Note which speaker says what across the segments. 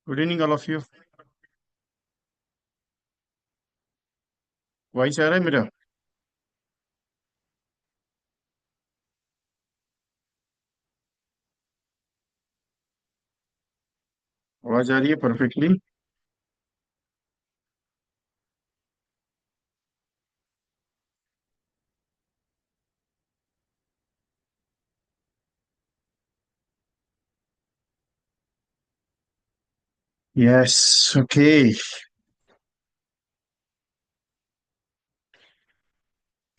Speaker 1: Good evening all of you. Voice आ रहा है मेरा? आवाज आ रही है परफेक्टली? यस। ओके।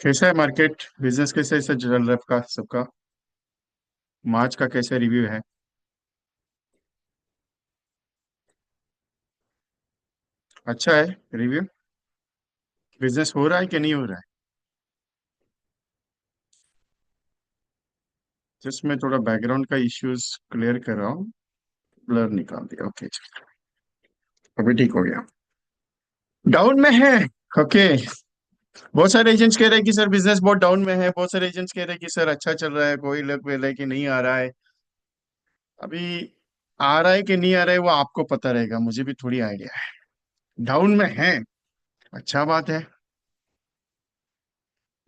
Speaker 1: कैसा है मार्केट? बिजनेस कैसे ऐसा चल रहा है आपका सबका? मार्च का कैसा रिव्यू है? अच्छा है रिव्यू। बिजनेस हो रहा है कि नहीं हो रहा है? जस्ट मैं थोड़ा बैकग्राउंड का इश्यूज क्लियर कर रहा हूँ। ब्लर निकाल दिया। ओके, अभी ठीक हो गया। डाउन में है। ओके। बहुत सारे एजेंट्स कह रहे हैं कि सर बिजनेस बहुत डाउन में है, बहुत सारे एजेंट्स कह रहे हैं कि सर अच्छा चल रहा है, कोई लग रहा है कि नहीं आ रहा है अभी। आ रहा है कि नहीं आ रहा है वो आपको पता रहेगा, मुझे भी थोड़ी आइडिया है। डाउन में है। अच्छा बात है।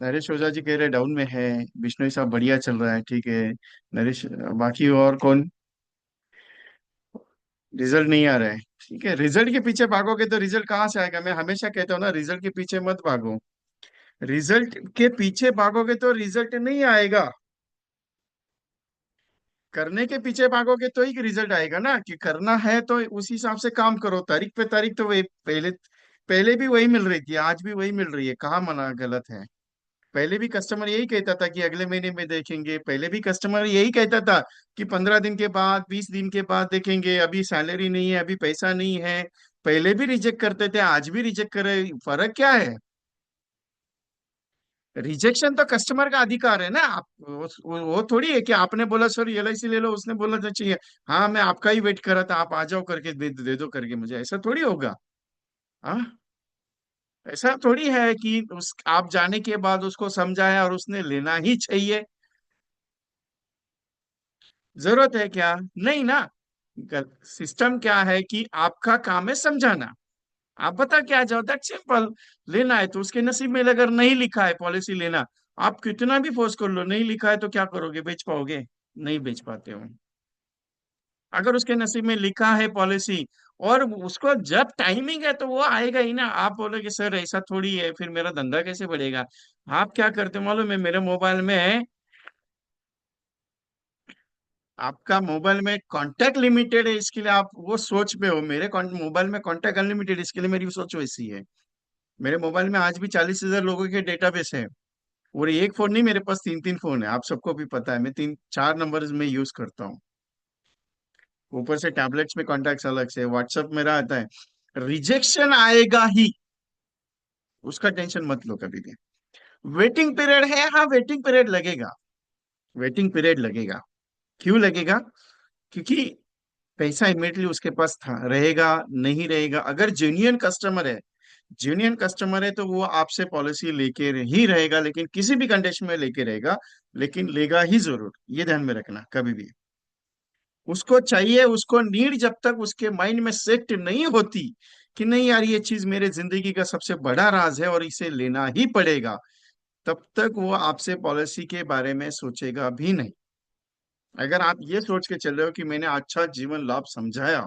Speaker 1: नरेश ओझा जी कह रहे डाउन में है। बिश्नोई साहब बढ़िया चल रहा है, ठीक है। नरेश, बाकी और कौन? रिजल्ट नहीं आ रहा है। ठीक है, रिजल्ट के पीछे भागोगे तो रिजल्ट कहाँ से आएगा? मैं हमेशा कहता हूँ ना, रिजल्ट के पीछे मत भागो। रिजल्ट के पीछे भागोगे तो रिजल्ट नहीं आएगा। करने के पीछे भागोगे तो ही रिजल्ट आएगा ना, कि करना है तो उस हिसाब से काम करो। तारीख पे तारीख तो वही पहले पहले भी वही मिल रही थी, आज भी वही मिल रही है, कहाँ मना गलत है? पहले भी कस्टमर यही कहता था कि अगले महीने में देखेंगे, पहले भी कस्टमर यही कहता था कि 15 दिन के बाद, 20 दिन के बाद देखेंगे, अभी सैलरी नहीं है, अभी पैसा नहीं है। पहले भी रिजेक्ट करते थे, आज भी रिजेक्ट करे। फर्क क्या है? रिजेक्शन तो कस्टमर का अधिकार है ना। आप वो थोड़ी है कि आपने बोला सर एलआईसी ले लो, उसने बोला था चाहिए। हाँ, मैं आपका ही वेट कर रहा था, आप आ जाओ करके दे दो करके मुझे, ऐसा थोड़ी होगा। हाँ। ऐसा थोड़ी है कि उस आप जाने के बाद उसको समझाया और उसने लेना ही चाहिए। जरूरत है क्या? नहीं ना। सिस्टम क्या है कि आपका काम है समझाना। आप बता क्या जाओ, दैट सिंपल। लेना है तो उसके नसीब में, अगर नहीं लिखा है पॉलिसी लेना, आप कितना भी फोर्स कर लो, नहीं लिखा है तो क्या करोगे? बेच पाओगे? नहीं बेच पाते हो। अगर उसके नसीब में लिखा है पॉलिसी और उसको जब टाइमिंग है तो वो आएगा ही ना। आप बोलोगे सर ऐसा थोड़ी है, फिर मेरा धंधा कैसे बढ़ेगा? आप क्या करते हो मालूम है? मेरे मोबाइल में, आपका मोबाइल में कांटेक्ट लिमिटेड है, इसके लिए आप वो सोच पे हो। मेरे मोबाइल में कांटेक्ट अनलिमिटेड, इसके लिए मेरी सोच वैसी है। मेरे मोबाइल में आज भी 40,000 लोगों के डेटाबेस है। और एक फोन नहीं, मेरे पास तीन तीन फोन है, आप सबको भी पता है। मैं तीन चार नंबर्स में यूज करता हूँ। ऊपर से टैबलेट्स में कॉन्टैक्ट्स अलग से, व्हाट्सएप मेरा आता है। रिजेक्शन आएगा ही, उसका टेंशन मत लो कभी भी। वेटिंग पीरियड है, हाँ वेटिंग पीरियड लगेगा। वेटिंग पीरियड लगेगा। क्यों लगेगा? क्योंकि पैसा इमीडिएटली उसके पास था रहेगा नहीं रहेगा। अगर जेन्युइन कस्टमर है, जेन्युइन कस्टमर है तो वो आपसे पॉलिसी लेके ही रहेगा, लेकिन किसी भी कंडीशन में लेके रहेगा। लेकिन लेगा ही जरूर, ये ध्यान में रखना कभी भी। उसको चाहिए, उसको नीड जब तक उसके माइंड में सेट नहीं होती कि नहीं यार ये चीज मेरे जिंदगी का सबसे बड़ा राज है और इसे लेना ही पड़ेगा, तब तक वो आपसे पॉलिसी के बारे में सोचेगा भी नहीं। अगर आप ये सोच के चल रहे हो कि मैंने अच्छा जीवन लाभ समझाया,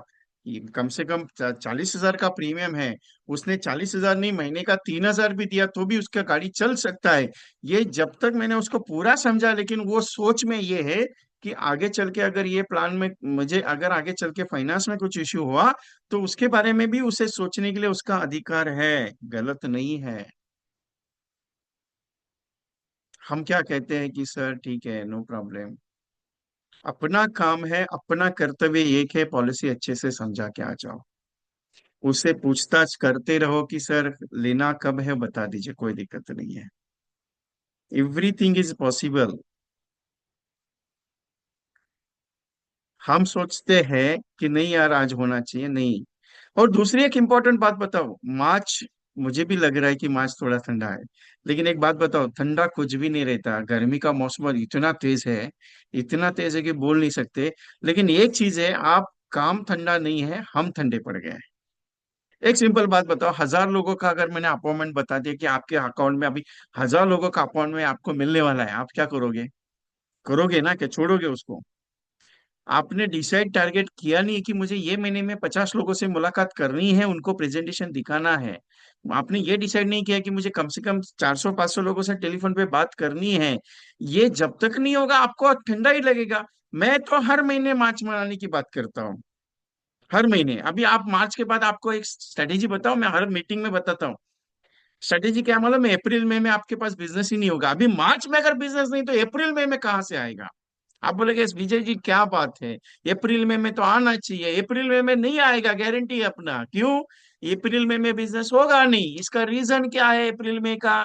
Speaker 1: कि कम से कम 40,000 का प्रीमियम है, उसने 40,000 नहीं महीने का 3,000 भी दिया तो भी उसका गाड़ी चल सकता है, ये जब तक मैंने उसको पूरा समझा। लेकिन वो सोच में ये है कि आगे चल के अगर ये प्लान में मुझे, अगर आगे चल के फाइनेंस में कुछ इश्यू हुआ तो उसके बारे में भी उसे सोचने के लिए उसका अधिकार है। गलत नहीं है। हम क्या कहते हैं कि सर ठीक है, नो प्रॉब्लम। अपना काम है, अपना कर्तव्य एक है, पॉलिसी अच्छे से समझा के आ जाओ। उससे पूछताछ करते रहो कि सर लेना कब है, बता दीजिए, कोई दिक्कत नहीं है। Everything is possible. हम सोचते हैं कि नहीं यार आज होना चाहिए, नहीं। और दूसरी एक इंपॉर्टेंट बात बताओ, मार्च, मुझे भी लग रहा है कि मार्च थोड़ा ठंडा है। लेकिन एक बात बताओ, ठंडा कुछ भी नहीं रहता। गर्मी का मौसम इतना तेज है, इतना तेज है कि बोल नहीं सकते। लेकिन एक चीज है, आप काम ठंडा नहीं है, हम ठंडे पड़ गए हैं। एक सिंपल बात बताओ, 1,000 लोगों का अगर मैंने अपॉइंटमेंट बता दिया कि आपके अकाउंट में अभी 1,000 लोगों का अपॉइंटमेंट आपको मिलने वाला है, आप क्या करोगे? करोगे ना, क्या छोड़ोगे उसको? आपने डिसाइड टारगेट किया नहीं कि मुझे ये महीने में 50 लोगों से मुलाकात करनी है, उनको प्रेजेंटेशन दिखाना है। आपने ये डिसाइड नहीं किया कि मुझे कम से कम 400 500 लोगों से टेलीफोन पे बात करनी है। ये जब तक नहीं होगा आपको ठंडा ही लगेगा। मैं तो हर महीने मार्च मनाने की बात करता हूँ, हर महीने। अभी आप मार्च के बाद आपको एक स्ट्रेटेजी बताओ, मैं हर मीटिंग में बताता हूँ। स्ट्रेटेजी क्या मालूम है? अप्रैल मई में आपके पास बिजनेस ही नहीं होगा। अभी मार्च में अगर बिजनेस नहीं तो अप्रैल मई में कहाँ से आएगा? आप बोलेगे विजय जी क्या बात है, अप्रैल मई में तो आना चाहिए। अप्रैल मई में नहीं आएगा, गारंटी है अपना। क्यों? अप्रैल मई में बिजनेस होगा नहीं। इसका रीजन क्या है अप्रैल मई का?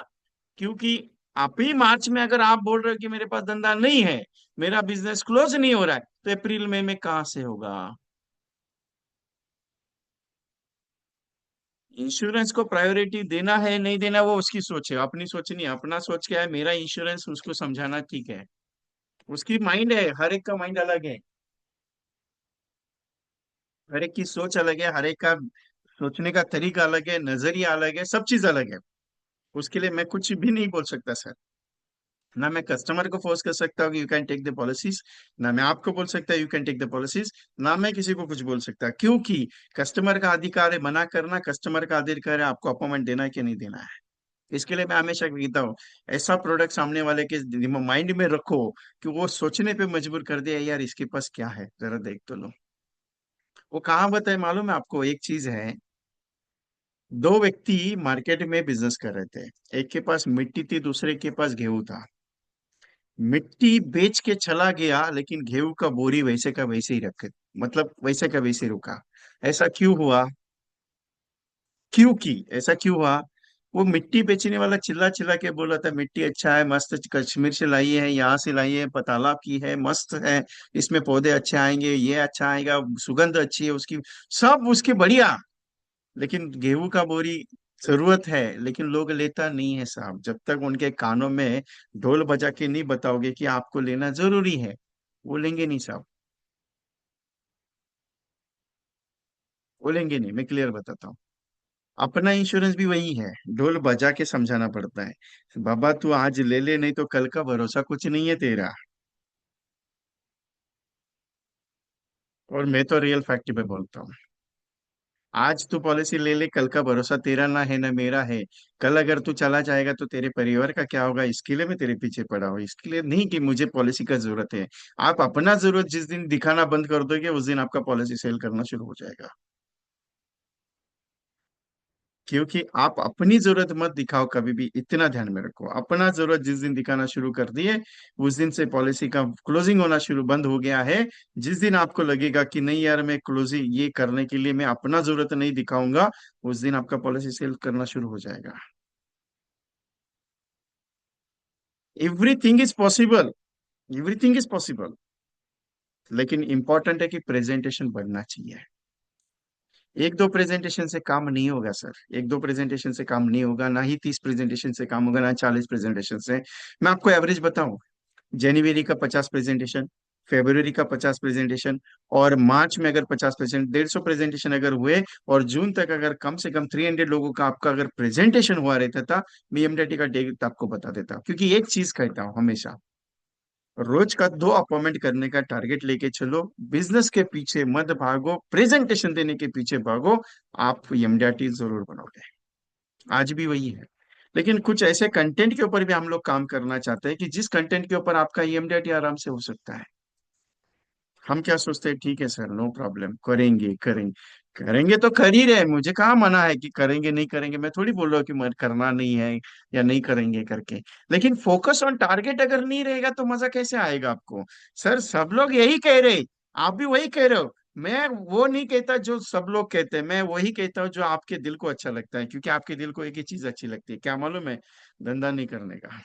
Speaker 1: क्योंकि आप ही मार्च में अगर आप बोल रहे हो कि मेरे पास धंधा नहीं है, मेरा बिजनेस क्लोज नहीं हो रहा है, तो अप्रैल मई में कहाँ से होगा? इंश्योरेंस को प्रायोरिटी देना है नहीं देना वो उसकी सोच है, अपनी सोच नहीं है। अपना सोच क्या है, मेरा इंश्योरेंस उसको समझाना ठीक है। उसकी माइंड है, हर एक का माइंड अलग है। हर एक की सोच अलग है, हर एक का सोचने का तरीका अलग है, नजरिया अलग है, सब चीज अलग है। उसके लिए मैं कुछ भी नहीं बोल सकता सर। ना मैं कस्टमर को फोर्स कर सकता हूँ कि you can take the policies, ना मैं आपको बोल सकता you can take the policies, ना मैं किसी को कुछ बोल सकता, क्योंकि कस्टमर का अधिकार है मना करना, कस्टमर का अधिकार है आपको अपॉइंटमेंट देना है कि नहीं देना है। इसके लिए मैं हमेशा कहता हूँ, ऐसा प्रोडक्ट सामने वाले के माइंड में रखो कि वो सोचने पे मजबूर कर दिया, यार इसके पास क्या है, जरा देख तो लो। वो कहावत है मालूम है आपको, एक चीज है। दो व्यक्ति मार्केट में बिजनेस कर रहे थे। एक के पास मिट्टी थी, दूसरे के पास गेहूं था। मिट्टी बेच के चला गया, लेकिन गेहूं का बोरी वैसे का वैसे ही रखे, मतलब वैसे का वैसे रुका। ऐसा क्यों हुआ? क्योंकि ऐसा क्यों हुआ? वो मिट्टी बेचने वाला चिल्ला चिल्ला के बोल रहा था मिट्टी अच्छा है, मस्त कश्मीर से लाई है, यहाँ से लाई है, तालाब की है, मस्त है, इसमें पौधे अच्छे आएंगे, ये अच्छा आएगा, सुगंध अच्छी है उसकी, सब उसके बढ़िया। लेकिन गेहूं का बोरी जरूरत है, लेकिन लोग लेता नहीं है साहब। जब तक उनके कानों में ढोल बजा के नहीं बताओगे कि आपको लेना जरूरी है, वो लेंगे नहीं साहब। वो लेंगे नहीं, मैं क्लियर बताता हूँ। अपना इंश्योरेंस भी वही है, ढोल बजा के समझाना पड़ता है। बाबा तू आज ले ले, नहीं तो कल का भरोसा कुछ नहीं है तेरा। और मैं तो रियल फैक्ट पे बोलता हूँ। आज तू पॉलिसी ले ले, कल का भरोसा तेरा ना है ना मेरा है। कल अगर तू चला जाएगा तो तेरे परिवार का क्या होगा, इसके लिए मैं तेरे पीछे पड़ा हूँ। इसके लिए नहीं कि मुझे पॉलिसी का जरूरत है। आप अपना जरूरत जिस दिन दिखाना बंद कर दोगे, उस दिन आपका पॉलिसी सेल करना शुरू हो जाएगा। क्योंकि आप अपनी जरूरत मत दिखाओ कभी भी, इतना ध्यान में रखो। अपना जरूरत जिस दिन दिखाना शुरू कर दिए, उस दिन से पॉलिसी का क्लोजिंग होना शुरू बंद हो गया है। जिस दिन आपको लगेगा कि नहीं यार, मैं क्लोजिंग ये करने के लिए मैं अपना जरूरत नहीं दिखाऊंगा, उस दिन आपका पॉलिसी सेल करना शुरू हो जाएगा। Everything is possible, everything is possible. लेकिन इंपॉर्टेंट है कि प्रेजेंटेशन बनना चाहिए। एक दो प्रेजेंटेशन से काम नहीं होगा सर, एक दो प्रेजेंटेशन से काम नहीं होगा, ना ही 30 प्रेजेंटेशन से काम होगा, ना 40 प्रेजेंटेशन से। मैं आपको एवरेज बताऊं, जनवरी का 50 प्रेजेंटेशन, फरवरी का 50 प्रेजेंटेशन, और मार्च में अगर 50%, 150 प्रेजेंटेशन अगर हुए, और जून तक अगर कम से कम 300 लोगों का आपका अगर प्रेजेंटेशन हुआ रहता था, बीएमडीटी का डेट आपको बता देता। क्योंकि एक चीज कहता हूँ हमेशा, रोज का 2 अपॉइंटमेंट करने का टारगेट लेके चलो। बिजनेस के पीछे मत भागो, प्रेजेंटेशन देने के पीछे भागो। आप एमडीआरटी जरूर बनोगे। आज भी वही है। लेकिन कुछ ऐसे कंटेंट के ऊपर भी हम लोग काम करना चाहते हैं कि जिस कंटेंट के ऊपर आपका ईएमडीआरटी आराम से हो सकता है। हम क्या सोचते हैं, ठीक है सर, नो प्रॉब्लम, करेंगे करेंगे। करेंगे तो कर ही रहे, मुझे कहाँ मना है कि करेंगे नहीं करेंगे। मैं थोड़ी बोल रहा हूँ कि मत करना नहीं है या नहीं करेंगे करके। लेकिन फोकस ऑन टारगेट अगर नहीं रहेगा तो मजा कैसे आएगा आपको? सर सब लोग यही कह रहे, आप भी वही कह रहे हो। मैं वो नहीं कहता जो सब लोग कहते हैं, मैं वही कहता हूँ जो आपके दिल को अच्छा लगता है। क्योंकि आपके दिल को एक ही चीज अच्छी लगती है, क्या मालूम है? धंधा नहीं करने का।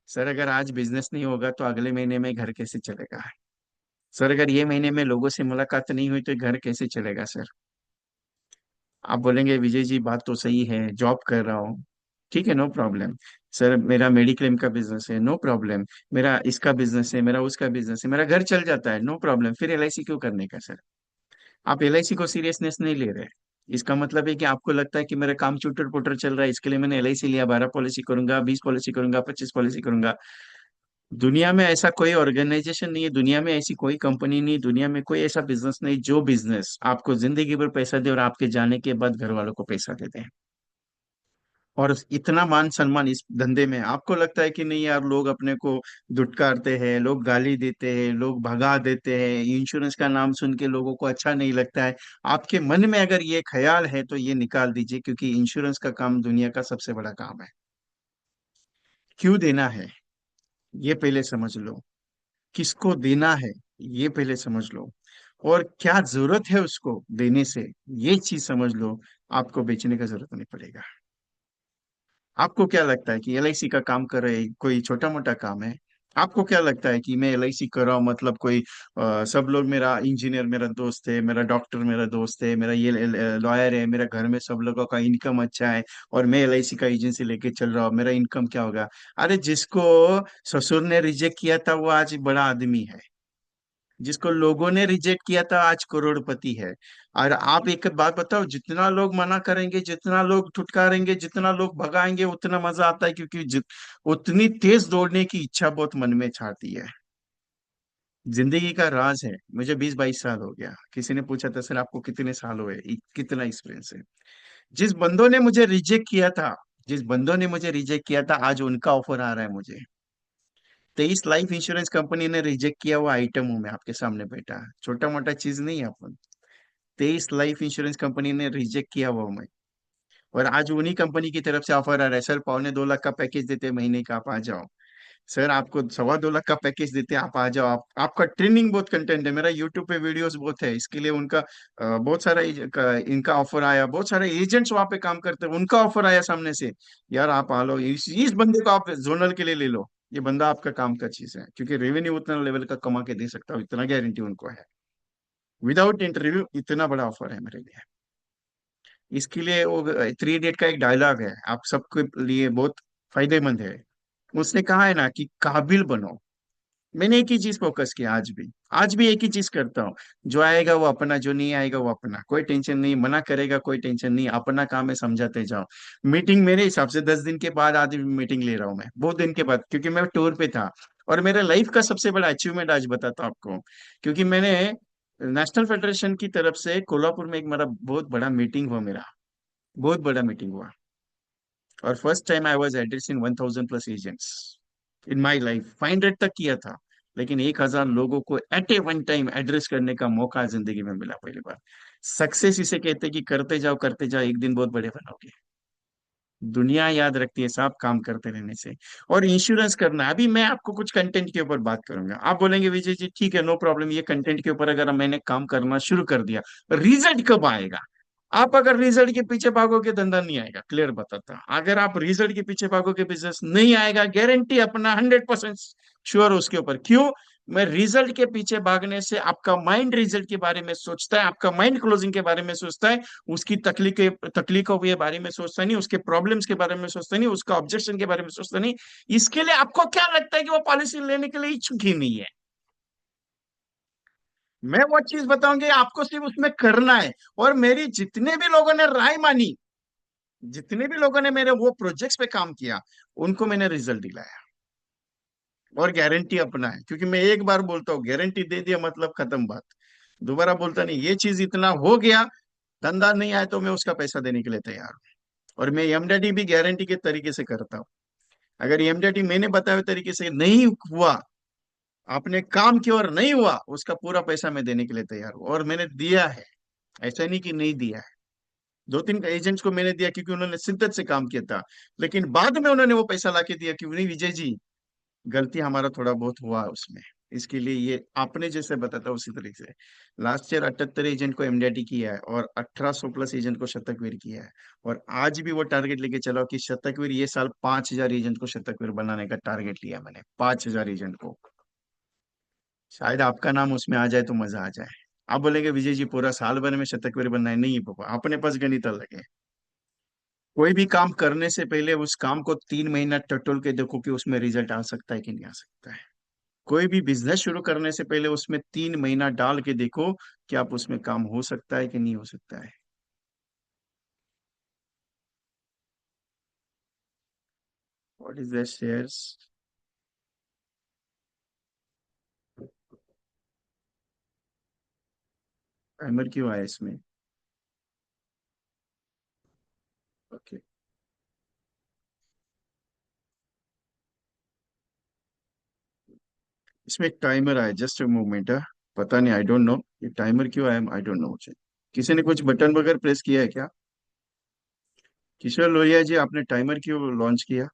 Speaker 1: सर अगर आज बिजनेस नहीं होगा तो अगले महीने में घर कैसे चलेगा? सर अगर ये महीने में लोगों से मुलाकात नहीं हुई तो घर कैसे चलेगा सर? आप बोलेंगे विजय जी बात तो सही है, जॉब कर रहा हूँ। ठीक है, नो प्रॉब्लम। सर मेरा मेडिक्लेम का बिजनेस है, नो प्रॉब्लम। मेरा इसका बिजनेस है, मेरा उसका बिजनेस है, मेरा घर चल जाता है, नो प्रॉब्लम। फिर एलआईसी क्यों करने का सर? आप एलआईसी को सीरियसनेस नहीं ले रहे। इसका मतलब है कि आपको लगता है कि मेरा काम चुटर पुटर चल रहा है, इसके लिए मैंने एलआईसी लिया, 12 पॉलिसी करूंगा, 20 पॉलिसी करूंगा, 25 पॉलिसी करूंगा। दुनिया में ऐसा कोई ऑर्गेनाइजेशन नहीं है, दुनिया में ऐसी कोई कंपनी नहीं, दुनिया में कोई ऐसा बिजनेस नहीं जो बिजनेस आपको जिंदगी भर पैसा दे और आपके जाने के बाद घर वालों को पैसा दे दे। और इतना मान सम्मान इस धंधे में, आपको लगता है कि नहीं यार, लोग अपने को दुत्कारते हैं, लोग गाली देते हैं, लोग भगा देते हैं, इंश्योरेंस का नाम सुन के लोगों को अच्छा नहीं लगता है। आपके मन में अगर ये ख्याल है तो ये निकाल दीजिए, क्योंकि इंश्योरेंस का काम दुनिया का सबसे बड़ा काम है। क्यों देना है ये पहले समझ लो, किसको देना है ये पहले समझ लो, और क्या जरूरत है उसको देने से, ये चीज समझ लो। आपको बेचने का जरूरत नहीं पड़ेगा। आपको क्या लगता है कि एलआईसी का काम कर रहे कोई छोटा मोटा काम है? आपको क्या लगता है कि मैं एलआईसी कर रहा हूँ मतलब कोई सब लोग, मेरा इंजीनियर मेरा दोस्त है, मेरा डॉक्टर मेरा दोस्त है, मेरा ये लॉयर है, मेरा घर में सब लोगों का इनकम अच्छा है, और मैं एलआईसी का एजेंसी लेके चल रहा हूँ, मेरा इनकम क्या होगा? अरे जिसको ससुर ने रिजेक्ट किया था वो आज बड़ा आदमी है, जिसको लोगों ने रिजेक्ट किया था आज करोड़पति है। और आप एक बात बताओ, जितना लोग मना करेंगे, जितना लोग ठुटकारेंगे, जितना लोग भगाएंगे, उतना मजा आता है, क्योंकि उतनी तेज दौड़ने की इच्छा बहुत मन में छाती है। जिंदगी का राज है। मुझे 20-22 साल हो गया। किसी ने पूछा था सर आपको कितने साल हुए, कितना एक्सपीरियंस है? जिस बंदों ने मुझे रिजेक्ट किया था, जिस बंदों ने मुझे रिजेक्ट किया था, आज उनका ऑफर आ रहा है मुझे। 23 लाइफ इंश्योरेंस कंपनी ने रिजेक्ट किया हुआ आइटम हूं मैं आपके सामने बैठा, छोटा मोटा चीज नहीं है अपन। 23 लाइफ इंश्योरेंस कंपनी ने रिजेक्ट किया हुआ मैं, और आज उन्हीं कंपनी की तरफ से ऑफर आ रहा है, सर 2.25 लाख का पैकेज देते हैं महीने का, आप आ जाओ। सर आपको 2.25 लाख का पैकेज देते हैं, आप आ जाओ। आपका ट्रेनिंग बहुत कंटेंट है, मेरा यूट्यूब पे वीडियोस बहुत है, इसके लिए उनका बहुत सारा इनका ऑफर आया, बहुत सारे एजेंट्स वहां पे काम करते हैं, उनका ऑफर आया सामने से। यार आप आ लो, इस बंदे को आप जोनल के लिए ले लो, ये बंदा आपका काम का चीज है, क्योंकि रेवेन्यू उतना लेवल का कमा के दे सकता हूँ, इतना गारंटी उनको है। विदाउट इंटरव्यू इतना बड़ा ऑफर है मेरे लिए। इसके लिए वो 3 इडियट का एक डायलॉग है, आप सबके लिए बहुत फायदेमंद है। उसने कहा है ना कि काबिल बनो। मैंने एक ही चीज फोकस किया, आज भी एक ही चीज करता हूँ। जो आएगा वो अपना, जो नहीं आएगा वो अपना, कोई टेंशन नहीं, मना करेगा कोई टेंशन नहीं, अपना काम है, समझाते जाओ। मीटिंग मेरे हिसाब से 10 दिन के बाद आधी मीटिंग ले रहा हूँ मैं, बहुत दिन के बाद, क्योंकि मैं टूर पे था। और मेरे लाइफ का सबसे बड़ा अचीवमेंट आज बताता हूँ आपको, क्योंकि मैंने नेशनल फेडरेशन की तरफ से कोल्हापुर में एक मेरा बहुत बड़ा मीटिंग हुआ, मेरा बहुत बड़ा मीटिंग हुआ। और first time I was addressing 1000+ agents in my life. 500 तक किया था, लेकिन 1000 लोगों को एट ए वन टाइम एड्रेस करने का मौका जिंदगी में मिला पहली बार। सक्सेस इसे कहते हैं कि करते जाओ, एक दिन बहुत बड़े बनोगे। दुनिया याद रखती है साहब, काम करते रहने से। और इंश्योरेंस करना, अभी मैं आपको कुछ कंटेंट के ऊपर बात करूंगा। आप बोलेंगे विजय जी ठीक है, नो प्रॉब्लम, ये कंटेंट के ऊपर अगर मैंने काम करना शुरू कर दिया, रिजल्ट कब आएगा? आप अगर रिजल्ट के पीछे भागोगे धंधा नहीं आएगा, क्लियर बताता हूं। अगर आप रिजल्ट के पीछे भागोगे बिजनेस नहीं आएगा, गारंटी अपना 100% श्योर उसके ऊपर। क्यों? मैं रिजल्ट के पीछे भागने से आपका माइंड रिजल्ट के बारे में सोचता है, आपका माइंड क्लोजिंग के बारे में सोचता है, उसकी तकलीफों के बारे में सोचता नहीं, उसके प्रॉब्लम्स के बारे में सोचता नहीं, उसका ऑब्जेक्शन के बारे में सोचता नहीं। इसके लिए आपको क्या लगता है कि वो पॉलिसी लेने के लिए इच्छुक ही नहीं है? मैं वो चीज बताऊंगी, आपको सिर्फ उसमें करना है। और मेरी जितने भी लोगों ने राय मानी, जितने भी लोगों ने मेरे वो प्रोजेक्ट्स पे काम किया, उनको मैंने रिजल्ट दिलाया। और गारंटी अपना है, क्योंकि मैं एक बार बोलता हूँ, गारंटी दे दिया मतलब खत्म बात, दोबारा बोलता नहीं। ये चीज इतना हो गया, धंधा नहीं आया तो मैं उसका पैसा देने के लिए तैयार हूँ। और मैं एमडीडी भी गारंटी के तरीके से करता हूँ। अगर एमडीडी मैंने बताए हुए तरीके से नहीं हुआ, आपने काम किया और नहीं हुआ, उसका पूरा पैसा मैं देने के लिए तैयार हूँ, और मैंने दिया है। ऐसा नहीं कि नहीं दिया है। 2-3 एजेंट्स को मैंने दिया क्योंकि उन्होंने शिद्दत से काम किया था, लेकिन बाद में उन्होंने वो पैसा लाके दिया कि नहीं विजय जी, गलती हमारा थोड़ा बहुत हुआ उसमें, इसके लिए ये आपने जैसे बताता उसी तरीके से। लास्ट ईयर 78 एजेंट को एमडीटी किया है, और 1800+ एजेंट को शतकवीर किया है। और आज भी वो टारगेट लेके चलो कि शतकवीर ये साल 5000 एजेंट को शतकवीर बनाने का टारगेट लिया मैंने, 5000 एजेंट को। शायद आपका नाम उसमें आ जाए तो मजा आ जाए। आप बोलेंगे विजय जी पूरा साल भर में शतकवीर बनना है, नहीं बाबा, अपने पास गणित अलग है। कोई भी काम करने से पहले उस काम को 3 महीना टटोल के देखो कि उसमें रिजल्ट आ सकता है कि नहीं आ सकता है। कोई भी बिजनेस शुरू करने से पहले उसमें 3 महीना डाल के देखो कि आप उसमें काम हो सकता है कि नहीं हो सकता है। What is the shares? Timer क्यों आया इसमें? ओके, इसमें एक टाइमर आया, जस्ट अ मोमेंट है। पता नहीं, आई डोंट नो ये टाइमर क्यों आया, आई डोंट नो मुझे। किसी ने कुछ बटन वगैरह प्रेस किया है क्या? किशोर लोहिया जी, आपने टाइमर क्यों लॉन्च किया?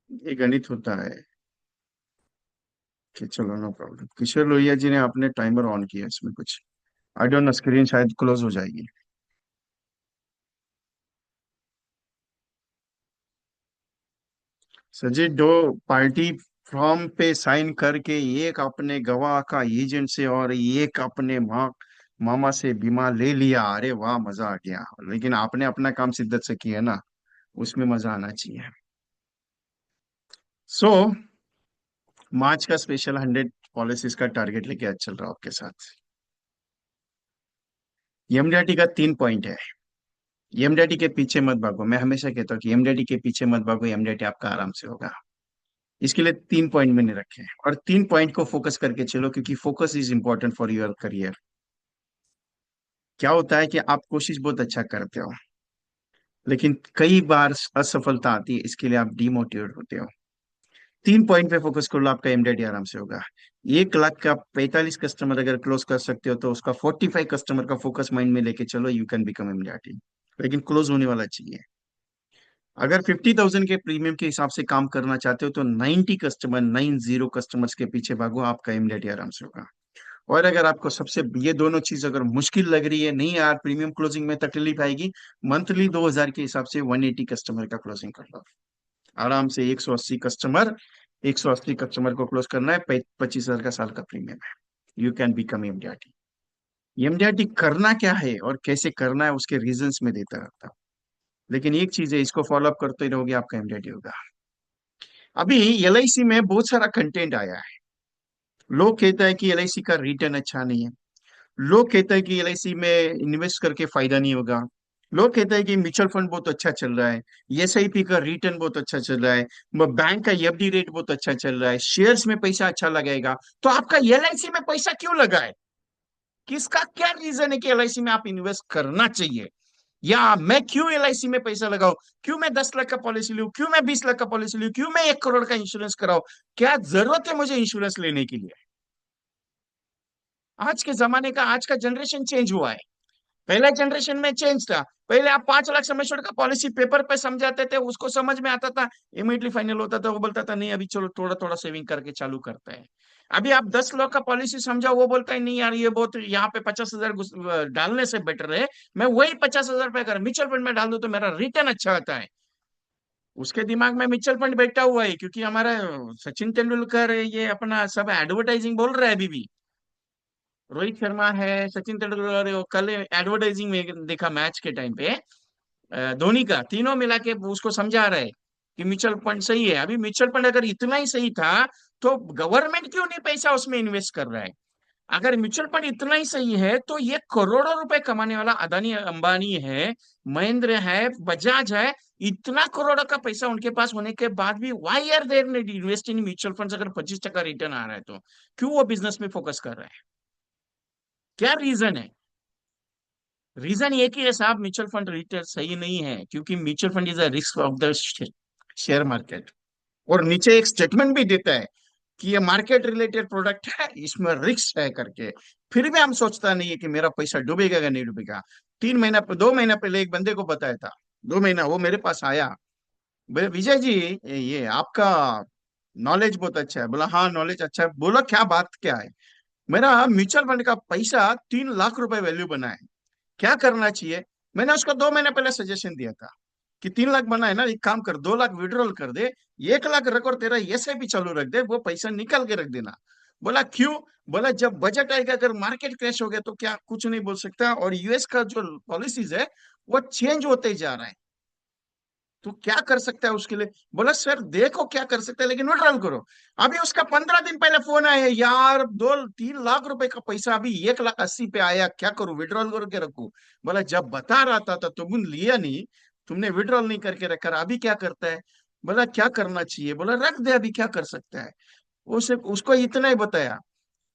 Speaker 1: ये गणित होता है कि चलो, नो प्रॉब्लम। किशोर लोहिया जी ने आपने टाइमर ऑन किया, इसमें कुछ आई डोंट नो, स्क्रीन शायद क्लोज हो जाएगी। सजी दो पार्टी फॉर्म पे साइन करके, एक अपने गवाह का एजेंट से और एक अपने मामा से बीमा ले लिया। अरे वाह, मजा आ गया। लेकिन आपने अपना काम शिद्दत से किया ना, उसमें मजा आना चाहिए। सो मार्च का स्पेशल 100 पॉलिसीज का टारगेट लेके आज चल रहा हूं आपके साथ। एमडीआरटी का 3 पॉइंट है। एमडीआरटी के पीछे मत भागो, मैं हमेशा कहता हूँ कि एमडीआरटी के पीछे मत भागो, एमडीआरटी आपका आराम से होगा। इसके लिए 3 पॉइंट मैंने रखे हैं, और 3 पॉइंट को फोकस करके चलो, क्योंकि focus is important for your career. क्या होता है कि आप कोशिश बहुत अच्छा करते हो, लेकिन कई बार असफलता आती है, इसके लिए आप डिमोटिवेट होते हो। 3 पॉइंट पे फोकस कर लो, आपका एमडीआरटी आराम से होगा। 1 लाख का 45 कस्टमर अगर क्लोज कर सकते हो, तो उसका 45 कस्टमर का फोकस माइंड में लेके चलो, यू कैन बिकम एमडीआरटी। लेकिन क्लोज होने वाला चाहिए। अगर 50,000 के प्रीमियम के हिसाब से काम करना चाहते हो, तो 90 कस्टमर, 90 कस्टमर्स के पीछे भागो, आपका इमीडिएट आराम से होगा। और अगर आपको सबसे ये दोनों चीज अगर मुश्किल लग रही है, नहीं यार प्रीमियम क्लोजिंग में तकलीफ आएगी, मंथली 2,000 के हिसाब से 180 कस्टमर का क्लोजिंग कर लो। आराम से 180 कस्टमर, 180 कस्टमर को क्लोज करना है, 25,000 का साल का प्रीमियम है। You can become MDRT. MDRT करना क्या है और कैसे करना है, उसके रीजंस में देता रहता हूँ। लेकिन एक चीज है, इसको फॉलो अप करते रहोगे, आपका एमडीआरटी होगा। अभी एलआईसी में बहुत सारा कंटेंट आया है। लोग कहता है कि एलआईसी का रिटर्न अच्छा नहीं है। लोग कहता है कि एलआईसी में इन्वेस्ट करके फायदा नहीं होगा। लोग कहता है कि म्यूचुअल फंड बहुत अच्छा चल रहा है, एसआईपी का रिटर्न बहुत अच्छा चल रहा है, बैंक का एफडी रेट बहुत अच्छा चल रहा है, शेयर्स में पैसा अच्छा लगेगा। तो आपका एलआईसी में पैसा क्यों लगा है? किसका क्या रीजन है कि एलआईसी में आप इन्वेस्ट करना चाहिए? या मैं क्यों एलआईसी में पैसा लगाऊं? क्यों मैं 10 लाख का पॉलिसी लूं? क्यों मैं 20 लाख का पॉलिसी लूं? क्यों मैं 1 करोड़ का इंश्योरेंस कराऊं? क्या जरूरत है मुझे इंश्योरेंस लेने के लिए? आज के जमाने का, आज का जनरेशन चेंज हुआ है। पहले जनरेशन में चेंज था। पहले आप 5 लाख सम एश्योर्ड का पॉलिसी पेपर पे समझाते थे, उसको समझ में आता था, इमीडिएटली फाइनल होता था, वो बोलता था नहीं अभी चलो थोड़ा थोड़ा सेविंग करके चालू करते हैं। अभी आप 10 लाख का पॉलिसी समझाओ, वो बोलता है नहीं यार ये बहुत, यहाँ पे 50,000 डालने से बेटर है मैं वही 50,000 रुपए अगर म्यूचुअल फंड में डाल दूं तो मेरा रिटर्न अच्छा आता है। उसके दिमाग में म्यूचुअल फंड बैठा हुआ है, क्योंकि हमारा सचिन तेंदुलकर ये अपना सब एडवर्टाइजिंग बोल रहा है अभी भी। रोहित शर्मा है, सचिन तेंदुलकर है, वो कल एडवर्टाइजिंग में देखा मैच के टाइम पे, धोनी का, तीनों मिला के उसको समझा रहे कि म्यूचुअल फंड सही है। अभी म्यूचुअल फंड अगर इतना ही सही था, तो गवर्नमेंट क्यों नहीं पैसा उसमें इन्वेस्ट कर रहा है? अगर म्यूचुअल फंड इतना ही सही है, तो ये करोड़ों रुपए कमाने वाला अदानी अंबानी है, महेंद्र है, बजाज है, इतना करोड़ों का पैसा उनके पास होने के बाद भी why are there invest in mutual fund? अगर 25% रिटर्न आ रहा है, तो क्यों वो बिजनेस में फोकस कर रहे हैं? क्या रीजन है? रीजन ये कि ये साहब म्यूचुअल फंड रिटर्न सही नहीं है, क्योंकि mutual fund is a risk of the share market. और नीचे एक स्टेटमेंट भी देता है कि ये मार्केट रिलेटेड प्रोडक्ट है, इसमें रिस्क है करके। फिर भी हम सोचता नहीं है कि मेरा पैसा डूबेगा या नहीं डूबेगा। 3 महीना 2 महीना पहले एक बंदे को बताया था, 2 महीना वो मेरे पास आया, बोले विजय जी ये आपका नॉलेज बहुत अच्छा है। बोला हाँ नॉलेज अच्छा है। बोला क्या बात क्या है? मेरा म्यूचुअल फंड का पैसा 3 लाख रुपए वैल्यू बना है, क्या करना चाहिए? मैंने उसको 2 महीने पहले सजेशन दिया था कि 3 लाख बना है ना, एक काम कर, 2 लाख विड्रॉल कर दे, 1 लाख रख और तेरा एसआईपी चालू रख दे, वो पैसा निकाल के रख देना। बोला क्यों? बोला जब बजट आएगा, अगर मार्केट क्रैश हो गया तो क्या, कुछ नहीं बोल सकता, और यूएस का जो पॉलिसीज है वो चेंज होते जा रहा है, तो क्या कर सकता है उसके लिए? बोला सर देखो क्या कर सकता है, लेकिन विड्रॉल करो। अभी उसका 15 दिन पहले फोन आया, यार 2-3 लाख रुपए का पैसा अभी 1,80,000 पे आया, क्या करूं, विड्रॉल करके रखूं? बोला जब बता रहा था तुमने लिया नहीं, तुमने विड्रॉल नहीं करके रखा, अभी क्या करता है? बोला क्या करना चाहिए? बोला रख दे, अभी क्या कर सकता है। उसे उसको इतना ही बताया।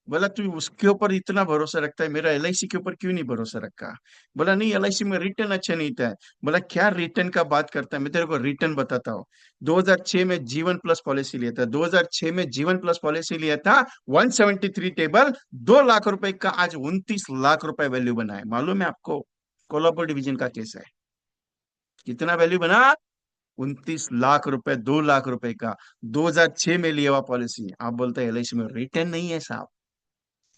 Speaker 1: बोला तू उसके ऊपर इतना भरोसा रखता है, मेरा एलआईसी के ऊपर क्यों नहीं भरोसा रखा? बोला नहीं, एलआईसी में रिटर्न अच्छा नहीं था। बोला क्या रिटर्न का बात करता है, मैं तेरे को रिटर्न बताता हूँ। 2006 में जीवन प्लस पॉलिसी लिया था, 2006 में जीवन प्लस पॉलिसी लिया था, 173 टेबल, 2 लाख रुपए का आज 29 लाख रुपए वैल्यू बना है, मालूम है आपको? कोल्हापुर डिवीजन का केस है, कितना वैल्यू बना? 29 लाख रुपए, 2 लाख रुपए का। 2006 में लिया हुआ पॉलिसी, आप बोलते हैं एलआईसी में रिटर्न नहीं है साहब।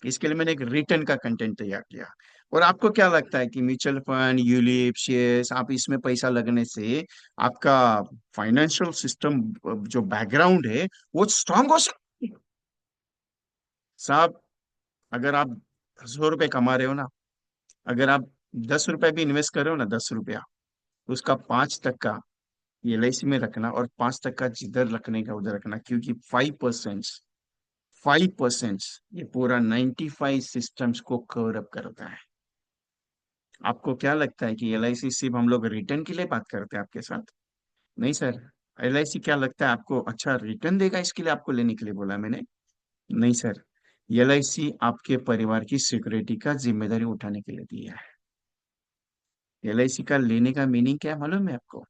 Speaker 1: इसके लिए मैंने एक रिटर्न का कंटेंट तैयार किया। और आपको क्या लगता है कि म्यूचुअल फंड, यूलिप शेयर्स, आप इसमें पैसा लगने से आपका फाइनेंशियल सिस्टम, जो बैकग्राउंड है, वो स्ट्रांग हो सकती है? साहब, अगर आप 100 रुपए कमा रहे हो ना, अगर आप 10 रुपए भी इन्वेस्ट कर रहे हो ना, 10 रुपया, उसका 5 टक्का एलआईसी में रखना, और 5 टक्का जिधर रखने का उधर रखना, क्योंकि 5% ये पूरा 95 सिस्टम्स को कवर अप करता है। आपको क्या लगता है कि एलआईसी सिर्फ हम लोग रिटर्न के लिए बात करते हैं आपके साथ? नहीं सर। एलआईसी क्या लगता है आपको, अच्छा रिटर्न देगा इसके लिए आपको लेने के लिए बोला मैंने? नहीं सर। एलआईसी आपके परिवार की सिक्योरिटी का जिम्मेदारी उठाने के लिए दिया है। एलआईसी का लेने का मीनिंग क्या है मालूम है आपको?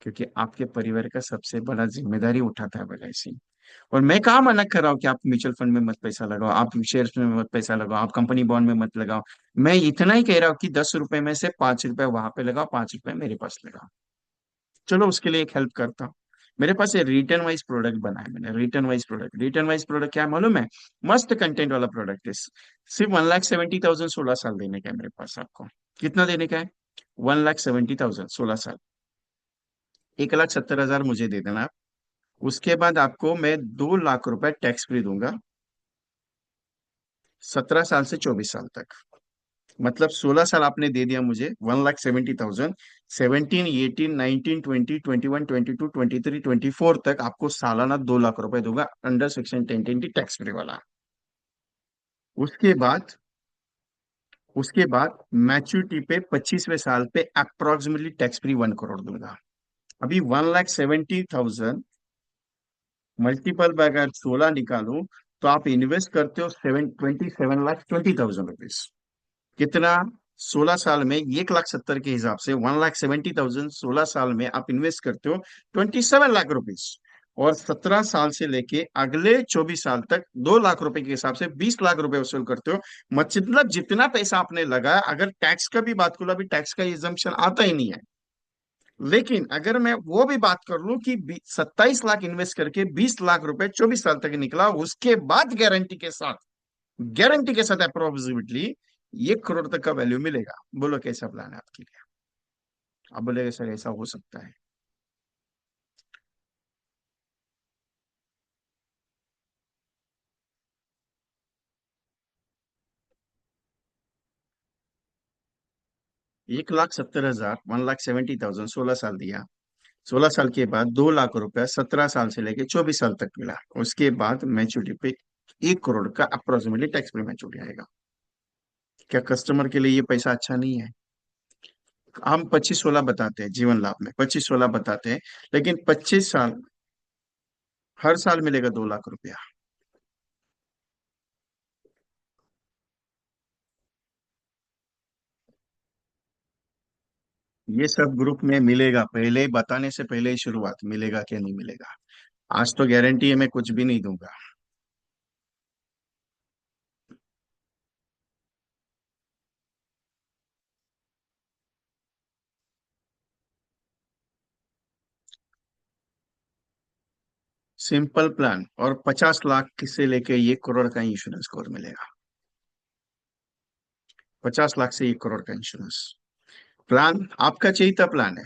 Speaker 1: क्योंकि आपके परिवार का सबसे बड़ा जिम्मेदारी उठाता है एलआईसी। और मैं कहाँ मना कर रहा हूँ कि आप म्यूचुअल फंड में मत पैसा लगाओ, आप शेयर्स में मत पैसा लगाओ, आप कंपनी बॉन्ड में मत लगाओ। मैं इतना ही कह रहा हूँ कि 10 रुपए में से 5 रुपए वहां पे लगाओ, 5 रुपए मेरे पास लगाओ। चलो उसके लिए एक हेल्प करता हूँ। मेरे पास ये रिटर्न वाइज प्रोडक्ट बना है मैंने, रिटर्न वाइज प्रोडक्ट क्या है मालूम है? मस्त कंटेंट वाला प्रोडक्ट है। सिर्फ 1,70,000 16 साल देने का है मेरे पास आपको। कितना देने का है? 1,70,000 16 साल। 1,70,000 मुझे दे देना आप। उसके बाद आपको मैं 2 लाख रुपए टैक्स फ्री दूंगा, 17 साल से 24 साल तक। मतलब 16 साल आपने दे दिया मुझे, 1,70,000। 17, 18, 19, 20, 21, 22, 23, 24 तक आपको सालाना 2 लाख रुपए दूंगा, अंडर सेक्शन 1020 टैक्स फ्री वाला। उसके बाद उसके बाद मैच्योरिटी पे 25वें साल पे अप्रोक्सीमेटली टैक्स फ्री 1 करोड़ दूंगा। अभी 1,70,000 मल्टीपल बाय अगर 16 निकालूं, तो आप इन्वेस्ट करते हो 27,20,20,000 रुपीज। कितना? 16 साल में 1,70,000 के हिसाब से 1,70,000 16 साल में आप इन्वेस्ट करते हो 27 लाख रुपीज। और 17 साल से लेके अगले 24 साल तक 2 लाख रुपए के हिसाब से 20 लाख रुपए वसूल करते हो। मतलब जितना पैसा आपने लगाया, अगर टैक्स का भी बात करूं, अभी टैक्स का एग्जम्पशन आता ही नहीं है, लेकिन अगर मैं वो भी बात कर लूं कि 27 लाख इन्वेस्ट करके 20 लाख रुपए 24 साल तक निकला, उसके बाद गारंटी के साथ अप्रोक्सीमेटली 1 करोड़ तक का वैल्यू मिलेगा। बोलो कैसा प्लान है आपके लिए? आप बोलेगा सर ऐसा हो सकता है। 1,70,000, 1,70,000 16 साल दिया। 16 साल के बाद 2 लाख रुपया 17 साल से लेके 24 साल तक मिला। उसके बाद मैच्योरिटी पे 1 करोड़ का अप्रोक्सीमेटली टैक्स पे मैच्योरिटी आएगा। क्या कस्टमर के लिए ये पैसा अच्छा नहीं है? हम 25-16 बताते हैं, जीवन लाभ में 25-16 बताते हैं, लेकिन 25 साल, हर साल मिलेगा 2 लाख रुपया। ये सब ग्रुप में मिलेगा, पहले ही बताने से पहले ही शुरुआत, मिलेगा क्या नहीं मिलेगा। आज तो गारंटी है, मैं कुछ भी नहीं दूंगा। सिंपल प्लान, और 50 लाख से लेके 1 करोड़ का इंश्योरेंस कवर मिलेगा। 50 लाख से 1 करोड़ का इंश्योरेंस प्लान आपका चाहिए, प्लान है।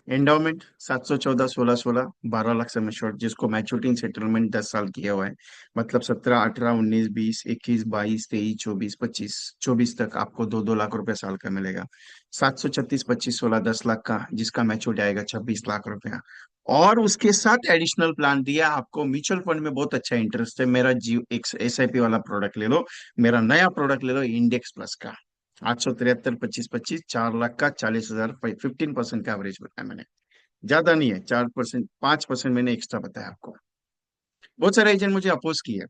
Speaker 1: एंडोमेंट 714 16 16, 12 लाख सम एश्योर्ड, जिसको मैच्योरिटी सेटलमेंट 10 साल किया हुआ है। मतलब 17 18 19 20 21 22 23 24 25 24 तक आपको 2 2 लाख रुपए साल का मिलेगा। 736 25 16, 10 लाख का, जिसका मैच्योरिटी आएगा 26 लाख रुपया। और उसके साथ एडिशनल प्लान दिया आपको, म्यूचुअल फंड में बहुत अच्छा इंटरेस्ट है मेरा, जी एक SIP वाला प्रोडक्ट ले लो, मेरा नया प्रोडक्ट ले लो इंडेक्स प्लस का। 873 25 25, 4 लाख का, 40,000, 15% का एवरेज बताया मैंने, ज्यादा नहीं है, 4%, 5% मैंने एक्स्ट्रा बताया आपको। बहुत सारे एजेंट मुझे अपोज किए,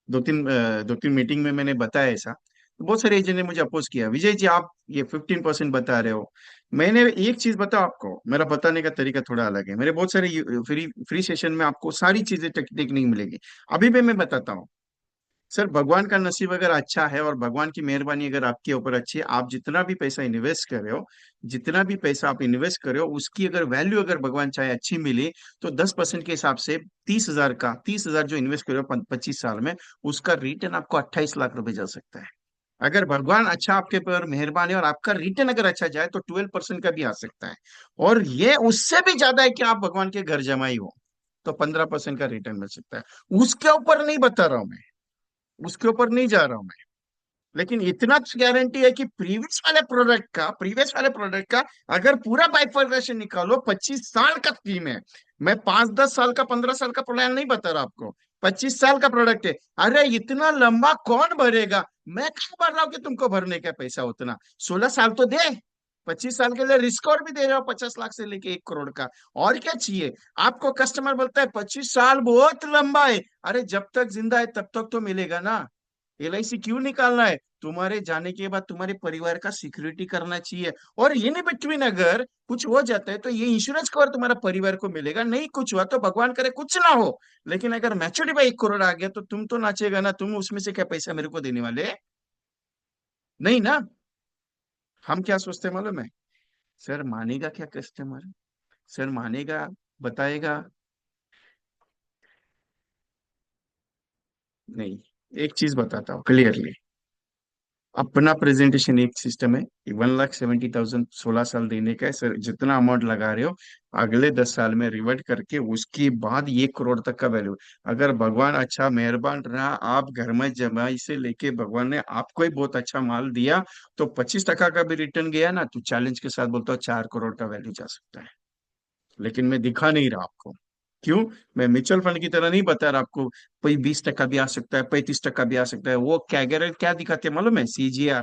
Speaker 1: दो तीन मीटिंग में मैंने बताया ऐसा, तो बहुत सारे एजेंट ने मुझे अपोज किया, विजय जी आप ये 15% बता रहे हो। मैंने एक चीज बताओ आपको, मेरा बताने का तरीका थोड़ा अलग है, मेरे बहुत सारे फ्री फ्री सेशन में आपको सारी चीजें टेक्निक नहीं मिलेगी। अभी भी मैं बताता हूँ। सर भगवान का नसीब अगर अच्छा है और भगवान की मेहरबानी अगर आपके ऊपर अच्छी है, आप जितना भी पैसा इन्वेस्ट कर रहे हो, जितना भी पैसा आप इन्वेस्ट कर रहे हो, उसकी अगर वैल्यू अगर भगवान चाहे अच्छी मिली, तो 10% के हिसाब से 30,000 का, 30,000 जो इन्वेस्ट कर रहे हो 25 साल में, उसका रिटर्न आपको 28 लाख रुपए जा सकता है। अगर भगवान अच्छा आपके ऊपर मेहरबान है और आपका रिटर्न अगर अच्छा जाए तो 12% का भी आ सकता है। और ये उससे भी ज्यादा है कि आप भगवान के घर जमाई हो, तो 15% का रिटर्न मिल सकता है। उसके ऊपर नहीं बता रहा हूं मैं, उसके ऊपर नहीं जा रहा हूं मैं, लेकिन इतना गारंटी है कि प्रीवियस वाले प्रोडक्ट का अगर पूरा बाइफरकेशन निकालो, 25 साल का स्कीम है। मैं 5 10 साल का 15 साल का प्लान नहीं बता रहा आपको, 25 साल का प्रोडक्ट है। अरे इतना लंबा कौन भरेगा, मैं क्यों भर रहा हूँ कि तुमको भरने का पैसा उतना, 16 साल तो दे। 25 साल के लिए रिस्क और भी दे रहे हो, 50 लाख से लेके 1 करोड़ का। और क्या चाहिए आपको, कस्टमर बोलता है 25 साल बहुत लंबा है। अरे जब तक जिंदा है तब तक तो मिलेगा ना। LIC क्यों निकालना है, तुम्हारे जाने के बाद तुम्हारे परिवार का सिक्योरिटी करना चाहिए। और ये नहीं बिटवीन, अगर कुछ हो जाता है तो ये इंश्योरेंस कवर तुम्हारा परिवार को मिलेगा, नहीं कुछ हुआ तो भगवान करे कुछ ना हो, लेकिन अगर मैच्योरिटी बाई 1 करोड़ आ गया तो तुम तो नाचेगा ना, तुम उसमें से क्या पैसा मेरे को देने वाले, नहीं ना। हम क्या सोचते हैं मालूम है, सर मानेगा क्या कस्टमर, सर मानेगा, बताएगा, नहीं। एक चीज बताता हूँ क्लियरली, अपना प्रेजेंटेशन एक सिस्टम है, 1,70,000 16 साल देने का है सर, जितना अमाउंट लगा रहे हो अगले 10 साल में रिवर्ट करके उसके बाद 1 करोड़ तक का वैल्यू। अगर भगवान अच्छा मेहरबान रहा, आप घर में जमाई से लेके भगवान ने आपको ही बहुत अच्छा माल दिया, तो 25% का भी रिटर्न गया ना, तो चैलेंज के साथ बोलता हूँ 4 करोड़ का वैल्यू जा सकता है। लेकिन मैं दिखा नहीं रहा आपको, क्यों, मैं म्यूचुअल फंड की तरह नहीं बता रहा आपको, कोई 20% भी आ सकता है, 35% भी आ सकता है। वो क्या क्या दिखाते हैं मालूम है, CGR,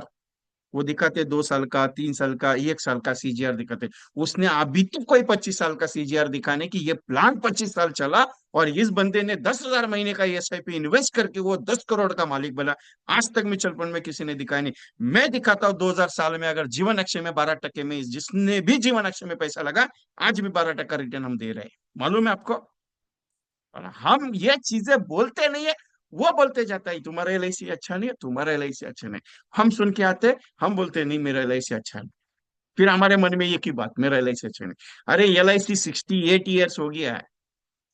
Speaker 1: वो दिखाते 2 साल का, 3 साल का, 1 साल का CGR दिखाते। उसने अभी तक कोई 25 साल का CGR दिखाने की, ये प्लान 25 साल चला, और इस बंदे ने 10,000 महीने का SIP इन्वेस्ट करके वो 10 करोड़ का मालिक बना। आज तक म्यूचुअल फंड में किसी ने दिखाया नहीं। मैं दिखाता हूँ 2000 साल में, अगर जीवन अक्षय में 12% में, जिसने भी जीवन अक्षय में पैसा लगा, आज भी 12% रिटर्न हम दे रहे हैं, मालूम है आपको। और हम ये चीजें बोलते नहीं है, वो बोलते जाता है तुम्हारा LIC अच्छा नहीं है, तुम्हारा LIC अच्छा नहीं। हम सुन के आते, हम बोलते नहीं मेरा LIC अच्छा नहीं, फिर हमारे मन में ये की बात, मेरा LIC अच्छा नहीं। अरे LIC 68 ईयर्स हो गया है,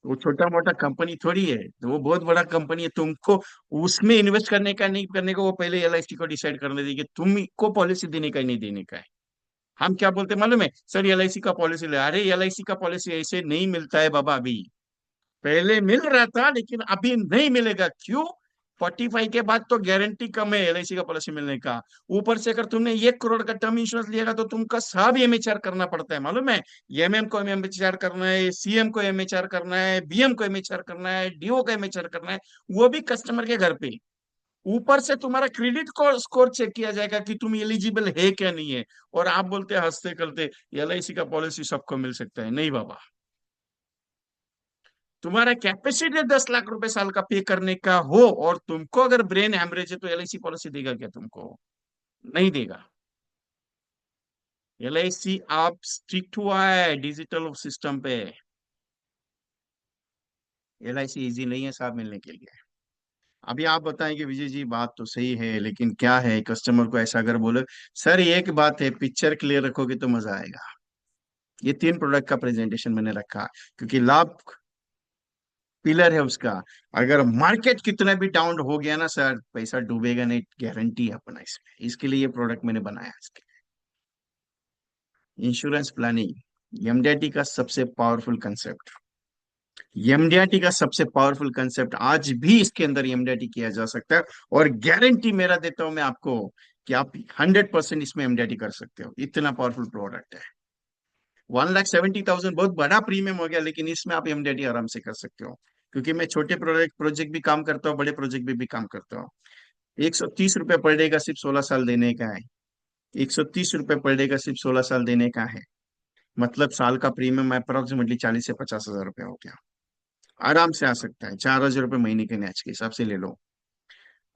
Speaker 1: वो छोटा मोटा कंपनी थोड़ी है, तो वो बहुत बड़ा कंपनी है। तुमको उसमें इन्वेस्ट करने का नहीं करने का, वो पहले LIC को डिसाइड करने देगी तुमको पॉलिसी देने का ही नहीं देने का है। हम क्या बोलते हैं मालूम है, सर LIC का पॉलिसी ले, अरे LIC का पॉलिसी ऐसे नहीं मिलता है बाबा अभी, पहले मिल रहा था लेकिन अभी नहीं मिलेगा, क्यों, 45 के बाद तो गारंटी कम है LIC का पॉलिसी मिलने का। ऊपर से अगर तुमने 1 करोड़ का टर्म इंश्योरेंस लिया तो तुमका सब MHR करना पड़ता है मालूम है। MM को MHR करना है, CM को MHR करना है, BM को MHR करना है, DO को MHR करना है, वो भी कस्टमर के घर पे। ऊपर से तुम्हारा क्रेडिट स्कोर चेक किया जाएगा कि तुम एलिजिबल है क्या नहीं है। और आप बोलते हैं हंसते करते LIC का पॉलिसी सबको मिल सकता है, नहीं बाबा। तुम्हारा कैपेसिटी 10 लाख रुपए साल का पे करने का हो और तुमको अगर ब्रेन हैमरेज है, तो LIC पॉलिसी देगा क्या तुमको, नहीं देगा। LIC आप स्ट्रिक्ट हुआ है डिजिटल सिस्टम पे, LIC इजी नहीं है साहब मिलने के लिए। अभी आप बताएं कि विजय जी बात तो सही है, लेकिन क्या है, कस्टमर को ऐसा अगर बोले, सर ये एक बात है, पिक्चर क्लियर रखोगे तो मजा आएगा। ये 3 प्रोडक्ट का प्रेजेंटेशन मैंने रखा, क्योंकि लाभ पिलर है उसका। अगर मार्केट कितना भी डाउन हो गया ना सर, पैसा डूबेगा नहीं, गारंटी है अपना इसमें, इसके लिए ये प्रोडक्ट मैंने बनाया, इसके इंश्योरेंस प्लानिंग। एमडीआरटी का सबसे पावरफुल कंसेप्ट, एमडीआरटी का सबसे पावरफुल कंसेप्ट, आज भी इसके अंदर एमडीआरटी किया जा सकता है। और गारंटी मेरा देता हूं मैं आपको कि आप 100% इसमें एमडीआरटी कर सकते हो, इतना पावरफुल प्रोडक्ट है। 1,70,000 बहुत बड़ा प्रीमियम हो गया, लेकिन इसमें आप एमडीआरटी आराम से कर सकते हो। क्योंकि मैं छोटे प्रोजेक्ट प्रोजेक्ट भी काम करता हूँ, बड़े प्रोजेक्ट भी काम करता हूँ। 130 रुपये पर डे का सिर्फ 16 साल देने का है। 130 रुपये पर डे का सिर्फ 16 साल देने का है। मतलब साल का प्रीमियम अप्रोक्सीमेटली 40 से 50 हजार रुपया हो गया। आराम से आ सकता है, 4,000 रुपये महीने के नेच के हिसाब से ले लो।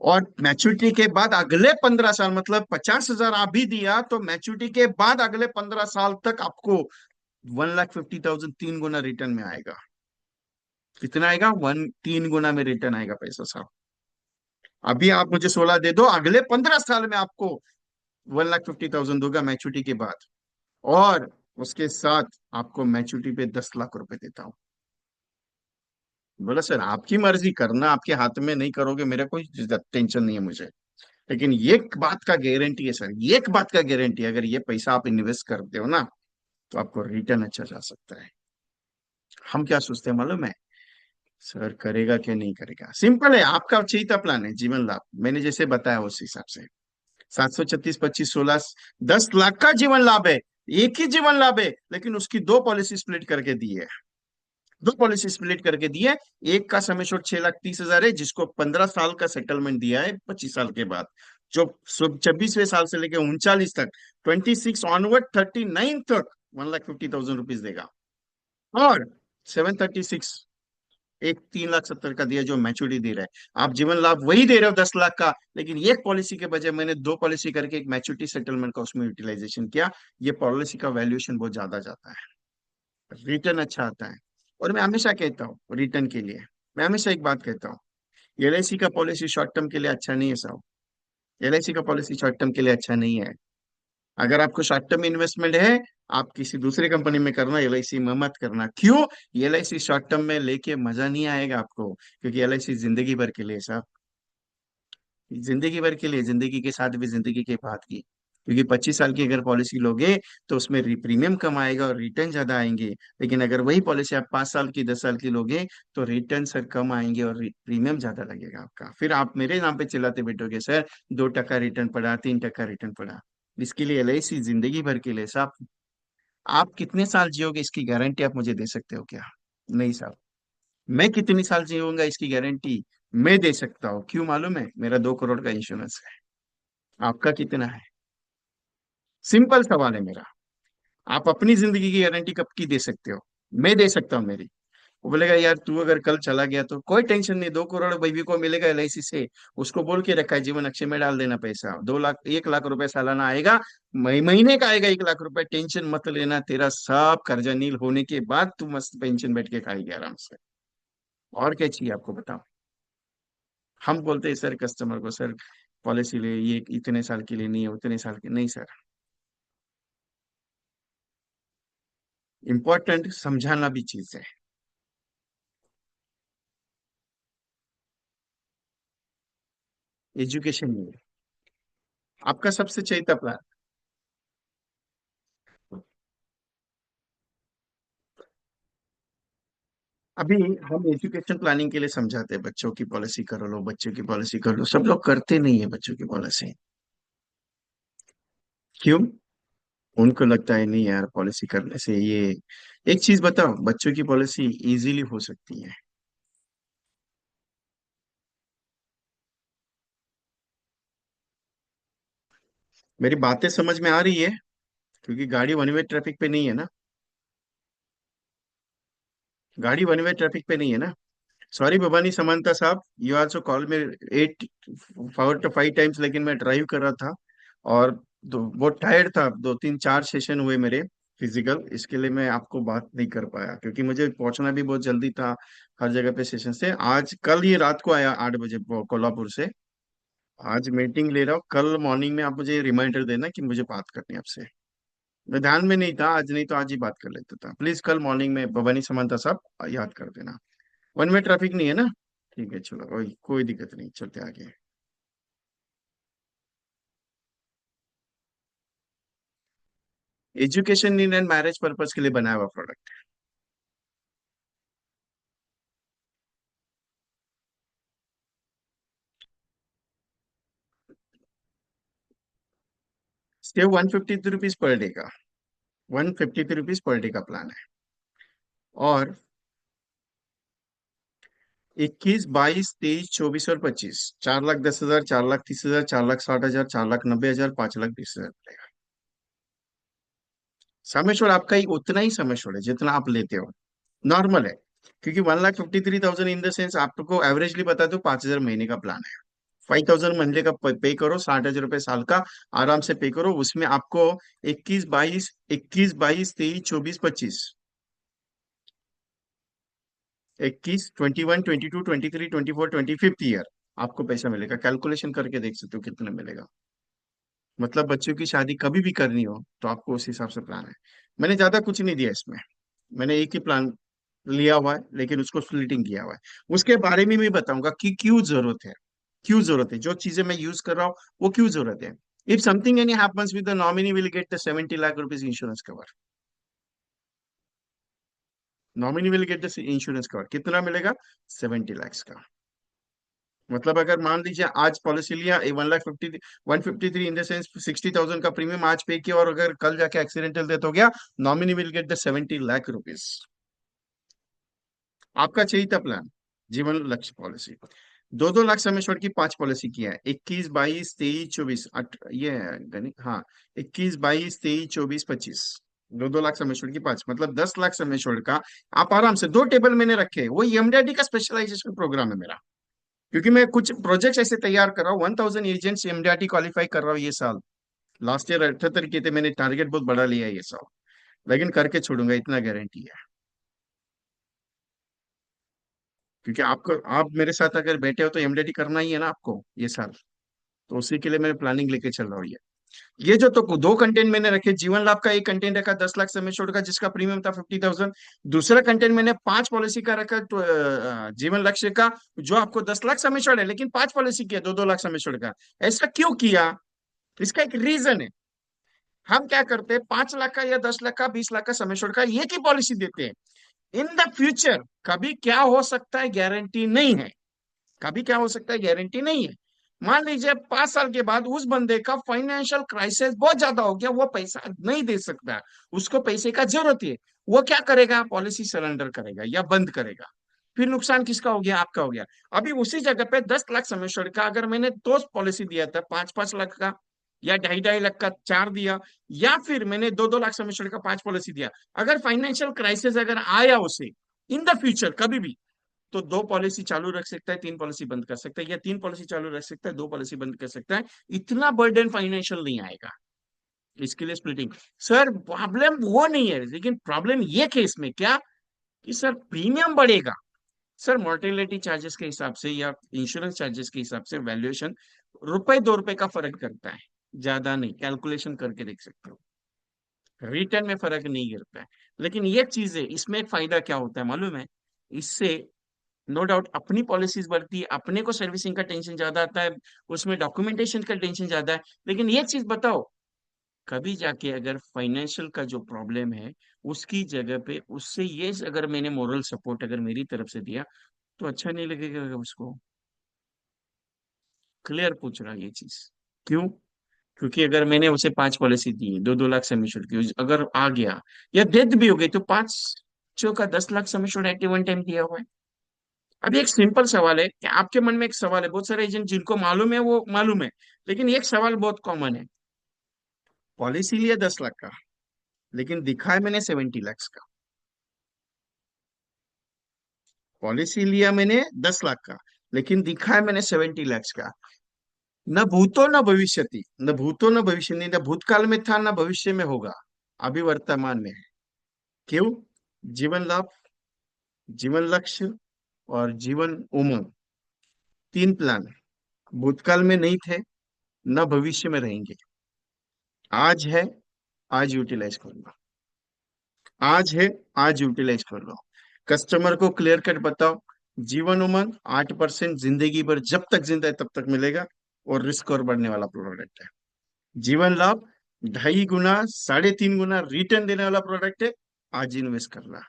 Speaker 1: और मैच्योरिटी के बाद अगले 15 साल, मतलब 50 हजार आप भी दिया तो मैच्योरिटी के बाद अगले 15 साल तक आपको 1,50,000 3 गुना रिटर्न में आएगा। कितना आएगा? 3 गुना में रिटर्न आएगा पैसा साहब। अभी आप मुझे 16 दे दो, अगले 15 साल में आपको 1,50,000 दूंगा मैच्योरिटी के बाद। और उसके साथ आपको मैच्योरिटी पे 10 लाख रुपए देता हूँ। बोला सर आपकी मर्जी, करना आपके हाथ में, नहीं करोगे मेरा कोई टेंशन नहीं है मुझे। लेकिन एक बात का गारंटी है सर, एक बात का गारंटी, अगर ये पैसा आप इन्वेस्ट करते हो ना, तो आपको रिटर्न अच्छा जा सकता है। हम क्या सोचते हैं मालूम है? सर करेगा क्या नहीं करेगा, सिंपल है, आपका चाहिए प्लान है जीवन लाभ, मैंने जैसे बताया उस हिसाब से। 736, 25, 16, 10 लाख का जीवन लाभ है। एक ही जीवन लाभ है, लेकिन उसकी दो पॉलिसी स्प्लिट करके दी है। दो पॉलिसी स्प्लिट करके दी है। एक का समय छोट 6,30,000 है, जिसको 15 साल का सेटलमेंट दिया है 25 साल के बाद। जो 26वें साल से लेकर 39 तक, 26 ऑनवर्ड 39 तक 1,50,000 रुपीज देगा। और 736, एक 3,70,000 का दिया जो मैच्योरिटी दे रहा है। आप जीवन लाभ वही दे रहे हो 10 लाख का, लेकिन एक पॉलिसी के बजाय मैंने दो पॉलिसी करके एक मैच्योरिटी सेटलमेंट का उसमें यूटिलाइजेशन किया। ये पॉलिसी का वैल्यूएशन बहुत ज्यादा जाता है, रिटर्न अच्छा आता है। और मैं हमेशा कहता हूँ रिटर्न के लिए, मैं हमेशा एक बात कहता हूँ, एलआईसी का पॉलिसी शॉर्ट टर्म के लिए अच्छा नहीं है साहब। एलआईसी का पॉलिसी शॉर्ट टर्म के लिए अच्छा नहीं है। अगर आपको शॉर्ट टर्म इन्वेस्टमेंट है, आप किसी दूसरी कंपनी में करना, एलआईसी में मत करना। क्यों? एलआईसी शॉर्ट टर्म में लेके मजा नहीं आएगा आपको, क्योंकि एलआईसी जिंदगी भर के लिए साहब, जिंदगी भर के लिए, जिंदगी के साथ भी जिंदगी के बाद की। क्योंकि 25 साल की अगर पॉलिसी लोगे तो उसमें प्रीमियम कम आएगा और रिटर्न ज्यादा आएंगे। लेकिन अगर वही पॉलिसी आप 5 साल की 10 साल की लोगे तो रिटर्न सर कम आएंगे और प्रीमियम ज्यादा लगेगा आपका। फिर आप मेरे नाम पे चिल्लाते बैठोगे सर 2% रिटर्न पड़ा, 3% रिटर्न पड़ा। इसके लिए एलआईसी जिंदगी भर के लिए साहब। आप कितने साल जियोगे इसकी गारंटी आप मुझे दे सकते हो क्या? नहीं साहब। मैं कितनी साल जीऊंगा इसकी गारंटी मैं दे सकता हूँ। क्यों मालूम है? मेरा 2 करोड़ का इंश्योरेंस है। आपका कितना है? सिंपल सवाल है मेरा। आप अपनी जिंदगी की गारंटी कब की दे सकते हो? मैं दे सकता हूँ मेरी। वो बोलेगा यार तू अगर कल चला गया तो कोई टेंशन नहीं, 2 करोड़ बेबी को मिलेगा एलआईसी से। उसको बोल के रखा है जीवन अक्षय में डाल देना पैसा, 2 लाख 1 लाख रुपए सालाना आएगा। महीने का आएगा 1 लाख रुपए, टेंशन मत लेना, तेरा सब कर्जा नील होने के बाद तू मस्त पेंशन बैठ के खाएगी आराम से। और क्या चाहिए आपको बताओ? हम बोलते हैं सर कस्टमर को, सर पॉलिसी ले, ये इतने साल के लिए नहीं है, उतने साल के नहीं सर। इंपॉर्टेंट समझाना भी चीज है। एजुकेशन नहीं है। आपका सबसे चाहिए प्लान। अभी हम एजुकेशन प्लानिंग के लिए समझाते हैं, बच्चों की पॉलिसी कर लो, बच्चों की पॉलिसी कर लो, सब लोग करते नहीं है बच्चों की पॉलिसी। क्यों? उनको लगता है नहीं यार पॉलिसी करने से ये। एक चीज बताओ, बच्चों की पॉलिसी इजीली हो सकती है। मेरी बातें समझ में आ रही है? क्योंकि गाड़ी वन वे ट्रैफिक पे नहीं है ना। गाड़ी वन वे ट्रैफिक पे नहीं है ना। सॉरी भवानी समांता साहब, यू आल्सो कॉल में 8 4 to 5 टाइम्स, लेकिन मैं ड्राइव कर रहा था। और बहुत टायर्ड था, 2 3 4 सेशन हुए मेरे फिजिकल, इसके लिए मैं आपको बात नहीं कर पाया, क्योंकि मुझे पहुंचना भी बहुत जल्दी था। हर जगह पे सेशन से आज कल ही रात को आया 8 बजे कोल्हापुर से। आज मीटिंग ले रहा हूँ, कल मॉर्निंग में आप मुझे रिमाइंडर देना कि मुझे बात करनी है आपसे। मैं ध्यान में नहीं था आज, नहीं तो आज ही बात कर लेता था। प्लीज कल मॉर्निंग में भवानी समांता साहब याद कर देना। वन वे ट्रैफिक नहीं है ना? ठीक है चलो, कोई दिक्कत नहीं, चलते आगे। Education need and marriage purpose के लिए बनाया हुआ प्रोडक्ट। सिर्फ 153 रुपीज पर डे का, 153 रुपीज पर डे का प्लान है। और 21, 22, 23, 24 और 25, 4,10,000, 4,30,000, 4,60,000, 4,90,000, 5,20,000 पड़ेगा। समय छोड़ आपका ही उतना ही समय छोड़ है जितना आप लेते हो, नॉर्मल है। क्योंकि 1,53,000 इन द सेंस आपको एवरेजली बता दो 5,000 महीने का प्लान है। 5,000 महीने का पे करो, 60,000 रुपये साल का आराम से पे करो। उसमें आपको 21, 22, 21, 22, 23, 24, 25 आपको पैसा मिलेगा। कैलकुलेशन करके देख सकते हो कितना मिलेगा। मतलब बच्चों की शादी कभी भी करनी हो तो आपको उस हिसाब से प्लान है। मैंने ज्यादा कुछ नहीं दिया इसमें, मैंने एक ही प्लान लिया हुआ है, लेकिन उसको स्प्लिटिंग किया हुआ है। उसके बारे में भी बताऊंगा कि क्यों जरूरत है, क्यों जरूरत है, जो चीजें मैं यूज कर रहा हूँ वो क्यों जरूरत है। If something any happens with the nominee will get the 70 lakh rupees insurance cover. Nominee will get the insurance cover कितना मिलेगा, 70 lakhs का। मतलब अगर मान लीजिए आज पॉलिसी लिया 1,50,153 इन द सेंस 60,000 का प्रीमियम आज पे किया, और अगर कल जाके एक्सीडेंटल डेथ हो गया, nominee will get the 70 lakh rupees. आपका चाहिए था प्लान, जीवन लक्ष्य पॉलिसी। 2-2 लाख समय छोड़ की 5 पॉलिसी किया है, 21, 22, 23, 24, ये है गणित, हाँ। 21, 22, 23, 24, 25, 2-2 लाख समय छोड़ की 5, मतलब 10 लाख समय छोड़ का। आप आराम से 2 टेबल मैंने रखे हैं, वो एमडीआरटी का स्पेशलाइजेशन प्रोग्राम है मेरा। क्योंकि मैं कुछ प्रोजेक्ट्स ऐसे तैयार कर रहा हूँ, 1,000 एजेंट्स एमडीआरटी क्वालिफाई कर रहा हूँ ये साल। लास्ट ईयर 78 किए थे, मैंने टारगेट बहुत बड़ा लिया है ये साल, लेकिन करके छोड़ूंगा इतना गारंटी है। क्योंकि आपको, आप मेरे साथ अगर बैठे हो तो एमडीआरटी करना ही है ना आपको ये साल। तो उसी के लिए मैं प्लानिंग लेके चल रहा हूँ ये जो तो 2 कंटेंट मैंने रखे, जीवन लाभ का एक कंटेंट रखा 10 लाख समय छोड़ का जिसका प्रीमियम था 50,000। दूसरा कंटेंट मैंने 5 पॉलिसी का रखा तो जीवन लक्ष्य का, जो आपको 10 लाख समय छोड़ है, लेकिन 5 पॉलिसी किया 2-2 लाख समय छोड़ का। ऐसा क्यों किया, इसका एक रीजन है। हम क्या करते हैं, 5 लाख का या 10 लाख का 20 लाख का समय छोड़ का एक ही पॉलिसी देते हैं। इन द फ्यूचर कभी क्या हो सकता है गारंटी नहीं है, कभी क्या हो सकता है गारंटी नहीं है। मान लीजिए 5 साल के बाद उस बंदे का फाइनेंशियल क्राइसिस बहुत ज्यादा हो गया, वो पैसा नहीं दे सकता, उसको पैसे का जरूरत है। वो क्या करेगा, पॉलिसी सरेंडर करेगा या बंद करेगा। फिर नुकसान किसका हो गया, आपका हो गया। अभी उसी जगह पे 10 लाख समय का अगर मैंने दो पॉलिसी दिया था, 5-5 लाख का या 2.5-2.5 लाख का 4 दिया, या फिर मैंने 2-2 लाख समय का 5 पॉलिसी दिया, अगर फाइनेंशियल क्राइसिस अगर आया उसे इन द फ्यूचर कभी भी, तो 2 पॉलिसी चालू रख सकता है, 3 पॉलिसी बंद कर सकता है, या 3 पॉलिसी चालू रख सकता है, 2 पॉलिसी बंद कर सकता है। इतना बर्डन फाइनेंशियल नहीं आएगा। इसके लिए स्प्लिटिंग। सर प्रॉब्लम वो नहीं है, लेकिन प्रॉब्लम ये केस में क्या, कि सर प्रीमियम बढ़ेगा। सर मोर्टेलिटी चार्जेस के हिसाब से या इंश्योरेंस चार्जेस के हिसाब से वैल्यूएशन ₹1-2 का फर्क करता है, ज्यादा नहीं। कैलकुलेशन करके देख सकते हो, रिटर्न में फर्क नहीं गिरता है। लेकिन ये चीज है, इसमें एक फायदा क्या होता है मालूम है, इससे नो डाउट अपनी पॉलिसीज बढ़ती है, अपने को सर्विसिंग का टेंशन ज्यादा आता है, उसमें डॉक्यूमेंटेशन का टेंशन ज्यादा है। लेकिन ये चीज बताओ, कभी जाके अगर फाइनेंशियल का जो प्रॉब्लम है, उसकी जगह पे उससे ये अगर मैंने मोरल सपोर्ट अगर मेरी तरफ से दिया, तो अच्छा नहीं लगेगा उसको। क्लियर पूछ रहा ये चीज, क्यों। क्योंकि अगर मैंने उसे 5 पॉलिसी दी, 2-2 लाख समीशन की, अगर आ गया या डेथ भी हो गई, तो 5 का 10 lakh summation at one time दिया हुआ है। अभी एक सिंपल सवाल है कि आपके मन में एक सवाल है, बहुत सारे एजेंट जिनको मालूम है वो मालूम है, लेकिन एक सवाल बहुत कॉमन है। पॉलिसी लिया 10 लाख का, लेकिन दिखा है मैंने 70 lakhs का। पॉलिसी लिया मैंने 10 लाख का, लेकिन दिखा है मैंने 70 lakhs का। न भूतो न भविष्यति, न भूतो न भविष्य, नहीं न भूतकाल में था न भविष्य में होगा, अभी वर्तमान में है। क्यों, जीवन लाभ, जीवन लक्ष्य और जीवन उमंग, 3 प्लान भूतकाल में नहीं थे, न भविष्य में रहेंगे। आज है, आज यूटिलाइज कर लो। आज है, आज यूटिलाइज कर लो। कस्टमर को क्लियर कट बताओ, जीवन उमंग 8% जिंदगी भर जब तक जिंदा है तब तक मिलेगा, और रिस्क और बढ़ने वाला प्रोडक्ट है। जीवन लाभ 2.5 गुना 3.5 गुना रिटर्न देने वाला प्रोडक्ट है। आज इन्वेस्ट करना।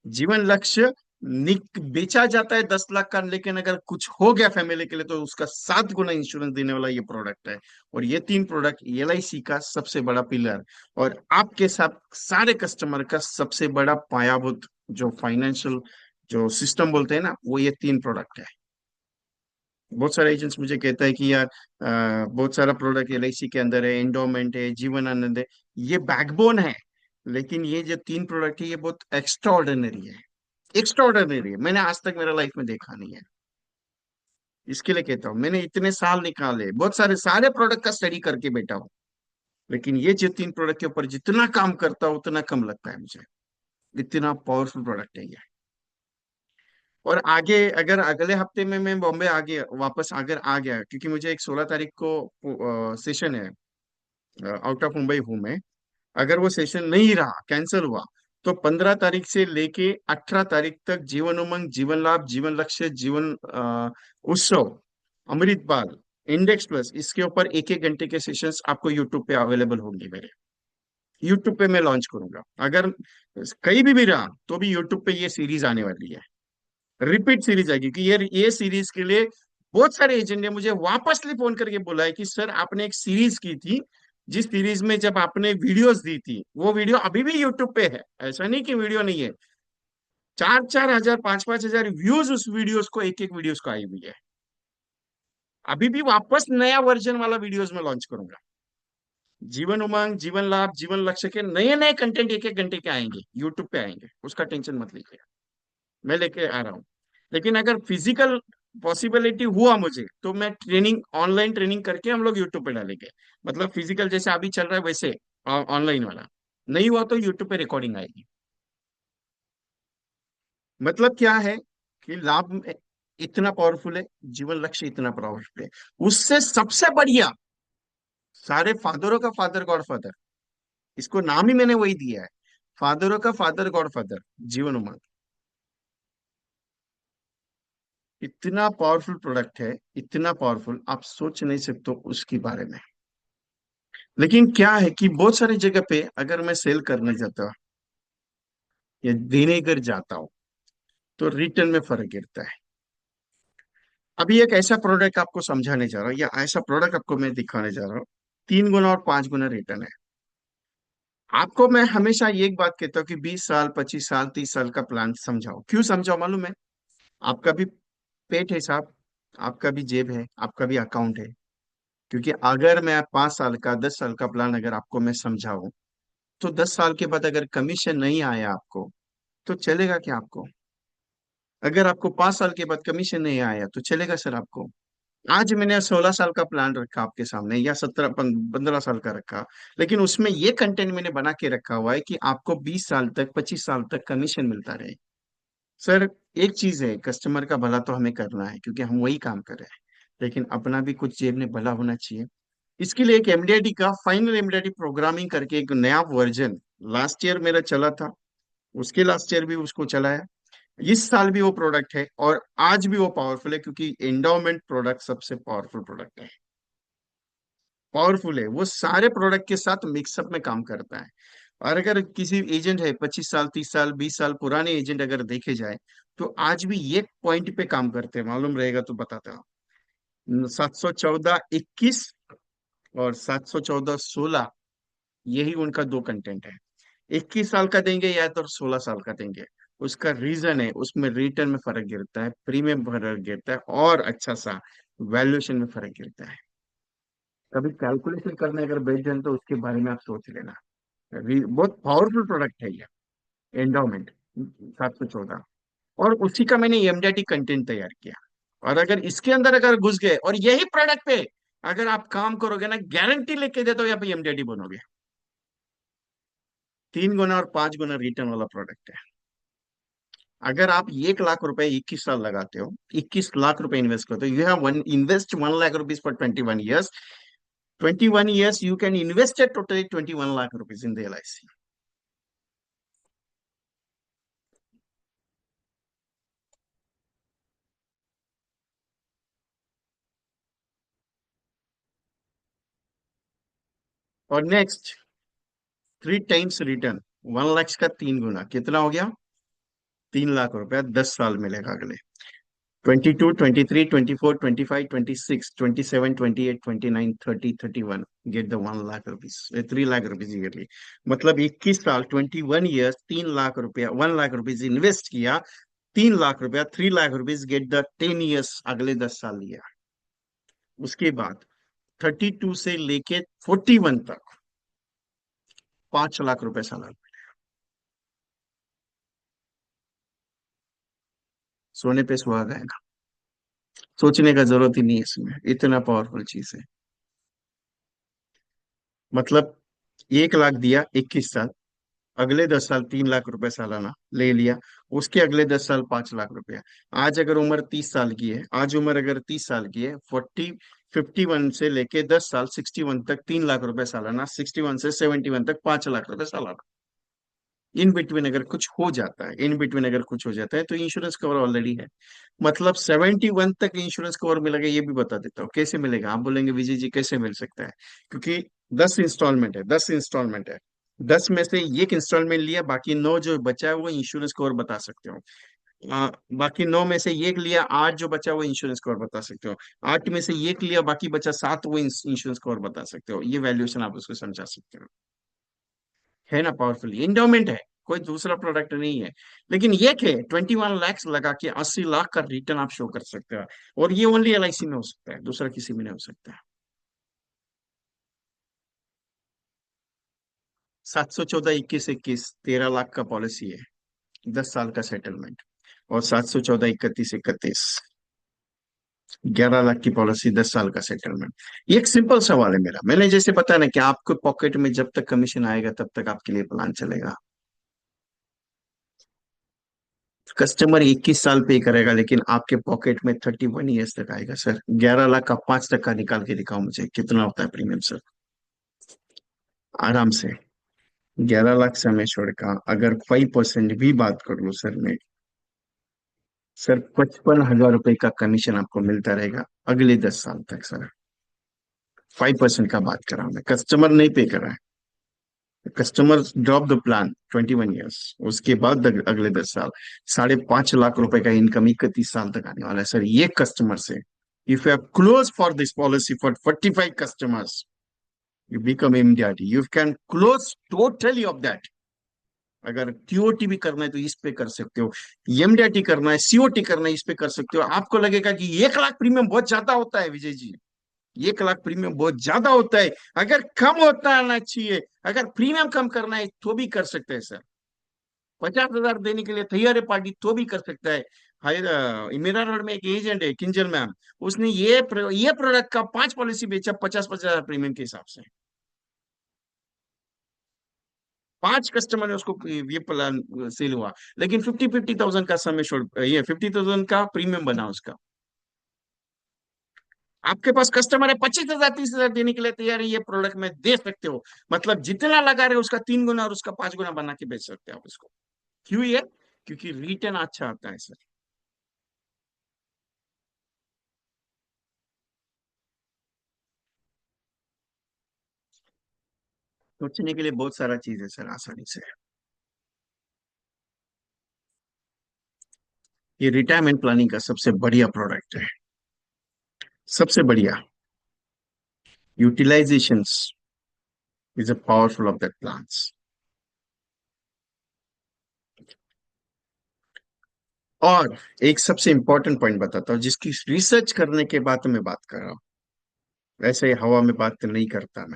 Speaker 1: जीवन लक्ष्य बेचा जाता है 10 लाख का, लेकिन अगर कुछ हो गया फैमिली के लिए तो उसका 7 गुना इंश्योरेंस देने वाला ये प्रोडक्ट है। और ये तीन प्रोडक्ट एलआईसी का सबसे बड़ा पिलर और आपके साथ सारे कस्टमर का सबसे बड़ा पायाभूत जो फाइनेंशियल जो सिस्टम बोलते हैं ना, वो ये तीन प्रोडक्ट है। बहुत सारे एजेंट्स मुझे कहता है कि यार बहुत सारा प्रोडक्ट एलआईसी के अंदर है, एंडोमेंट है, जीवन आनंद है, ये बैकबोन है। लेकिन ये जो तीन प्रोडक्ट है ये बहुत एक्स्ट्रा ऑर्डिनरी है। एक्स्ट्रा ऑर्डिनरी है, मैंने आज तक मेरा लाइफ में देखा नहीं है। इसके लिए कहता हूँ, मैंने इतने साल निकाले, बहुत सारे सारे प्रोडक्ट का स्टडी करके बैठा हूँ। लेकिन ये जो तीन प्रोडक्ट के ऊपर जितना काम करता हूँ उतना कम लगता है मुझे। इतना पावरफुल प्रोडक्ट है ये। और आगे अगर अगले हफ्ते में मैं बॉम्बे आ गया, वापस अगर आ गया, क्योंकि मुझे एक 16 तारीख को सेशन है, आउट ऑफ मुंबई हूँ मैं। अगर वो सेशन नहीं रहा, कैंसिल हुआ, तो 15 तारीख से लेके 18 तारीख तक जीवन उमंग, जीवन लाभ, जीवन लक्ष्य, जीवन उत्सव, अमृत बाल, इंडेक्स प्लस, इसके ऊपर एक एक घंटे के सेशंस आपको यूट्यूब पे अवेलेबल होंगे मेरे। यूट्यूब पे मैं लॉन्च करूंगा। अगर कहीं भी रहा तो भी यूट्यूब पे ये सीरीज आने वाली है। रिपीट सीरीज आएगी कि ये सीरीज के लिए बहुत सारे एजेंट ने मुझे वापसली फोन करके बोला है कि सर आपने एक सीरीज की थी, जिस सीरीज में जब आपने वीडियोस दी थी वो वीडियो अभी भी यूट्यूब पे है, ऐसा नहीं कि वीडियो नहीं है। 4-4 हजार 5-5 हजार व्यूज उस वीडियोस को, एक एक वीडियोस को आई हुई है। अभी भी वापस नया वर्जन वाला वीडियोस में लॉन्च करूंगा। जीवन उमंग, जीवन लाभ, जीवन लक्ष्य के नए नए कंटेंट एक एक घंटे के आएंगे, यूट्यूब पे आएंगे, उसका टेंशन मत लीजिए। मैं लेके आ रहा हूँ। लेकिन अगर फिजिकल पॉसिबिलिटी हुआ मुझे तो मैं ट्रेनिंग, ऑनलाइन ट्रेनिंग करके हम लोग यूट्यूब पे डालेंगे। मतलब फिजिकल जैसे अभी चल रहा है वैसे ऑनलाइन वाला। नहीं हुआ तो यूट्यूब पे रिकॉर्डिंग आएगी। मतलब क्या है कि इतना पावरफुल है, जीवन लक्ष्य इतना पावरफुल है। उससे सबसे बढ़िया, सारे फादरों का फादर गॉड फादर, इसको नाम ही मैंने वही दिया है, फादरों का father God father, Jeevan Umang. इतना पावरफुल प्रोडक्ट है, इतना पावरफुल आप सोच नहीं सकते हो उसके बारे में। लेकिन क्या है कि बहुत सारी जगह पे अगर मैं सेल करने जाता हूँ या देने कर जाता हूँ तो रिटर्न में फर्क गिरता है। अभी एक ऐसा प्रोडक्ट आपको समझाने जा रहा हूँ, या ऐसा प्रोडक्ट आपको मैं दिखाने जा रहा हूँ, 3 गुना और 5 गुना रिटर्न है। आपको मैं हमेशा ये एक बात कहता हूँ कि 20 साल, 25 साल, 30 साल का प्लान समझाओ। क्यों समझाओ मालूम है? आपका भी पेट है साहब, आपका भी जेब है, आपका भी अकाउंट है। क्योंकि अगर मैं 5 साल का, 10 साल का प्लान अगर आपको मैं समझाऊं, तो 10 साल के बाद अगर कमीशन नहीं आया आपको, तो चलेगा क्या आपको? अगर आपको 5 साल के बाद कमीशन नहीं आया तो चलेगा सर आपको? आज मैंने 16 साल का प्लान रखा आपके सामने, या 15 साल का रखा, लेकिन उसमें ये कंटेंट मैंने बना के रखा हुआ है कि आपको 20 साल तक, 25 साल तक कमीशन मिलता रहे। सर, एक चीज है, कस्टमर का भला तो हमें करना है क्योंकि हम वही काम कर रहे हैं, लेकिन अपना भी कुछ जेब में भला होना चाहिए। इसके लिए एक एमडीआईटी का फाइनल एमडीआईटी प्रोग्रामिंग करके एक नया वर्जन लास्ट ईयर मेरा चला था, उसके लास्ट ईयर भी उसको चलाया, इस साल भी वो प्रोडक्ट है और आज भी वो पावरफुल है, क्योंकि एंडोमेंट प्रोडक्ट सबसे पावरफुल प्रोडक्ट है। पावरफुल है, वो सारे प्रोडक्ट के साथ मिक्सअप में काम करता है। और अगर किसी एजेंट है 25 साल, 30 साल, 20 साल पुराने एजेंट अगर देखे जाए, तो आज भी एक पॉइंट पे काम करते हैं, मालूम रहेगा तो बताता हूँ। 714-21 और 714-16, यही उनका दो कंटेंट है। 21 साल का देंगे या तो 16 साल का देंगे। उसका रीजन है, उसमें रिटर्न में फर्क गिरता है, प्रीमियम में फर्क गिरता है, और अच्छा सा वैल्यूएशन में फर्क गिरता है। कभी कैलकुलेशन करने अगर बैठ जाए तो उसके बारे में आप सोच लेना। बहुत पावरफुल प्रोडक्ट है ये एंडोमेंट 714। और उसी का मैंने एमडीआईटी कंटेंट तैयार किया। और अगर इसके अंदर अगर घुस गए और यही प्रोडक्ट पे अगर आप काम करोगे ना, गारंटी लेके देता हूँ, या फिर एमडीआईटी बनोगे। 3 गुना और 5 गुना रिटर्न वाला प्रोडक्ट है। अगर आप 1 लाख रुपए 21 साल लगाते हो, 21 लाख रुपए इन्वेस्ट करते हो, you have one invest 1 lakh rupees for 21 years. 21 years you can invest totally 21 lakh rupees in the LIC. और नेक्स्ट 3 टाइम्स रिटर्न, 1 लाख का 3 गुना, कितना हो गया? 3 लाख रुपया 10 साल मिलेगा अगले। 22, 23, 24, 25, 26, 27, 28, 29, 30, 31, get the 1 lakh rupees, 3 lakh rupees yearly. मतलब 21 साल, 21 ईयर्स, 3 लाख रुपया, 1 लाख रुपीज इन्वेस्ट किया, 3 लाख रुपया, 3 lakh rupees, get the 10 years, अगले 10 साल लिया। उसके बाद 32 से लेके 41 तक 5 लाख रुपए सालाना। सोने पे सुहागा है। सोचने का जरूरत ही नहीं है इसमें, इतना पावरफुल चीज है। मतलब 1 लाख दिया 21 साल, अगले 10 साल 3 लाख रुपए सालाना ले लिया, उसके अगले 10 साल 5 लाख रुपया। आज अगर उम्र 30 साल की है, आज उम्र अगर 30 साल की है, 51 से लेके 10 साल 61 तक 3 लाख रुपए सालाना, 61 से 71 तक 5 लाख रुपए सालाना। इन बिटवीन अगर कुछ हो जाता है, इन बिटवीन अगर कुछ हो जाता है तो इंश्योरेंस कवर ऑलरेडी है। मतलब 71 तक इंश्योरेंस कवर मिलेगा, ये भी बता देता हूँ कैसे मिलेगा। आप बोलेंगे विजय जी कैसे मिल सकता है? क्योंकि 10 इंस्टॉलमेंट है, 10 इंस्टॉलमेंट है। 10 में से एक इंस्टॉलमेंट लिया, बाकी 9 जो बचा है वो इंश्योरेंस कवर बता सकते हो। बाकी 9 में से एक लिया, 8 जो बचा वो इंश्योरेंस कवर बता सकते हो। 8 में से एक लिया, बाकी बचा 7, वो इंश्योरेंस कवर बता सकते हो। ये वैल्यूएशन आप उसको समझा सकते हो। है ना पावरफुल, इंडोमेंट है, कोई दूसरा प्रोडक्ट नहीं है। लेकिन ये के 21 लाख लगा के 80 लाख का रिटर्न आप शो कर सकते हो। और ये ओनली LIC में हो सकता है, दूसरा किसी में नहीं हो सकता है। 714, 21, 21 13 लाख का पॉलिसी है, 10 साल का सेटलमेंट। और 714, 31, 31 11 लाख की पॉलिसी, 10 साल का सेटलमेंट। ये एक सिंपल सवाल है मेरा, मैंने जैसे बताया ना कि आपको पॉकेट में जब तक कमीशन आएगा तब तक आपके लिए प्लान चलेगा। कस्टमर 21 साल पे करेगा, लेकिन आपके पॉकेट में 31 ईयर्स तक आएगा। सर 11 लाख का 5% निकाल के दिखाओ मुझे, कितना होता है प्रीमियम सर? आराम से 11 लाख से हमें छोड़ का अगर 5% भी बात कर लो सर मैं, सर 55,000 रुपए का कमीशन आपको मिलता रहेगा अगले 10 साल तक सर। 5% का बात कर रहा हूं मैं, कस्टमर नहीं पे कर रहा है। Customer drop the plan 21 years, उसके बाद अगले 10 साल 5.5 लाख रुपए का इनकम 31 साल तक आने वाला है सर, ये कस्टमर से। If you are close for this policy for 45 customers, you become MDRT, you can close totally of that. अगर TOT भी करना है तो इस पे कर सकते हो, MDRT करना है, COT करना है, इस पे कर सकते हो। आपको लगेगा कि 1 लाख प्रीमियम बहुत ज्यादा होता है विजय जी, 1 लाख प्रीमियम बहुत ज्यादा होता है, अगर कम होता आना चाहिए, अगर प्रीमियम कम करना है तो भी कर सकते हैं सर। 50,000 देने के लिए तैयार है पार्टी तो भी कर सकता है। मेरा रोड में एक एजेंट है किंजल मैम, उसने ये प्रोडक्ट का 5 पॉलिसी बेचा 50-50 हजार प्रीमियम के हिसाब से। 5 कस्टमर ने उसको ये प्लान सेल हुआ, लेकिन 50-50 थाउजेंड का समय छोड़, ये 50,000 का प्रीमियम बना उसका। आपके पास कस्टमर है 25,000 30,000 देने के लिए तैयार है, ये प्रोडक्ट में दे सकते हो। मतलब जितना लगा रहे हो उसका 3 गुना और उसका 5 गुना बना के बेच सकते हो आप इसको। क्यों ये? क्योंकि रिटर्न अच्छा आता है सर। सोचने के लिए बहुत सारा चीज है सर, आसानी से। ये रिटायरमेंट प्लानिंग का सबसे बढ़िया प्रोडक्ट है, सबसे बढ़िया। Utilisations is a powerful of that plans. और एक सबसे इंपॉर्टेंट पॉइंट बताता हूँ जिसकी रिसर्च करने के बाद मैं बात कर रहा हूँ, वैसे ही हवा में बात नहीं करता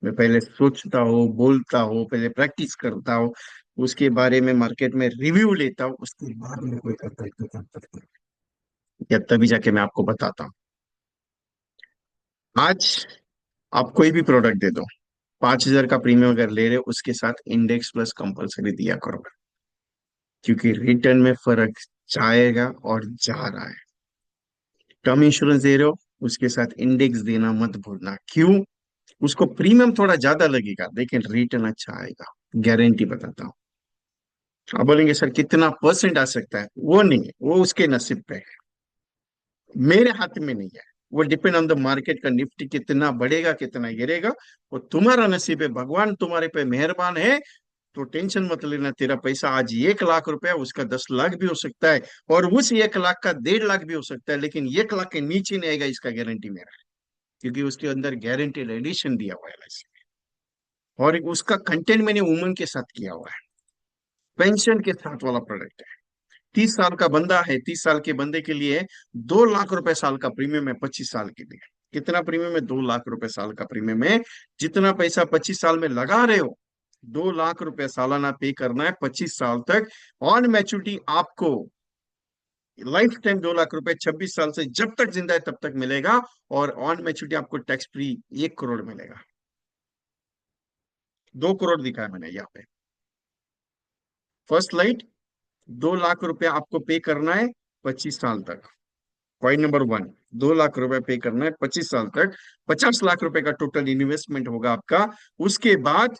Speaker 1: मैं पहले सोचता हूँ, बोलता हूँ, पहले प्रैक्टिस करता हूँ, उसके बारे में मार्केट में रिव्यू लेता हूँ, उसके बाद में कोई करता है तो करता है। या तभी जाके मैं आपको बताता हूँ। आज आप कोई भी प्रोडक्ट दे दो, 5,000 का प्रीमियम अगर ले रहे हो उसके साथ इंडेक्स प्लस कंपलसरी दिया करो, क्योंकि रिटर्न में फर्क जाएगा और जा रहा है। टर्म इंश्योरेंस दे रहे हो, उसके साथ इंडेक्स देना मत भूलना। क्यों? उसको प्रीमियम थोड़ा ज्यादा लगेगा लेकिन रिटर्न अच्छा आएगा, गारंटी बताता हूँ। आप बोलेंगे सर कितना परसेंट आ सकता है? वो नहीं है, वो उसके नसीब पे है, मेरे हाथ में नहीं है। वो डिपेंड ऑन द मार्केट का, निफ्टी कितना बढ़ेगा कितना गिरेगा, वो तुम्हारा नसीब है, भगवान तुम्हारे पे मेहरबान है। तो टेंशन मत लेना, तेरा पैसा आज 1 लाख रुपया, उसका 10 लाख भी हो सकता है, और उस 1 लाख का 1.5 लाख भी हो सकता है, लेकिन 1 लाख के नीचे नहीं आएगा, इसका गारंटी मेरा है। क्योंकि उसके अंदर गारंटेड एडिशन दिया हुआ है LIC में, और उसका कंटेंट मैंने उमंग के साथ किया हुआ है, पेंशन के साथ वाला प्रोडक्ट है। 30 साल का बंदा है, 30 साल के बंदे के लिए 2 लाख रुपए साल का प्रीमियम है, 25 साल के लिए। कितना प्रीमियम है? 2 लाख रुपए साल का प्रीमियम है। जितना पैसा 25 साल में लगा रहे हो, 2 लाख रुपए सालाना पे करना है 25 साल तक। ऑन मैच्योरिटी आपको लाइफ टाइम 2 लाख रुपए 26 साल से जब तक जिंदा है तब तक मिलेगा। और ऑन मैच्योरिटी आपको टैक्स फ्री 1 करोड़ मिलेगा। 2 करोड़ दिखा है मैंने यहाँ पे। फर्स्ट लाइट, 2 लाख रुपए आपको पे करना है 25 साल तक। पॉइंट नंबर वन, 2 लाख रुपए पे करना है 25 साल तक। 50 लाख रुपए का टोटल इन्वेस्टमेंट होगा आपका। उसके बाद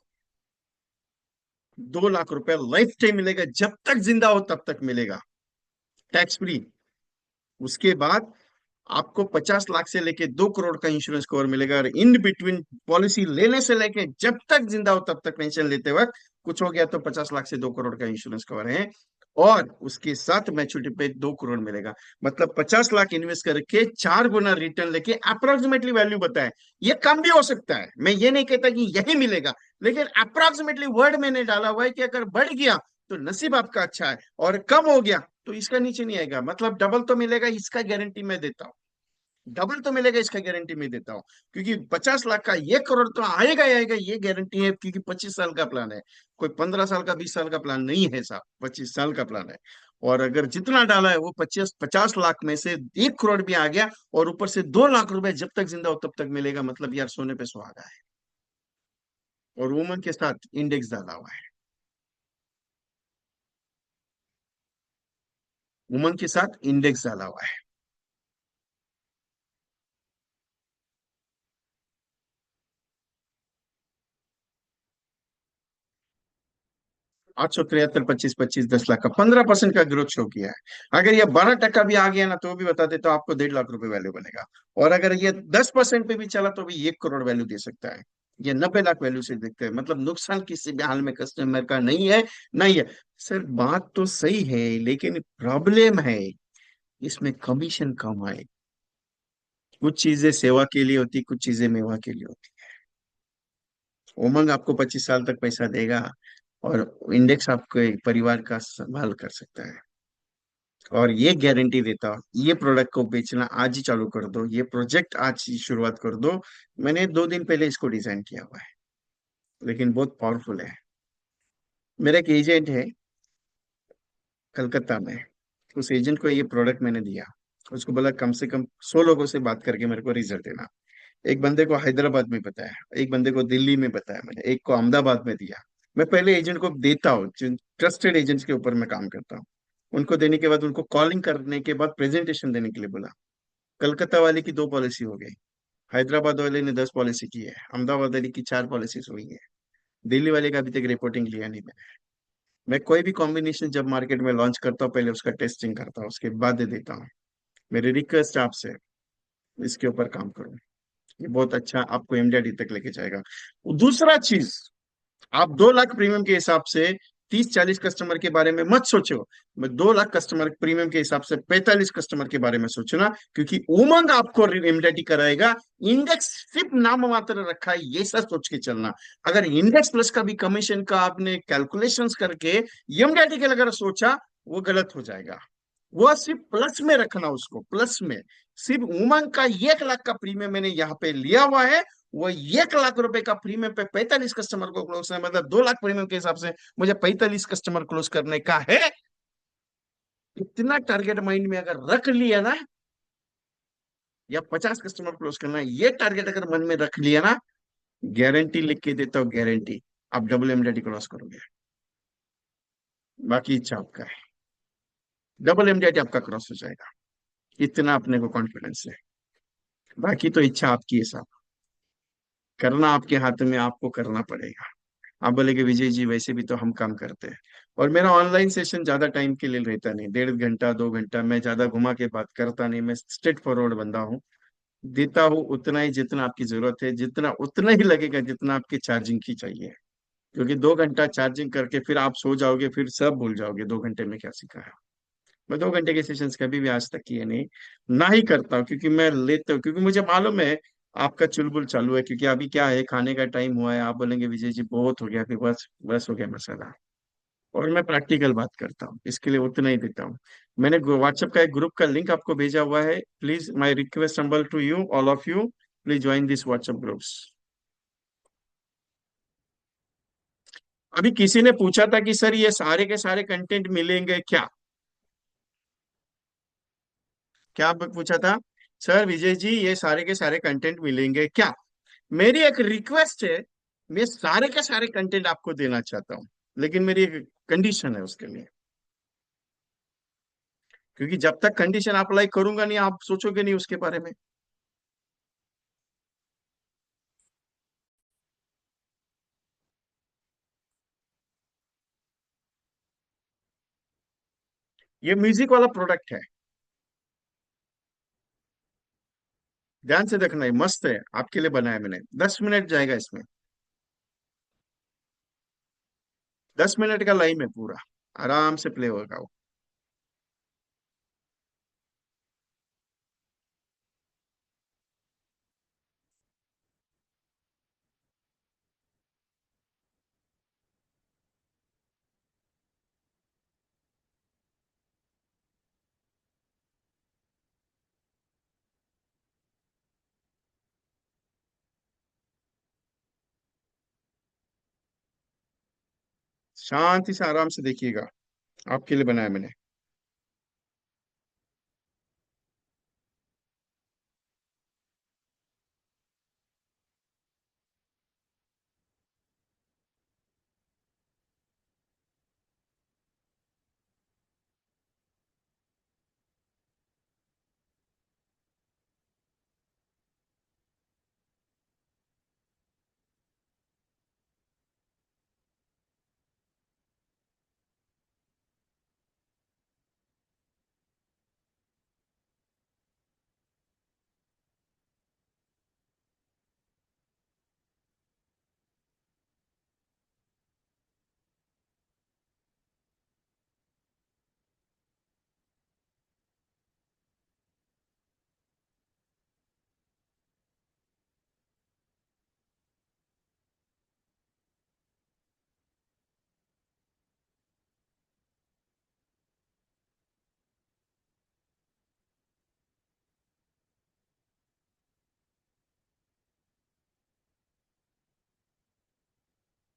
Speaker 1: 2 लाख रुपए लाइफ टाइम मिलेगा, जब तक जिंदा हो तब तक मिलेगा, टैक्स फ्री। उसके बाद आपको 50 लाख से लेके 2 करोड़ का इंश्योरेंस कवर मिलेगा, और इन बिटवीन पॉलिसी लेने से लेके जब तक जिंदा हो तब तक, पेंशन लेते वक्त कुछ हो गया तो 50 लाख से 2 करोड़ का इंश्योरेंस कवर है। और उसके साथ मैच्योरिटी पे 2 करोड़ मिलेगा। मतलब 50 लाख इन्वेस्ट करके 4 गुना रिटर्न लेके, अप्रोक्सीमेटली वैल्यू बताए, ये कम भी हो सकता है, मैं ये नहीं कहता कि यही मिलेगा, लेकिन अप्रोक्सीमेटली वर्ड मैंने डाला हुआ है कि अगर बढ़ गया तो नसीब आपका अच्छा है, और कम हो गया तो इसका नीचे नहीं आएगा। मतलब डबल तो मिलेगा, इसका गारंटी मैं देता हूँ। डबल तो मिलेगा, इसका गारंटी मैं देता हूँ। क्योंकि 50 लाख का 1 करोड़ तो आएगा ही आएगा, ये गारंटी है, क्योंकि 25 साल का प्लान है। कोई 15 साल का 20 साल का प्लान नहीं है साहब, 25 साल का प्लान है। और अगर जितना डाला है वो 50 50 लाख में से 1 करोड़ भी आ गया, और ऊपर से 2 लाख रुपए जब तक जिंदा हो तब तक मिलेगा, मतलब यार सोने पे सुहागा है। और वुमन के साथ इंडेक्स डाला हुआ है। वुमन के साथ इंडेक्स डाला हुआ है। 873, 25 25, 10 लाख का 15% का ग्रोथ शो किया है। अगर ये 12% भी आ गया ना, तो भी बता देता हूं आपको 1.5 लाख रुपए वैल्यू बनेगा। और अगर ये 10% पे भी चला तो भी 1 करोड़ वैल्यू दे सकता है। ये 90 लाख वैल्यू से देखते हैं, मतलब नुकसान किसी भी हाल में कस्टमर का नहीं है। नहीं है सर, बात तो सही है, लेकिन प्रॉब्लम है इसमें कमीशन कम आए। कुछ चीजें सेवा के लिए होती, कुछ चीजें मेवा के लिए होती। उमंग आपको 25 साल तक पैसा देगा, और इंडेक्स आपके परिवार का संभाल कर सकता है। और ये गारंटी देता हूँ, ये प्रोडक्ट को बेचना आज ही चालू कर दो, ये प्रोजेक्ट आज ही शुरुआत कर दो। मैंने 2 दिन पहले इसको डिजाइन किया हुआ है, लेकिन बहुत पावरफुल है। मेरा एक एजेंट है कलकत्ता में, उस एजेंट को ये प्रोडक्ट मैंने दिया। उसको बोला कम से कम 100 लोगों से बात करके मेरे को रिजल्ट देना। एक बंदे को हैदराबाद में बताया, एक बंदे को दिल्ली में बताया मैंने, एक को अहमदाबाद में दिया। मैं पहले एजेंट को देता हूँ, जिन ट्रस्टेड एजेंट्स के ऊपर मैं काम करता हूँ। उनको देने के बाद उनको कॉलिंग करने के बाद प्रेजेंटेशन देने के लिए बोला। कलकत्ता वाले की 2 पॉलिसी हो गई, हैदराबाद वाले ने 10 पॉलिसी की है, अहमदाबाद वाले की 4 पॉलिसीज हुई है, दिल्ली वाले का अभी तक रिपोर्टिंग लिया नहीं मैंने। मैं कोई भी कॉम्बिनेशन जब मार्केट में लॉन्च करता हूँ, पहले उसका टेस्टिंग करता हूँ, उसके बाद दे देता हूँ। मेरी रिक्वेस्ट आपसे, इसके ऊपर काम करो। ये बहुत अच्छा आपको एमडीआरडी तक लेके जाएगा। दूसरा चीज, आप 2 लाख प्रीमियम के हिसाब से 30 40 कस्टमर के बारे में मत सोचो। मैं 2 लाख कस्टमर प्रीमियम के हिसाब से 45 कस्टमर के बारे में सोचना, क्योंकि उमंग आपको इम्यूनिटी कराएगा। इंडेक्स सिर्फ नाम मात्र रखा है, ये सब सोच के चलना। अगर इंडेक्स प्लस का भी कमीशन का आपने कैलकुलेशंस करके इम्यूनिटी के लिए अगर सोचा, वो गलत हो जाएगा। वो सिर्फ प्लस में रखना, उसको प्लस में। सिर्फ उमंग का 1 लाख का प्रीमियम मैंने यहाँ पे लिया हुआ है। वो 1 लाख रुपए का प्रीमियम पे 45 कस्टमर को क्लोज है, मतलब 2 लाख प्रीमियम के हिसाब से मुझे 45 कस्टमर क्लोज करने का है। इतना टारगेट माइंड में अगर रख लिया ना, या 50 कस्टमर क्लोज करना है, ये टारगेट अगर मन में रख लिया ना, गारंटी लिख के देता हूँ, गारंटी आप डबल एमडीआईटी क्रॉस करोगे। बाकी इच्छा आपका है, डबल एमडीआईटी आपका क्रॉस हो जाएगा, इतना अपने को कॉन्फिडेंस है। बाकी तो इच्छा आपकी है साहब, करना आपके हाथ में, आपको करना पड़ेगा। आप बोले कि विजय जी वैसे भी तो हम काम करते हैं, और मेरा ऑनलाइन सेशन ज्यादा टाइम के लिए रहता नहीं, 1.5 घंटा 2 घंटा, मैं ज्यादा घुमा के बात करता नहीं, मैं स्ट्रेट फॉरवर्ड बंदा हूँ। देता हूँ उतना ही जितना आपकी जरूरत है, जितना उतना ही लगेगा जितना आपकी चार्जिंग की चाहिए। क्योंकि 2 घंटा चार्जिंग करके फिर आप सो जाओगे, फिर सब भूल जाओगे 2 घंटे में क्या सीखा है। मैं 2 घंटे के सेशंस कभी भी आज तक किए नहीं, ना ही करता हूँ, क्योंकि मैं लेता हूँ, क्योंकि मुझे मालूम है आपका चुलबुल चालू है, क्योंकि अभी क्या है, खाने का टाइम हुआ है, आप बोलेंगे विजय जी बहुत हो गया, फिर बस बस हो गया मसाला। और मैं प्रैक्टिकल बात करता हूँ, इसके लिए उतना ही देता हूँ। मैंने व्हाट्सएप का एक ग्रुप का लिंक आपको भेजा हुआ है, please my request humble to you, all of you, please join this WhatsApp groups. अभी किसी ने पूछा था कि सर ये सारे के सारे कंटेंट मिलेंगे क्या? क्या पूछा था? सर विजय जी ये सारे के सारे कंटेंट मिलेंगे क्या? मेरी एक रिक्वेस्ट है, मैं सारे के सारे कंटेंट आपको देना चाहता हूँ, लेकिन मेरी एक कंडीशन है उसके लिए। क्योंकि जब तक कंडीशन अप्लाई करूंगा नहीं, आप सोचोगे नहीं उसके बारे में। ये म्यूजिक वाला प्रोडक्ट है, ध्यान से देखना, है मस्त है, आपके लिए बनाया मैंने, 10 मिनट जाएगा इसमें। 10 मिनट का लाइन है पूरा, आराम से प्ले होगा वो। शांति से आराम से देखिएगा, आपके लिए बनाया मैंने।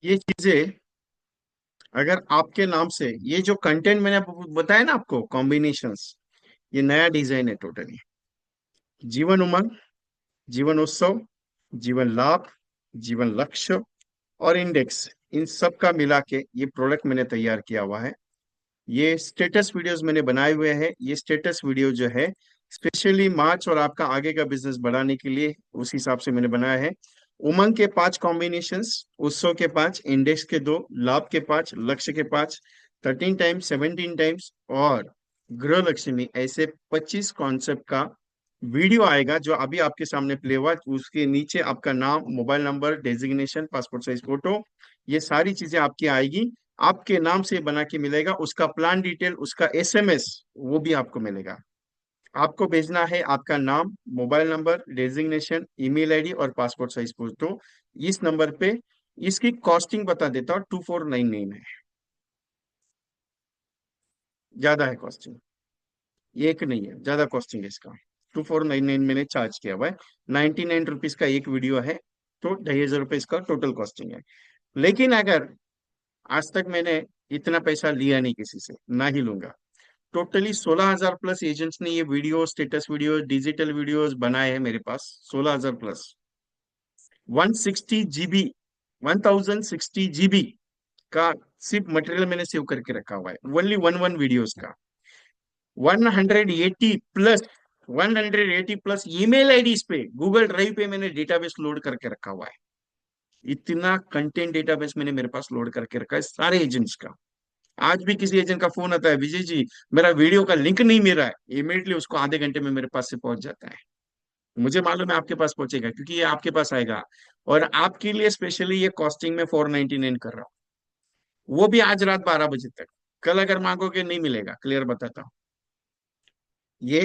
Speaker 1: ये चीजें अगर आपके नाम से, ये जो कंटेंट मैंने आपको बताया ना आपको कॉम्बिनेशंस, ये नया डिजाइन है टोटली। जीवन उमंग, जीवन उत्सव, जीवन लाभ, जीवन लक्ष्य और इंडेक्स, इन सब का मिला के ये प्रोडक्ट मैंने तैयार किया हुआ है। ये स्टेटस वीडियोस मैंने बनाए हुए हैं, ये स्टेटस वीडियो जो है स्पेशली मार्च और आपका आगे का बिजनेस बढ़ाने के लिए उस हिसाब से मैंने बनाया है। उमंग के 5 कॉम्बिनेशंस, उत्सव के 5, इंडेक्स के 2, लाभ के 5, लक्ष्य के 5, 13 टाइम्स, 17 टाइम्स और गृह लक्ष्मी, ऐसे 25 कॉन्सेप्ट का वीडियो आएगा जो अभी आपके सामने प्ले हुआ। उसके नीचे आपका नाम, mobile number, designation, passport size photo, ये सारी चीजें आपकी आएगी, आपके नाम से बना के मिलेगा। उसका प्लान डिटेल, उसका एसएमएस वो भी आपको मिलेगा। आपको भेजना है आपका नाम, mobile number, designation, email ID और पासपोर्ट साइज फोटो इस नंबर पे। इसकी कॉस्टिंग बता देता हूँ, 2499 है। ज्यादा है कॉस्टिंग, एक नहीं है, ज्यादा कॉस्टिंग है इसका। 2499 मैंने चार्ज किया हुआ है। 99 रुपीज का एक वीडियो है, तो 2500 रुपये इसका टोटल कॉस्टिंग है। लेकिन अगर आज तक मैंने इतना पैसा लिया नहीं किसी से, ना ही लूंगा। टोटली 16,000 प्लस एजेंट्स ने ये video, status video, digital videos बनाए हैं मेरे पास, 16,000 प्लस। 160 GB, 1060 GB का सिर्फ मटेरियल मैंने सेव करके रखा हुआ है, ओनली वन वन वीडियोस का। 180 प्लस, 180 प्लस ईमेल आईडीज पे, गूगल ड्राइव पे मैंने डेटाबेस लोड करके रखा हुआ है। इतना कंटेंट डेटाबेस मैंने मेरे पास लोड करके रखा है सारे एजेंट्स का। आज भी किसी एजेंट का फोन आता है, विजय जी मेरा वीडियो का लिंक नहीं मिल रहा है, इमीडिएटली उसको आधे घंटे में मेरे पास से पहुंच जाता है। मुझे मालूम है आपके पास पहुंचेगा, क्योंकि ये आपके पास आएगा। और आपके लिए स्पेशली ये कॉस्टिंग में 499 कर रहा हूँ, वो भी आज रात 12 बजे तक। कल अगर मांगोगे नहीं मिलेगा, क्लियर बताता हूँ। ये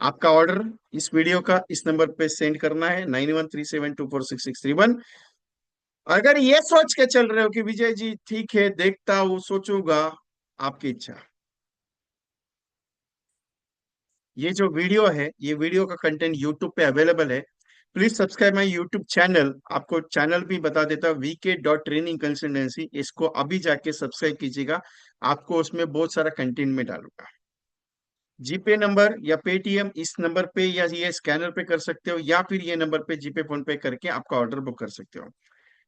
Speaker 1: आपका ऑर्डर इस वीडियो का इस नंबर पे सेंड करना है, 9137246631। अगर ये सोच के चल रहे हो कि विजय जी ठीक है देखता हूँ सोचूंगा, आपकी इच्छा। ये जो वीडियो है, ये वीडियो का कंटेंट यूट्यूब पे अवेलेबल है। Please subscribe my YouTube channel. आपको चैनल भी बता देता हूँ, VK.Training Consultancy, इसको अभी जाके सब्सक्राइब कीजिएगा। आपको उसमें बहुत सारा कंटेंट में डालूंगा। जीपे नंबर या पेटीएम इस नंबर पे या ये स्कैनर पे कर सकते हो, या फिर ये नंबर पे जीपे फोन पे करके आपका ऑर्डर बुक कर सकते हो।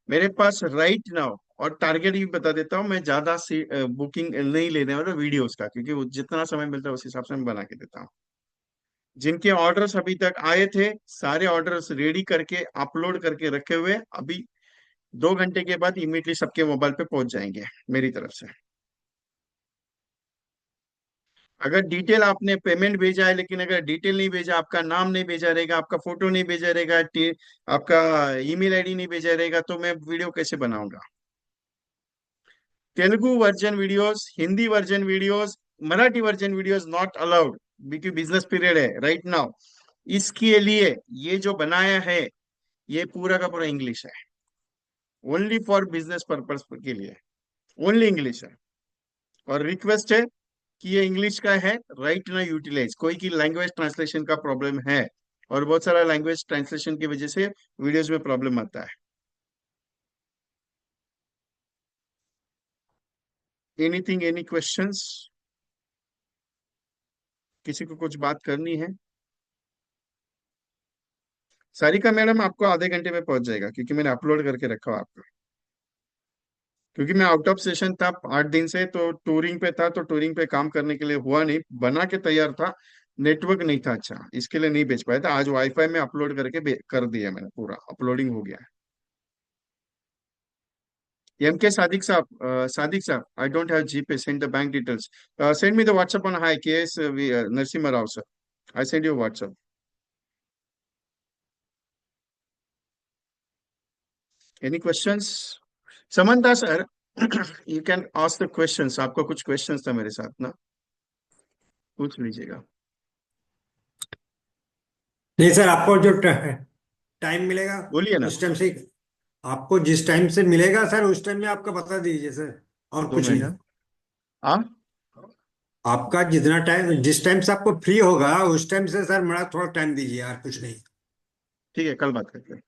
Speaker 1: मेरे पास राइट नाउ, और टारगेट भी बता देता हूँ, मैं ज्यादा सी बुकिंग नहीं लेने वाला वीडियोस का, क्योंकि वो जितना समय मिलता है उस हिसाब से मैं बना के देता हूँ। जिनके ऑर्डर्स अभी तक आए थे, सारे ऑर्डर्स रेडी करके अपलोड करके रखे हुए, अभी 2 घंटे के बाद इमीडिएटली सबके मोबाइल पे पहुंच जाएंगे मेरी तरफ से। अगर डिटेल आपने पेमेंट भेजा है, लेकिन अगर डिटेल नहीं भेजा, आपका नाम नहीं भेजा रहेगा, आपका फोटो नहीं भेजा रहेगा, आपका ईमेल आईडी नहीं भेजा रहेगा, तो मैं वीडियो कैसे बनाऊंगा? Telugu version videos, Hindi version videos, Marathi version videos not allowed, क्योंकि बिजनेस पीरियड है राइट नाउ। इसके लिए ये जो बनाया है, ये पूरा का पूरा इंग्लिश है, ओनली फॉर बिजनेस पर्पस के लिए, ओनली इंग्लिश है। और रिक्वेस्ट है कि ये इंग्लिश का है, राइट ना यूटिलाइज, कोई की लैंग्वेज ट्रांसलेशन का प्रॉब्लम है, और बहुत सारा लैंग्वेज ट्रांसलेशन की वजह से वीडियोस में प्रॉब्लम आता है। Anything, any questions? किसी को कुछ बात करनी है? सारिका मैडम आपको आधे घंटे में पहुंच जाएगा, क्योंकि मैंने अपलोड करके रखा हुआ आपको। क्योंकि मैं आउट ऑफ सेशन था 8 दिन से, तो टूरिंग पे था, तो टूरिंग पे काम करने के लिए हुआ नहीं, बना के तैयार था, नेटवर्क नहीं था अच्छा, इसके लिए नहीं भेज पाया था। आज वाईफाई में अपलोड करके कर दिया मैंने, पूरा अपलोडिंग हो गया। MK Sadiq साहब, Sadiq साहब, I don't have GPay. Send the bank details. Send me the WhatsApp on hi KS Narasimha Rao sir. I send you WhatsApp. Any questions? Samantha sir, you can ask the questions. आपको कुछ questions था मेरे साथ ना, पूछ लीजिएगा।
Speaker 2: नहीं sir, आपको जो टाइम मिलेगा
Speaker 1: बोलिए ना।
Speaker 2: उस टाइम से आपको जिस टाइम से मिलेगा सर उस टाइम में आपका बता दीजिए सर, और
Speaker 1: दो
Speaker 2: कुछ
Speaker 1: मिनट
Speaker 2: नहीं।
Speaker 1: हाँ।
Speaker 2: आपका जितना टाइम, जिस टाइम से आपको फ्री होगा उस टाइम से सर मेरा थोड़ा टाइम दीजिए यार, कुछ नहीं।
Speaker 1: ठीक है, कल बात करते हैं।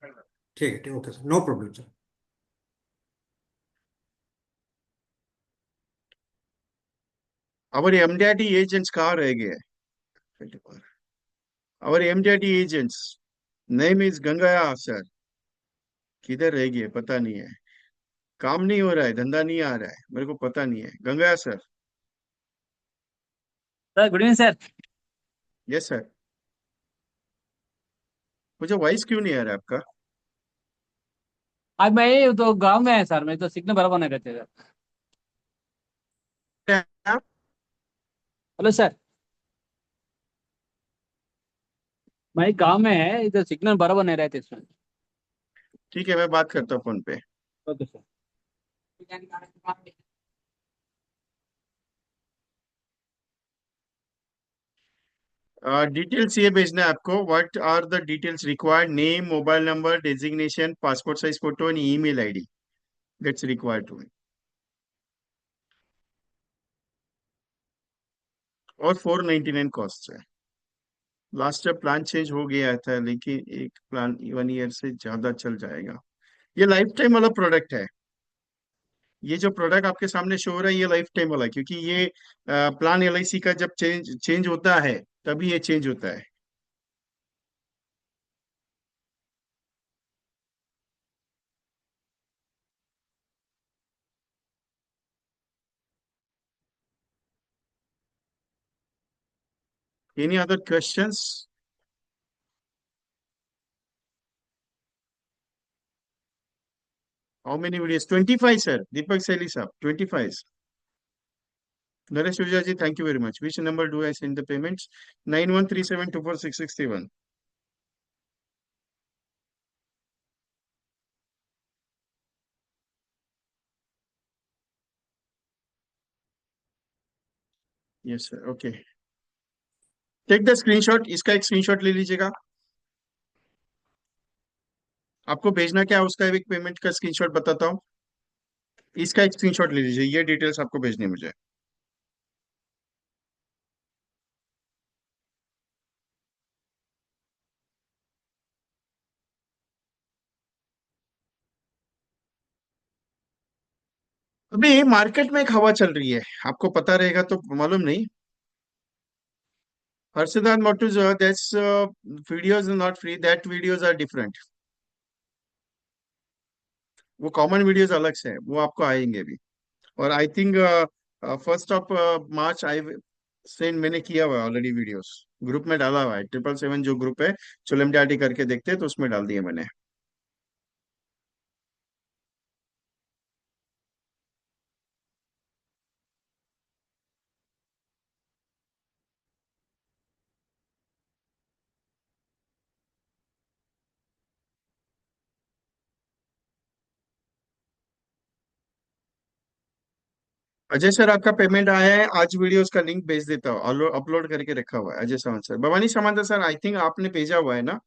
Speaker 2: ठीक है, ठीक, okay sir, no problem sir.
Speaker 1: Our MDRT agents कहाँ रह गए? Our MDRT agents name is Gangaiah sir, किधर रह गए पता नहीं है। काम नहीं हो रहा है, धंधा नहीं आ रहा है, मेरे को पता नहीं है। Gangaiah sir.
Speaker 3: Sir good evening sir.
Speaker 1: Yes sir. मुझे वॉइस क्यों नहीं आ रहा है आपका?
Speaker 3: आज मैं तो गांव में है सर, मैं तो सिग्नल बराबर नहीं करते सर। हेलो सर, मैं गांव में है, इधर सिग्नल बराबर नहीं रहते इसमें।
Speaker 1: ठीक है, मैं बात करता हूँ फोन पे।
Speaker 3: Okay sir.
Speaker 1: डिटेल्स ये भेजना है आपको। What are the details required? Name, mobile number, designation, passport size photo and email ID, that's required too. और 499 कॉस्ट है। लास्ट ईयर प्लान चेंज हो गया था, लेकिन एक प्लान 1 ईयर से ज्यादा चल जाएगा। ये लाइफ टाइम वाला प्रोडक्ट है। ये जो प्रोडक्ट आपके सामने शो हो रहा है, ये लाइफ टाइम वाला है, क्योंकि ये प्लान LIC का जब चेंज चेंज होता है, तभी ये चेंज होता है। Any other questions? How many videos? 25 sir, Deepak Saili साहब, 25। Naresh Ojha ji, thank you very much. Which number do I send the payments? 9137246631। Yes sir, okay. Take the screenshot, इसका एक स्क्रीनशॉट ले लीजिएगा। आपको भेजना क्या है उसका एक पेमेंट का स्क्रीनशॉट बताता हूँ। इसका एक स्क्रीनशॉट ले लीजिए, ये डिटेल्स आपको भेजनी है मुझे। अभी मार्केट में एक हवा चल रही है, आपको पता रहेगा तो मालूम नहीं। हर्षिदान मोटूज, that's videos not free, that videos are different. वो कॉमन वीडियोज अलग से है, वो आपको आएंगे अभी। और I think 1 March I send मैंने किया हुआ है ऑलरेडी वीडियोस। ग्रुप में डाला हुआ है, 777 जो ग्रुप है, चुलम डैडी करके देखते हैं तो उसमें डाल दिए मैंने। अजय सर, आपका पेमेंट आया है, आज वीडियोस का लिंक भेज देता हूँ, अपलोड करके रखा हुआ है अजय सावंत सर। भवानी समांतर सर, आई थिंक आपने भेजा हुआ है ना?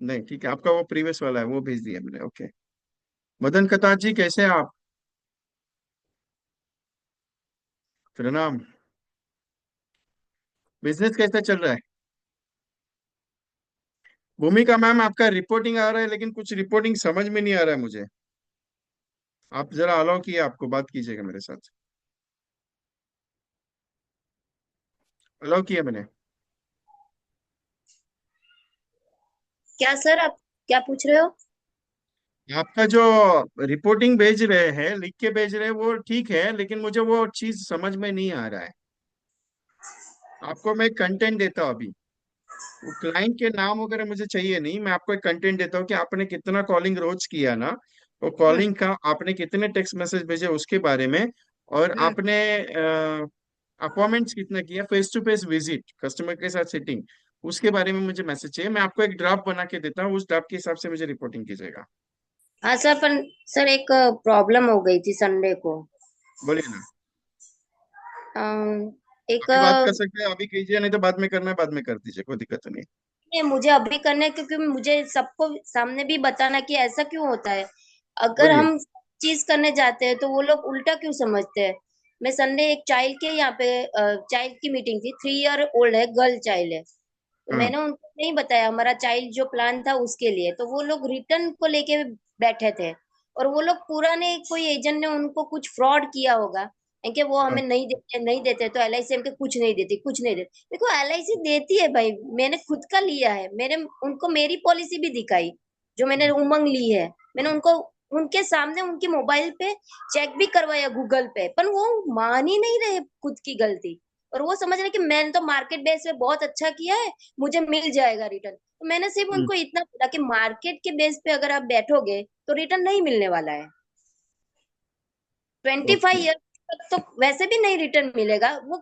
Speaker 1: नहीं, ठीक है, आपका वो प्रीवियस वाला है, वो भेज दिया मैंने, ओके। मदन कतार जी, कैसे हैं आप? प्रणाम। बिजनेस कैसा चल रहा है? भूमिका मैम, आपका रिपोर्टिंग आ रहा है लेकिन कुछ रिपोर्टिंग समझ में नहीं आ रहा है मुझे। आप जरा अलाउ किए, आपको बात कीजिएगा मेरे साथ। अलाउ किया मैंने।
Speaker 4: क्या सर, आप क्या पूछ रहे हो?
Speaker 1: आपका जो रिपोर्टिंग भेज रहे हैं, लिख के भेज रहे हैं, वो ठीक है, लेकिन मुझे वो चीज समझ में नहीं आ रहा है। आपको मैं कंटेंट देता हूँ अभी। वो क्लाइंट के नाम वगैरह मुझे चाहिए नहीं, मैं आपको एक कंटेंट देता हूँ कि आपने कितना कॉलिंग रोज किया ना, वो
Speaker 4: हम्म।
Speaker 1: कॉलिंग का आपने कितने टेक्स्ट मैसेज भेजे उसके बारे में। और
Speaker 4: हम्म।
Speaker 1: आपने अपॉइंटमेंट्स कितना किया, face to face visit, customer के साथ सिटिंग, उसके बारे में मुझे मैसेज चाहिए। मैं आपको एक ड्राफ्ट बना के देता हूँ, उस ड्राफ्ट के हिसाब से मुझे रिपोर्टिंग कीजिएगा।
Speaker 4: हाँ सर, पर सर एक प्रॉब्लम हो गई थी संडे को।
Speaker 1: बोलिए ना।
Speaker 4: अम, एक
Speaker 1: अभी बात कर सकते हैं, अभी कीजिए, नहीं तो बाद में करना है बाद में कर दीजिए, कोई दिक्कत नहीं।
Speaker 4: ये मुझे अभी करना है क्योंकि मुझे सबको सामने भी बताना कि ऐसा क्यों होता है। अगर
Speaker 1: बोलिए।
Speaker 4: हम चीज करने जाते हैं तो वो लोग उल्टा क्यों समझते हैं। मैं संडे एक चाइल्ड के यहाँ पे चाइल्ड की मीटिंग थी, 3 ईयर ओल्ड है, गर्ल चाइल्ड है। तो
Speaker 1: हाँ।
Speaker 4: मैंने उनको नहीं बताया हमारा चाइल्ड जो प्लान था उसके लिए, तो वो लोग रिटर्न को लेके बैठे थे। और वो लोग पूरा ने, कोई एजेंट ने उनको कुछ फ्रॉड किया होगा कि वो
Speaker 1: हाँ।
Speaker 4: हमें नहीं देते तो एलआईसी हमको कुछ नहीं देती, कुछ नहीं देती। देखो एलआईसी देती है भाई, मैंने खुद का लिया है, मैंने उनको मेरी पॉलिसी भी दिखाई जो मैंने उमंग ली है। मैंने उनको उनके सामने उनकी मोबाइल पे चेक भी करवाया गूगल पे, पर वो मान ही नहीं रहे खुद की गलती। और वो समझ रहे कि मैंने तो मार्केट बेस पे बहुत अच्छा किया है, मुझे मिल जाएगा रिटर्न। तो मैंने सिर्फ
Speaker 1: हम्म,
Speaker 4: उनको इतना बोला कि मार्केट के बेस पे अगर आप बैठोगे तो रिटर्न नहीं मिलने वाला है। 25
Speaker 1: ओके।
Speaker 4: ईयर तक तो वैसे भी नहीं रिटर्न मिलेगा वो,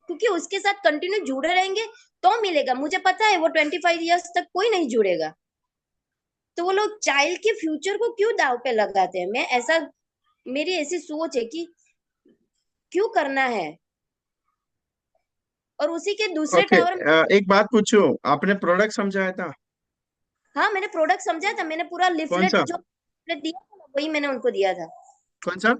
Speaker 4: क्योंकि उसके साथ कंटिन्यू जुड़े रहेंगे तो मिलेगा। मुझे पता है वो 25 ईयर्स तक कोई नहीं जुड़ेगा। तो वो लोग चाइल्ड के फ्यूचर को क्यों दाव पे लगाते हैं, मैं ऐसा, मेरी ऐसी सोच है कि क्यों करना है। और उसी के दूसरे
Speaker 1: ओके,
Speaker 4: टावर में,
Speaker 1: एक बात पूछूं, आपने प्रोडक्ट समझाया था?
Speaker 4: हाँ मैंने प्रोडक्ट समझा था, मैंने पूरा
Speaker 1: कौन
Speaker 4: लिफलेट
Speaker 1: सा?
Speaker 4: जो लिफलेट दिया था ना वही मैंने उनको दिया था।
Speaker 1: कौन सा?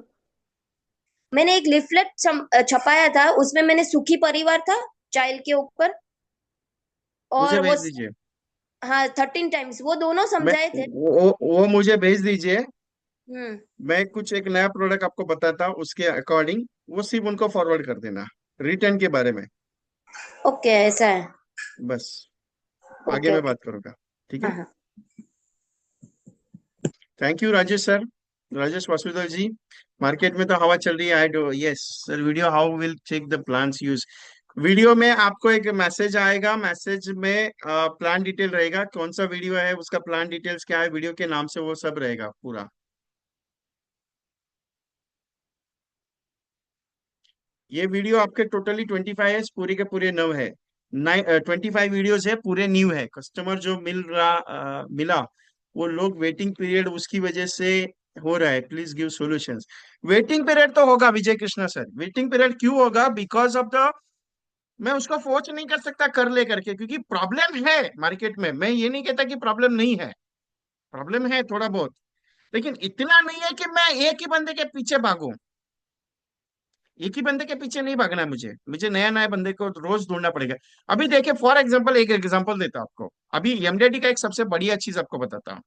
Speaker 4: मैंने एक लिफलेट छपाया था, उसमें मैंने सुखी परिवार था चाइल्ड के ऊपर,
Speaker 1: मुझे
Speaker 4: और वो,
Speaker 1: भेज दीजिए।
Speaker 4: हाँ 13 टाइम्स वो दोनों
Speaker 1: मैं
Speaker 4: समझाए थे।
Speaker 1: वो मुझे भेज दीजिए।
Speaker 4: हम्म।
Speaker 1: मैं कुछ एक नया प्रोडक्ट आपको बताता हूँ, उसके अकॉर्डिंग वो सिर्फ उनको फॉरवर्ड कर देना, रिटर्न के बारे में।
Speaker 4: ओके, ऐसा है।
Speaker 1: बस, आगे
Speaker 4: ओके
Speaker 1: मैं
Speaker 4: ओके।
Speaker 1: बात करूंगा। ठीक
Speaker 4: हाँ
Speaker 1: है।
Speaker 4: हाँ।
Speaker 1: Thank you Rajesh sir, Rajesh Vasudev ji. Market में तो हवा चल रही है, I do yes sir. Video how will check the plans use. Video में आपको एक मैसेज आएगा, मैसेज में प्लान डिटेल रहेगा, कौन सा वीडियो है, उसका प्लान डिटेल्स क्या है, वीडियो के नाम से वो सब रहेगा पूरा। ये वीडियो आपके टोटली 25 है, पूरे के पूरे नव है। 25 वीडियोज है, पूरे न्यू है। कस्टमर जो मिला वो लोग वेटिंग पीरियड उसकी वजह से हो रहा है, please give solutions. Waiting period तो होगा विजय कृष्णा सर, वेटिंग पीरियड क्यों होगा? बिकॉज ऑफ द, मैं उसको फोर्स नहीं कर सकता कर ले करके, क्योंकि प्रॉब्लम है मार्केट में। मैं ये नहीं कहता कि प्रॉब्लम नहीं है, प्रॉब्लम है थोड़ा बहुत, लेकिन इतना नहीं है कि मैं एक ही बंदे के पीछे भागूं। एक ही बंदे के पीछे नहीं भागना है मुझे, मुझे नया नया बंदे को रोज ढूंढना पड़ेगा। अभी देखिए फॉर एग्जांपल, एक एग्जांपल देता हूं आपको। अभी एमडीटी का एक सबसे बढ़िया चीज आपको बताता हूँ।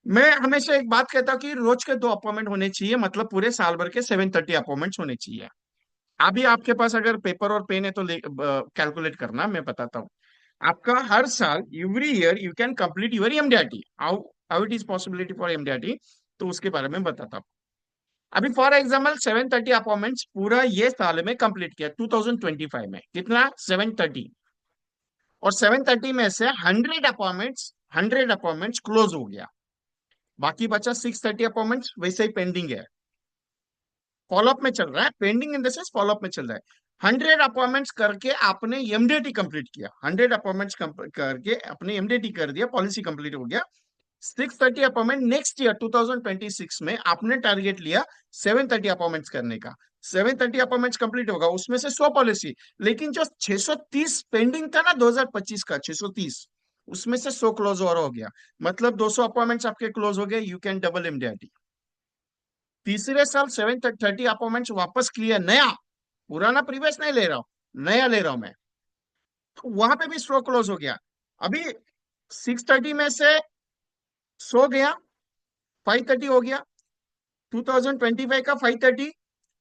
Speaker 1: मैं हमेशा एक बात कहता हूँ कि रोज के 2 अपॉइंटमेंट होने चाहिए, मतलब पूरे साल भर के 730 अपॉइंटमेंट्स होने चाहिए। अभी आपके पास अगर पेपर और पेन है तो कैलकुलेट करना, मैं बताता हूँ। आपका हर साल, every year you can complete your MDT. How how it is possibility for MDT, तो उसके बारे में बताता हूँ। अभी फॉर एग्जाम्पल 730 अपॉइंटमेंट्स पूरा ये साल में कंप्लीट किया, 2025 में कितना? 730। और 730 में से 100 अपॉइंटमेंट्स क्लोज हो गया, बाकी बचा 630 अपॉइंटमेंट्स वैसे ही पेंडिंग है, फॉलोअप में चल रहा है। Pending in the sense follow up में चल रहा है। 100 अपॉइंटमेंट्स करके आपने एमडीटी कंप्लीट किया, 100 अपॉइंटमेंट्स करके अपने एमडीटी कर दिया, पॉलिसी कंप्लीट हो गया। 630 अपॉइंटमेंट नेक्स्ट ईयर 2026 में आपने टारगेट लिया 730 अपॉइंटमेंट्स करने का। 730 अपॉइंटमेंट्स कंप्लीट होगा, उसमें से 100 पॉलिसी। लेकिन जो 630 पेंडिंग था ना 2025 का 630, उसमें से 100 क्लोज और हो गया, मतलब 200 अपॉइंटमेंट्स आपके क्लोज हो गए। You can double MDT. तीसरे साल 730 अपॉइंटमेंट्स वापस क्लियर, नया, पुराना प्रीवियस नहीं ले रहा हूं, नया ले रहा हूं मैं, तो वहां पे भी 100 क्लोज हो गया। अभी 630 में से 100 गया, 530 हो गया। 2025 का 530,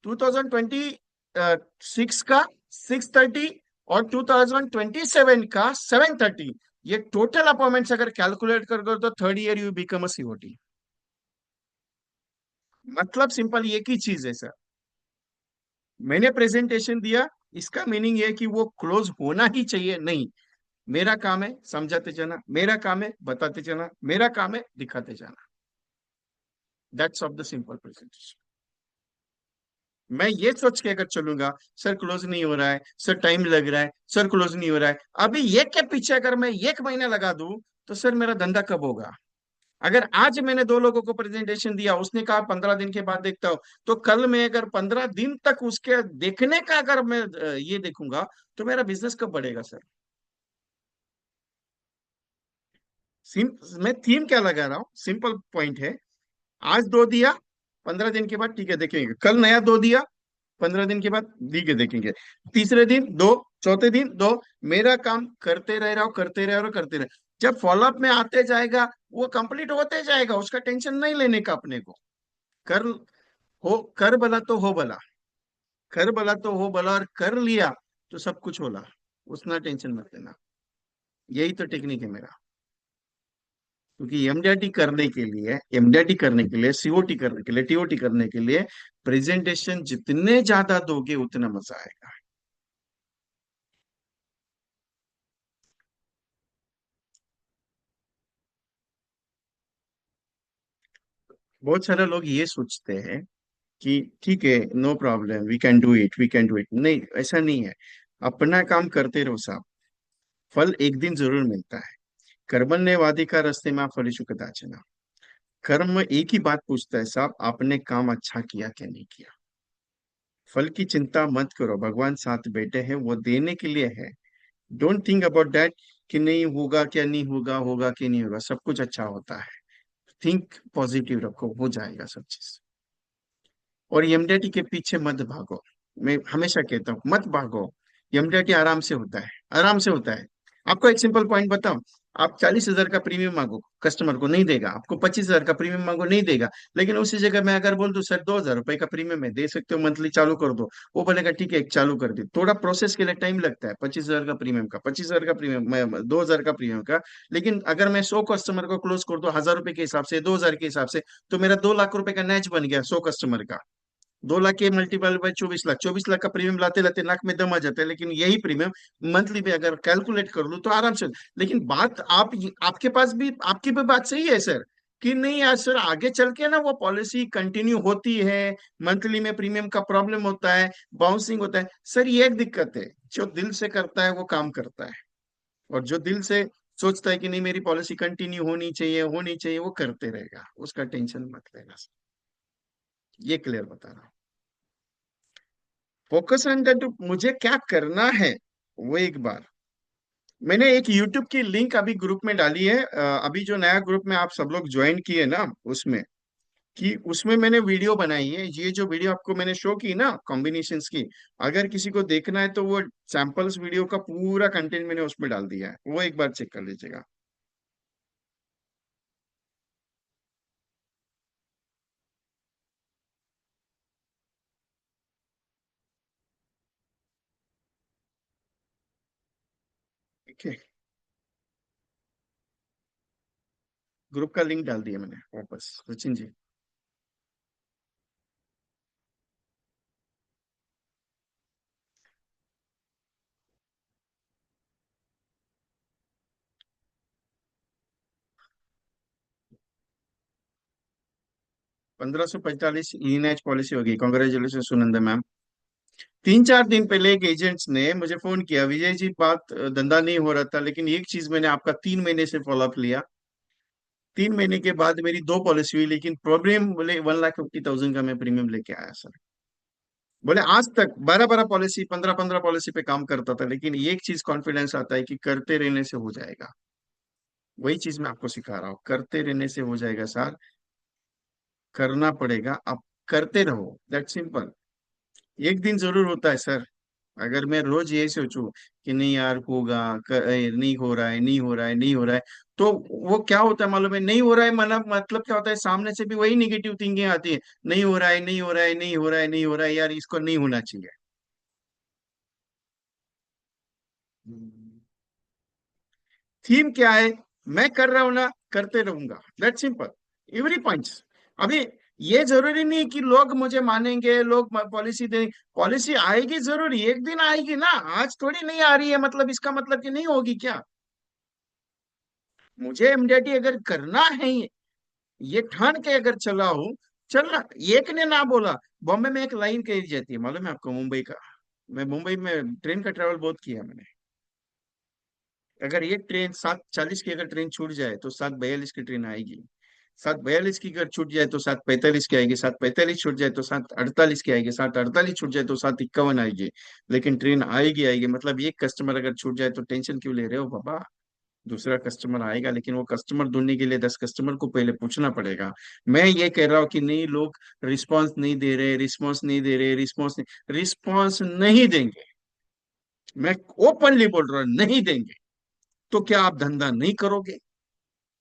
Speaker 1: 2026 का 630, और 2027 का 730। ये टोटल अपॉइंटमेंट्स अगर कैलकुलेट कर दो तो third year you become a COT. मतलब सिंपल एक ही चीज है सर, मैंने प्रेजेंटेशन दिया, इसका मीनिंग ये है कि वो क्लोज होना ही चाहिए नहीं। मेरा काम है समझाते जाना, मेरा काम है बताते जाना, मेरा काम है दिखाते जाना। That's of the simple presentation. मैं ये सोच के अगर चलूंगा सर क्लोज नहीं हो रहा है, सर टाइम लग रहा है, सर क्लोज नहीं हो रहा है, अभी ये के पीछे अगर मैं 1 महीना लगा दूं तो सर मेरा धंधा कब होगा? अगर आज मैंने 2 लोगों को प्रेजेंटेशन दिया, उसने कहा 15 दिन के बाद देखता हूं, तो कल मैं अगर 15 दिन तक उसके देखने का अगर मैं ये देखूंगा, तो मेरा बिजनेस कब बढ़ेगा सर? मैं थीम क्या लगा रहा हूँ, सिंपल पॉइंट है। आज 2 दिया, 15 दिन के बाद ठीक है देखेंगे, कल नया 2 दिया, 15 दिन के बाद दी के देखेंगे, तीसरे दिन 2, चौथे दिन 2। मेरा काम करते रह रहा हूं, करते रह रहा हूं, करते रह, जब फॉलोअप में आते जाएगा वो कंप्लीट होते जाएगा, उसका टेंशन नहीं लेने का अपने को। कर कर भला तो हो भला, कर भला तो हो भला, और कर लिया तो सब कुछ होला, उतना टेंशन मत लेना। यही तो टेक्निक है मेरा। क्योंकि एमडीटी करने के लिए, सीओटी करने के लिए, टीओटी करने के लिए प्रेजेंटेशन जितने ज्यादा दोगे उतना मजा आएगा। बहुत सारे लोग ये सोचते हैं कि ठीक है, no problem, we can do it, we can do it. नहीं, ऐसा नहीं है। अपना काम करते रहो साहब, फल एक दिन जरूर मिलता है। कर्मण्येवादी का रास्ते में फल चुकता चना। कर्म एक ही बात पूछता है साहब, आपने काम अच्छा किया क्या नहीं किया। फल की चिंता मत करो, भगवान साथ बैठे हैं, वो देने के लिए है। डोंट थिंक अबाउट दैट कि नहीं होगा क्या, नहीं होगा, होगा कि नहीं होगा, सब कुछ अच्छा होता है। थिंक पॉजिटिव रखो, हो जाएगा सब चीज। और एमडीटी के पीछे मत भागो, मैं हमेशा कहता हूँ मत भागो। एमडीटी आराम से होता है, आराम से होता है। आपको एक सिंपल पॉइंट बताऊं, आप 40,000 का प्रीमियम मांगो, कस्टमर को नहीं देगा। आपको 25,000 का प्रीमियम मांगो, नहीं देगा। लेकिन उसी जगह मैं अगर बोल दूं सर 2,000 रुपए का प्रीमियम है, दे सकते हो, मंथली चालू कर दो, वो बोलेगा ठीक है एक चालू कर दी। थोड़ा प्रोसेस के लिए टाइम लगता है, 25,000 का प्रीमियम का, 25,000 का प्रीमियम, 2,000 का प्रीमियम का। लेकिन अगर मैं 100 कस्टमर को क्लोज कर दो 1,000 रुपए के हिसाब से, 2,000 के हिसाब से, तो मेरा 2 लाख रुपए का नेच बन गया 100 कस्टमर का। 2 लाख के मल्टीपल बाय 24 लाख, 24 लाख का प्रीमियम लाते लाते नाक में दम आ जाता है। लेकिन यही प्रीमियम मंथली पे अगर कैलकुलेट कर लूं तो आराम से। लेकिन बात आपके पास भी, आपकी भी बात सही है सर, कि नहीं यार सर आगे चल के ना वो पॉलिसी कंटिन्यू होती है, मंथली में प्रीमियम का प्रॉब्लम होता है, बाउंसिंग होता है। सर ये एक दिक्कत है, जो दिल से करता है वो काम करता है, और जो दिल से सोचता है कि नहीं मेरी पॉलिसी कंटिन्यू होनी चाहिए, वो करते रहेगा, उसका टेंशन मत लेना सर। ये क्लियर बता रहा हूँ। फोकस ऑन दैट, मुझे क्या करना है वो एक बार। मैंने एक यूट्यूब की लिंक अभी ग्रुप में डाली है, अभी जो नया ग्रुप में आप सब लोग ज्वाइन किए ना, उसमें कि उसमें मैंने वीडियो बनाई है। ये जो वीडियो आपको मैंने शो की ना कॉम्बिनेशंस की, अगर किसी को देखना है तो वो सैंपल्स वीडियो का पूरा कंटेंट मैंने उसमें डाल दिया है, वो एक बार चेक कर लीजिएगा। ठीक है, ग्रुप का लिंक डाल दिया मैंने वापस, सचिन जी। 1545 ई पॉलिसी होगी। Congratulation Sunanda ma'am. 3-4 दिन पहले एक एजेंट्स ने मुझे फोन किया, विजय जी बात धंधा नहीं हो रहा था, लेकिन एक चीज मैंने आपका 3 महीने से फॉलोअप लिया। 3 महीने के बाद मेरी 2 पॉलिसी हुई, लेकिन प्रॉब्लम बोले 1,50,000 का मैं प्रीमियम लेके आया सर। बोले आज तक 12-12 पॉलिसी, 15-15 पॉलिसी पे काम करता था, लेकिन एक चीज कॉन्फिडेंस आता है कि करते रहने से हो जाएगा। वही चीज मैं आपको सिखा रहा हूँ, करते रहने से हो जाएगा सर। करना पड़ेगा, आप करते रहो, दैट सिंपल। एक दिन जरूर होता है सर। अगर मैं रोज यही सोचूं कि नहीं यार होगा, नहीं हो रहा है, नहीं हो रहा है, नहीं हो रहा है, तो वो क्या होता है मालूम है? नहीं हो रहा है मतलब क्या होता है, सामने से भी वही निगेटिव थिंकिंग आती है। नहीं हो रहा है, नहीं हो रहा है, नहीं हो रहा है, नहीं हो रहा है, यार इसको नहीं होना चाहिए। थीम क्या है? मैं कर रहा हूं ना, करते रहूंगा, दैट सिंपल। Every points. अभी ये जरूरी नहीं कि लोग मुझे मानेंगे, लोग पॉलिसी देंगे। पॉलिसी आएगी जरूर, एक दिन आएगी ना, आज थोड़ी नहीं आ रही है मतलब इसका मतलब कि नहीं होगी क्या? मुझे एमडीटी अगर करना है, ये ठान के अगर चला हूं, चलना। एक ने ना बोला। बॉम्बे में एक लाइन कही जाती है, मालूम है आपको, मुंबई का। मैं मुंबई में ट्रेन का ट्रेवल बहुत किया मैंने। अगर एक ट्रेन 7:40 की अगर ट्रेन छूट जाए तो 7:42 की ट्रेन आएगी। 7:42 की अगर छूट जाए तो 7:45 की आएगी। 7:45 छूट जाए तो 7:48 की आएगी। 7:48 छूट जाए तो 7:51 आएगी। लेकिन ट्रेन आएगी आएगी। मतलब एक कस्टमर अगर छूट जाए तो टेंशन क्यों ले रहे हो बाबा? दूसरा कस्टमर आएगा, लेकिन वो कस्टमर ढूंढने के लिए 10 कस्टमर को पहले पूछना पड़ेगा। मैं ये कह रहा हूँ कि नहीं, लोग रिस्पॉन्स नहीं दे रहे, रिस्पॉन्स नहीं दे रहे, रिस्पॉन्स नहीं देंगे। मैं ओपनली बोल रहा हूँ, नहीं देंगे। तो क्या आप धंधा नहीं करोगे?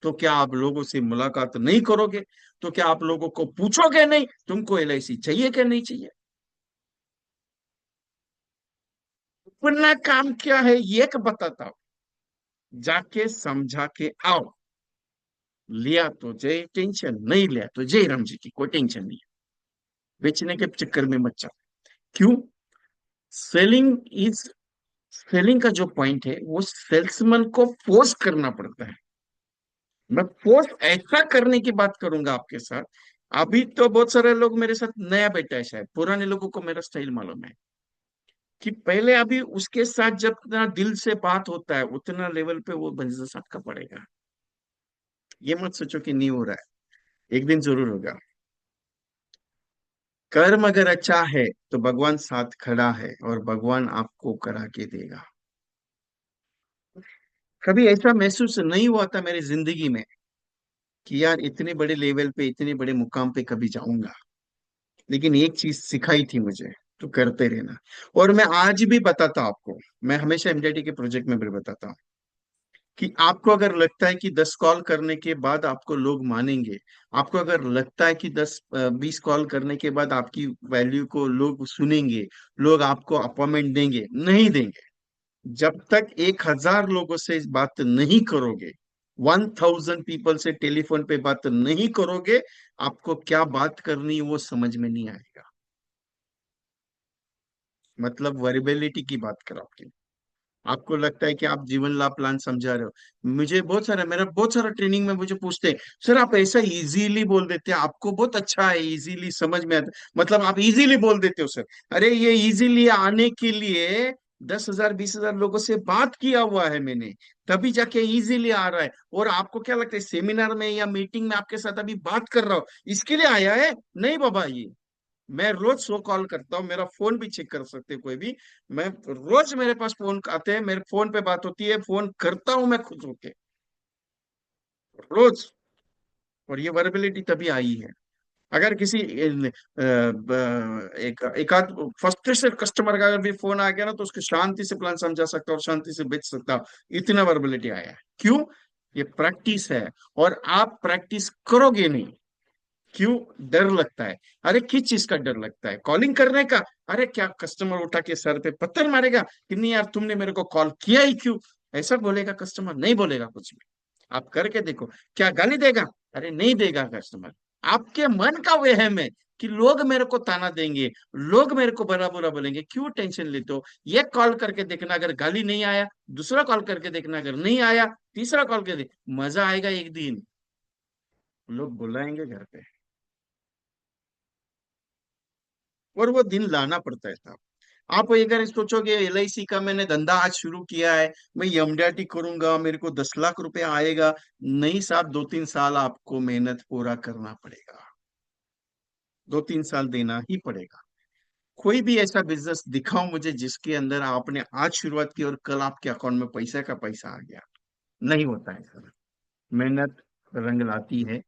Speaker 1: तो क्या आप लोगों से मुलाकात नहीं करोगे? तो क्या आप लोगों को पूछोगे नहीं तुमको एलआईसी चाहिए क्या नहीं चाहिए? अपना काम क्या है ये बताता हूं। जाके समझा के आओ। लिया तो जय, टेंशन नहीं लिया तो जय राम जी की, कोई टेंशन नहीं है। बेचने के चक्कर में मत जाओ। क्यों? सेलिंग इज सेलिंग का जो पॉइंट है वो सेल्समैन को फोर्स करना पड़ता है। मैं फोर्स ऐसा करने की बात करूंगा आपके साथ। अभी तो बहुत सारे लोग मेरे साथ नया बैठा है, शायद पुराने लोगों को मेरा स्टाइल मालूम है कि पहले अभी उसके साथ जब ना दिल से बात होता है उतना लेवल पे वो बिजनेस आपका पड़ेगा। ये मत सोचो कि नहीं हो रहा है, एक दिन जरूर होगा। कर्म अगर अच्छा है तो भगवान साथ खड़ा है और भगवान आपको करा के देगा। कभी ऐसा महसूस नहीं हुआ था मेरी जिंदगी में कि यार इतने बड़े लेवल पे, इतने बड़े मुकाम पे कभी जाऊंगा। लेकिन एक चीज सिखाई थी मुझे, तो करते रहना। और मैं आज भी बताता आपको, मैं हमेशा एमडीटी के प्रोजेक्ट में भी बताता हूँ कि आपको अगर लगता है कि 10 कॉल करने के बाद आपको लोग मानेंगे, आपको अगर लगता है कि 10-20 कॉल करने के बाद आपकी वैल्यू को लोग सुनेंगे, लोग आपको अपॉइंटमेंट देंगे, नहीं देंगे। जब तक 1,000 लोगों से बात नहीं करोगे, 1,000 पीपल से टेलीफोन पे बात नहीं करोगे, आपको क्या बात करनी है वो समझ में नहीं आएगा। मतलब वर्बेलिटी की बात करो आपकी। आपको लगता है कि आप जीवन लाभ प्लान समझा रहे हो। मेरा बहुत सारा ट्रेनिंग में मुझे पूछते हैं, सर आप ऐसा इजीली बोल देते हैं, आपको बहुत अच्छा है, इजीली समझ में आता, मतलब आप इजीली बोल देते हो सर। अरे ये इजीली आने के लिए 10,000 20,000 लोगों से बात किया हुआ है मैंने, तभी जाके इजीली आ रहा है। और आपको क्या लगता है सेमिनार में या मीटिंग में आपके साथ अभी बात कर रहा हूँ इसके लिए आया है? नहीं बाबा, ये मैं रोज 100 कॉल करता हूँ, मेरा फोन भी चेक कर सकते हैं कोई भी। मैं रोज मेरे पास फोन आते हैं, मेरे फोन पे बात होती है, फोन करता हूँ मैं खुद होके रोज। और ये वर्बिलिटी तभी आई है। अगर किसी एक एकाध फ्रस्ट्रेटेड कस्टमर का अगर भी फोन आ गया ना, तो उसको शांति से प्लान समझा सकता और शांति से बेच सकता। इतना वर्बिलिटी आया है, क्यों? ये प्रैक्टिस है। और आप प्रैक्टिस करोगे नहीं, क्यों? डर लगता है। अरे किस चीज का डर लगता है? कॉलिंग करने का? अरे क्या कस्टमर उठा के सर पे पत्थर मारेगा कि नहीं यार तुमने मेरे को कॉल किया ही क्यों? ऐसा बोलेगा कस्टमर? नहीं बोलेगा कुछ भी। आप करके देखो। क्या गाली देगा? अरे नहीं देगा कस्टमर। आपके मन का वहम है कि लोग मेरे को ताना देंगे, लोग मेरे को बुरा बुरा बोलेंगे। क्यों टेंशन लेते हो? ये कॉल करके देखना, अगर गाली नहीं आया दूसरा कॉल करके देखना, अगर नहीं आया तीसरा कॉल करके मजा आएगा। एक दिन लोग बुलाएंगे घर पे, और वो दिन लाना पड़ता है साहब। आप अगर सोचोगे LIC का मैंने धंधा आज शुरू किया है, मैं MDRT करूंगा, मेरे को 10 लाख रुपया आएगा। नहीं साहब, 2-3 साल आपको मेहनत पूरा करना पड़ेगा, 2-3 साल देना ही पड़ेगा। कोई भी ऐसा बिजनेस दिखाओ मुझे जिसके अंदर आपने आज शुरुआत की और कल आपके अकाउंट में पैसा का पैसा आ गया। नहीं होता है सर। मेहनत रंग लाती है,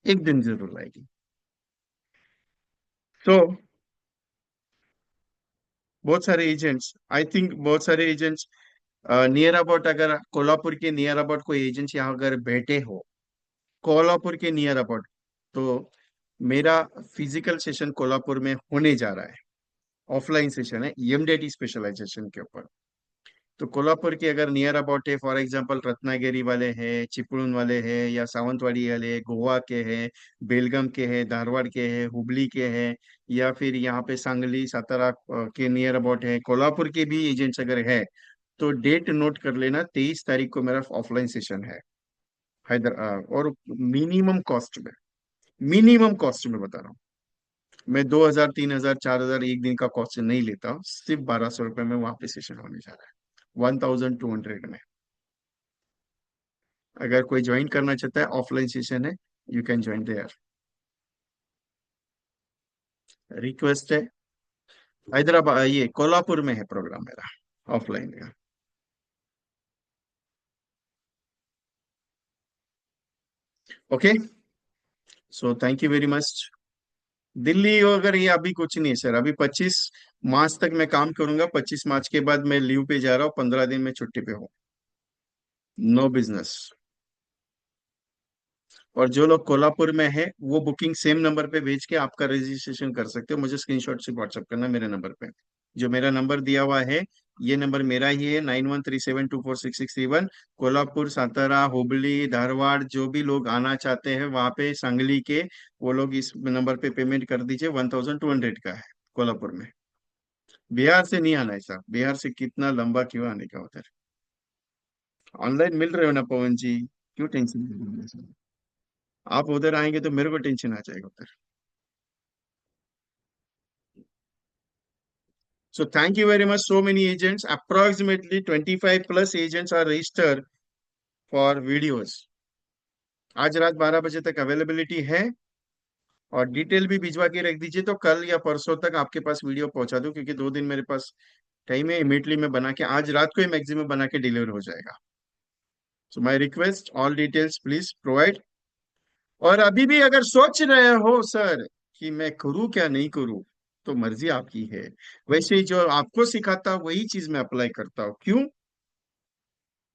Speaker 1: एक दिन जरूर लाएगी। तो बहुत सारे एजेंट्स, आई थिंक बहुत सारे एजेंट्स नियर अबाउट, अगर कोल्हापुर के नियर अबाउट कोई एजेंट्स यहाँ अगर बैठे हो, कोल्हापुर के नियर अबाउट, तो मेरा फिजिकल सेशन कोल्हापुर में होने जा रहा है। ऑफलाइन सेशन है MDT स्पेशलाइजेशन के ऊपर। तो कोल्हापुर के अगर नियर अबाउट है, फॉर एग्जांपल रत्नागिरी वाले हैं, चिपळूण वाले हैं, या सावंतवाड़ी वाले, गोवा के हैं, बेलगाम के हैं, धारवाड़ के हैं, हुबली के हैं, या फिर यहाँ पे सांगली सातारा के नियर अबाउट है, कोल्हापुर के भी एजेंट्स अगर है, तो डेट नोट कर लेना। 23 तारीख को मेरा ऑफलाइन सेशन है हैदराबाद। और मिनिमम कॉस्ट में बता रहा हूँ। मैं 2,000 3,000 4,000 एक दिन का कॉस्ट नहीं लेता हूँ, सिर्फ 1,200 रुपये में वहां पे सेशन होने जा रहा है, 1,200 में। अगर कोई ज्वाइन करना चाहता है, ऑफलाइन सेशन है, you can join there. Request है। हैदराबाद, ये कोल्हापुर में है प्रोग्राम मेरा ऑफलाइन का। Okay, so thank you very much. Delhi अगर ये अभी कुछ नहीं है सर, अभी 25 मार्च तक मैं काम करूंगा। 25 मार्च के बाद मैं लीव पे जा रहा हूँ, 15 दिन में छुट्टी पे हूँ। No business. और जो लोग कोल्हापुर में है वो बुकिंग सेम नंबर पे भेज के आपका रजिस्ट्रेशन कर सकते हो। मुझे स्क्रीनशॉट से व्हाट्सअप करना मेरे नंबर पे, जो मेरा नंबर दिया हुआ है। ये नंबर मेरा ही है, 9137246631। कोल्हापुर, सातारा, हुबली, धारवाड़, जो भी लोग आना चाहते हैं वहां पे, सांगली के, वो लोग इस नंबर पे पेमेंट कर दीजिए। 1,200 का है कोल्हापुर में। बिहार से नहीं आना है साहब, बिहार से कितना लंबा क्यों आने का उधर। ऑनलाइन मिल रहे हो ना पवन जी, क्यों टेंशन? आप उधर आएंगे तो मेरे को टेंशन आ जाएगा उधर। So thank you very much. So many agents, approximately 25 plus agents are registered for videos. आज रात 12 बजे तक अवेलेबिलिटी है। और डिटेल भी भिजवा के रख दीजिए, तो कल या परसों तक आपके पास वीडियो पहुंचा दूं, क्योंकि 2 दिन मेरे पास टाइम है। इमीडिएटली में बना के आज रात को ही मैक्सिमम बना के डिलीवर हो जाएगा। So my request, all details please provide. और अभी भी अगर सोच रहे हो सर कि मैं करूं क्या नहीं करूं, तो मर्जी आपकी है। वैसे ही जो आपको सिखाता वही चीज मैं अप्लाई करता हूँ। क्यों?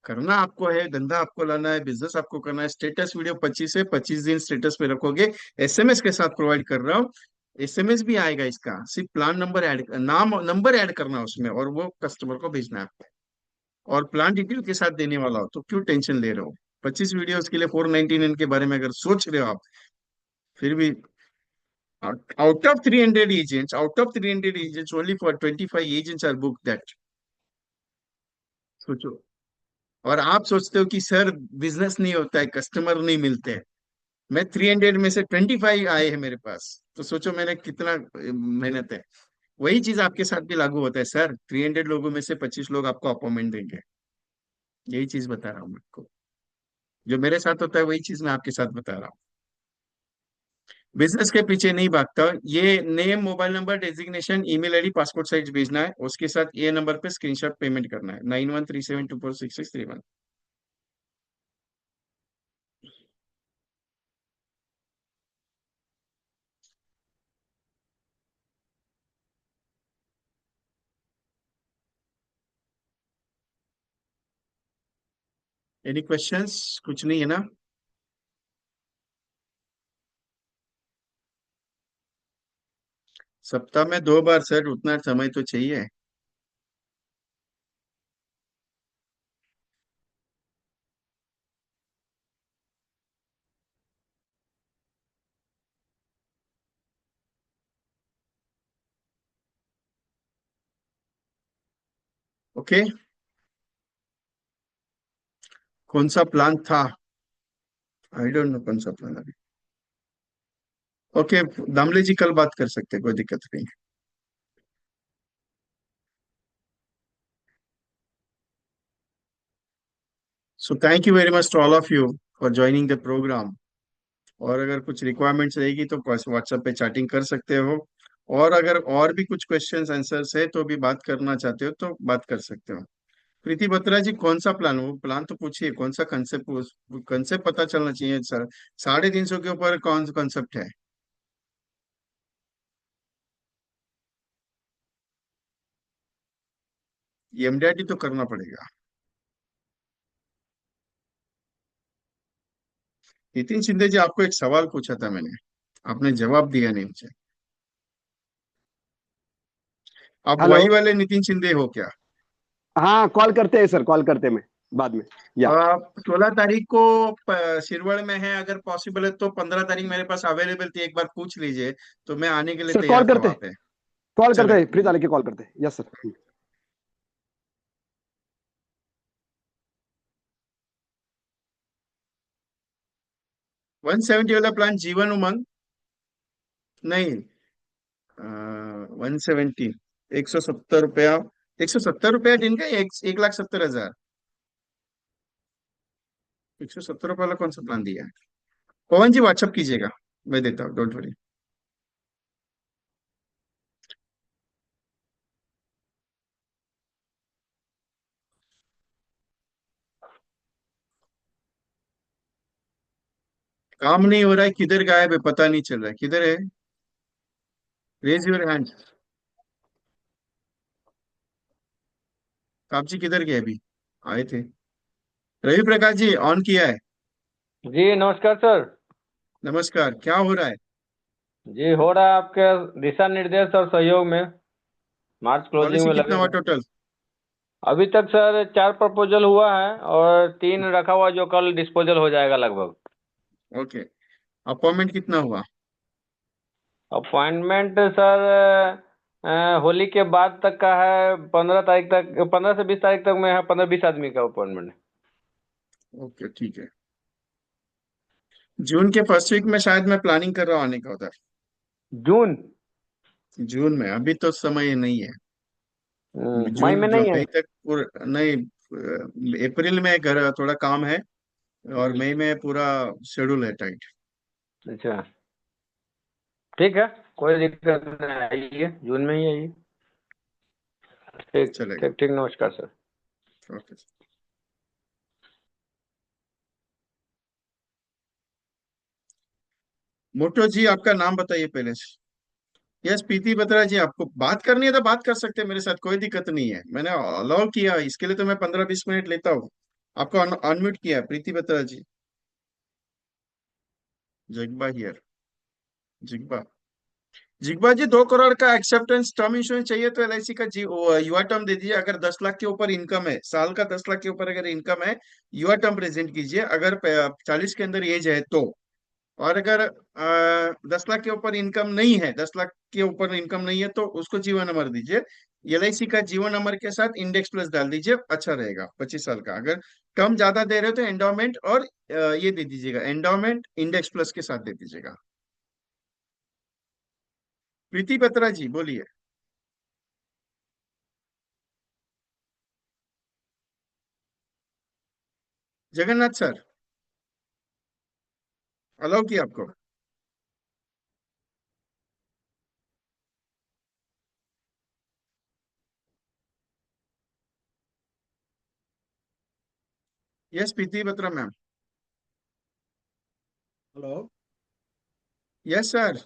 Speaker 1: करना आपको है, धंधा आपको लाना है, बिजनेस आपको करना है। स्टेटस वीडियो 25 है, 25 दिन स्टेटस पे रखोगे। SMS के साथ प्रोवाइड कर रहा हूँ। SMS भी आएगा इसका, सिर्फ प्लान नंबर ऐड, नाम नंबर ऐड करना है उसमें, और वो कस्टमर को भेजना है आपको। और प्लान डिटेल के साथ देने वाला हो, तो क्यों टेंशन ले रहे हो? 25 वीडियोस के लिए 499 के बारे में अगर सोच रहे हो आप, फिर भी out of 300 agents, only for 25 agents are booked that। सोचो। और आप सोचते हो कि सर बिजनेस नहीं होता है, कस्टमर नहीं मिलते हैं। मैं 300 में से 25 आए हैं मेरे पास, तो सोचो मैंने कितना मेहनत है। वही चीज आपके साथ भी लागू होता है सर, 300 लोगों में से 25 लोग आपको अपॉइंटमेंट देंगे। यही चीज बता रहा हूँ मैं आपको, जो मेरे साथ होता है वही चीज मैं आपके साथ बता रहा हूँ। बिजनेस के पीछे नहीं भागता। ये name, mobile number, designation, email ID, passport size भेजना है, उसके साथ ये नंबर पे स्क्रीनशॉट पेमेंट करना है, 9137246631। Any questions? कुछ नहीं है ना? सप्ताह में 2 बार सर, उतना समय तो चाहिए। ओके। कौन सा प्लान था? आई डोंट नो कौन सा प्लान अभी। ओके, दामले जी कल बात कर सकते हैं, कोई दिक्कत नहीं। So thank you very much to all of you for joining the program. और अगर कुछ रिक्वायरमेंट्स रहेगी तो व्हाट्सएप पे चैटिंग कर सकते हो। और अगर और भी कुछ क्वेश्चंस आंसर्स है तो भी बात करना चाहते हो तो बात कर सकते हो। प्रीति बत्रा जी, कौन सा प्लान? वो प्लान तो पूछिए, कौन सा कंसेप्ट? कंसेप्ट पता चलना चाहिए सर। 350 के ऊपर कौन सा कंसेप्ट है? ये एमडीआरटी तो करना पड़ेगा। नितिन शिंदे जी, आपको एक सवाल पूछा था मैंने, आपने जवाब दिया नहीं मुझे। आप
Speaker 5: हेलो।
Speaker 1: वही वाले नितिन शिंदे हो क्या?
Speaker 5: हाँ, कॉल करते हैं सर, कॉल करते हैं मैं बाद में। या
Speaker 1: 16 तारीख को शिरवड़ में है, अगर पॉसिबल है तो 15 तारीख मेरे पास अवेलेबल थी, एक बार पूछ लीजिए, तो मैं आने के लिए
Speaker 5: सर,
Speaker 1: तैयार था वहां पे।
Speaker 5: कॉल करते हैं, फ्री
Speaker 1: चलेगा।
Speaker 5: था लेके कॉल करते हैं। Yes sir.
Speaker 1: 170 वाला प्लान जीवन उमंग? नहीं, 170, 170 रुपया। 170 रुपया दिन का, 1,70,000। 170 रुपये वाला कौन सा प्लान दिया है? पवन जी व्हाट्सअप कीजिएगा, मैं देता हूँ, डोंट वरी। काम नहीं हो रहा है, किधर गायब है पता नहीं चल रहा है, किधर है? Raise your hand. आप जी किधर गए अभी? आए थे। रवि प्रकाश जी ऑन किया है?
Speaker 6: जी नमस्कार सर।
Speaker 1: नमस्कार, क्या हो रहा है?
Speaker 6: जी हो रहा है आपके दिशा निर्देश और सहयोग में, मार्च क्लोजिंग
Speaker 1: पॉलिसी
Speaker 6: में
Speaker 1: कितना
Speaker 6: लगे
Speaker 1: हुआ
Speaker 6: थे।
Speaker 1: टोटल?
Speaker 6: अभी तक सर 4 प्रपोजल हुआ है और 3 रखा हुआ जो कल डिस्पोजल हो जाएगा लगभग।
Speaker 1: ओके। अपॉइंटमेंट कितना हुआ?
Speaker 6: अपॉइंटमेंट सर होली के बाद तक का है, 15 तारीख तक, 15 से 20 तारीख तक में है, 15-20 आदमी का अपॉइंटमेंट।
Speaker 1: ओके ठीक है। जून के फर्स्ट वीक में शायद मैं प्लानिंग कर रहा हूँ आने का उधर।
Speaker 6: जून?
Speaker 1: जून में अभी तो समय नहीं है।
Speaker 6: मई
Speaker 1: जून
Speaker 6: में
Speaker 1: जो
Speaker 6: नहीं है?
Speaker 1: मई तक पूरा नहीं, अप्रैल में घर थोड़ा काम है, और मई में पूरा शेड्यूल है टाइट।
Speaker 6: अच्छा ठीक है, कोई दिक्कत नहीं, आइए जून में ही आइए। ठीक
Speaker 1: चलेगा।
Speaker 6: ठीक ठीक, नमस्कार सर।
Speaker 1: ओके। मोटो जी, आपका नाम बताइए पहले से। यस, प्रीति बत्रा जी, आपको बात करनी है तो बात कर सकते हैं मेरे साथ, कोई दिक्कत नहीं है, मैंने अलाउ किया, इसके लिए तो मैं 15-20 मिनट लेता हूँ। आपको अनम्यूट किया है, प्रीति बत्रा जी। जिग्बा हियर। जिग्बा। जिग्बा जी, 2 करोड़ का एक्सेप्टेंस टर्म इंश्योरेंस चाहिए तो एलआईसी का युवा टर्म दे दीजिए। अगर 10 लाख के ऊपर इनकम है, साल का 10 लाख के ऊपर अगर इनकम है, युवा टर्म प्रेजेंट कीजिए। अगर 40 के अंदर एज है तो। और अगर 10 लाख के ऊपर इनकम नहीं है, 10 लाख के ऊपर इनकम नहीं है तो उसको जीवन नंबर दीजिए। एलआईसी का जीवन नंबर के साथ इंडेक्स प्लस डाल दीजिए, अच्छा रहेगा 25 साल का। अगर टर्म ज्यादा दे रहे हो तो एंडोमेंट और ये दे दीजिएगा, एंडोमेंट इंडेक्स प्लस के साथ दे दीजिएगा। प्रीति बत्रा जी बोलिए। जगन्नाथ सर, अलाउ किया आपको? Yes, Preeti Batra ma'am.
Speaker 7: Hello.
Speaker 1: Yes sir.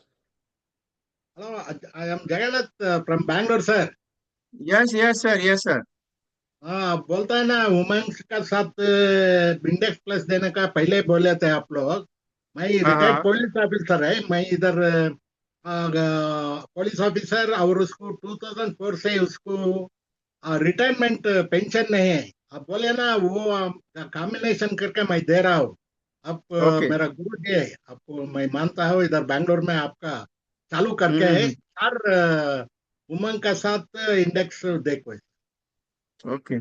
Speaker 7: Hello. I am Jagannath from Bangalore, sir.
Speaker 1: Yes yes sir, yes sir.
Speaker 7: हाँ, बोलता है ना वुमेन्स का साथ इंडेक्स प्लस देने का पहले बोले थे आप लोग। मैं
Speaker 1: हाँ
Speaker 7: रिटायर्ड
Speaker 1: हाँ।
Speaker 7: पुलिस ऑफिसर है। मैं इधर पुलिस ऑफिसर, और उसको 2004 से उसको रिटायरमेंट पेंशन नहीं है। अब बोले ना वो कॉम्बिनेशन करके मैं दे रहा हूँ। अब
Speaker 1: ओके।
Speaker 7: मेरा गुरु जी है, आपको मैं मानता हूँ, इधर बैंगलोर में आपका चालू करके है।
Speaker 1: हम्म।
Speaker 7: हर उमंग का साथ इंडेक्स देखो।
Speaker 1: ओके,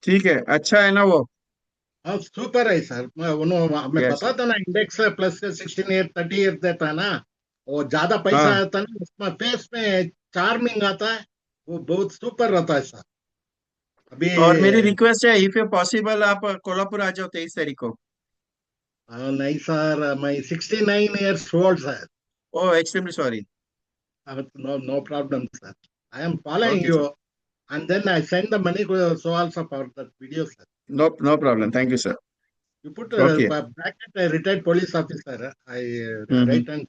Speaker 1: ठीक है, अच्छा है ना वो?
Speaker 7: हाँ, सुपर है सर। हमें
Speaker 1: यस
Speaker 7: पता
Speaker 1: सर।
Speaker 7: था ना, इंडेक्स प्लस 16 ईयर 30 ईयर देता है ना। वो ज्यादा पैसा
Speaker 1: हाँ,
Speaker 7: आता है ना, उसमें फेस में चार्मिंग आता है। वो बहुत सुपर रहता है सर। अभी
Speaker 1: और मेरी रिक्वेस्ट है, इफ यू पॉसिबल आप कोल्हापुर आ जाओ 23 तारीख को।
Speaker 7: नहीं सर, मैं 69 years old sir.
Speaker 1: Oh, extremely sorry.
Speaker 7: No no problem sir. I am following
Speaker 1: okay
Speaker 7: you,
Speaker 1: sir.
Speaker 7: and then I send the money so also for that video, sir.
Speaker 1: No no problem, thank you sir.
Speaker 7: You put
Speaker 1: okay.
Speaker 7: bracket retired police officer. I
Speaker 1: hmm.
Speaker 7: write and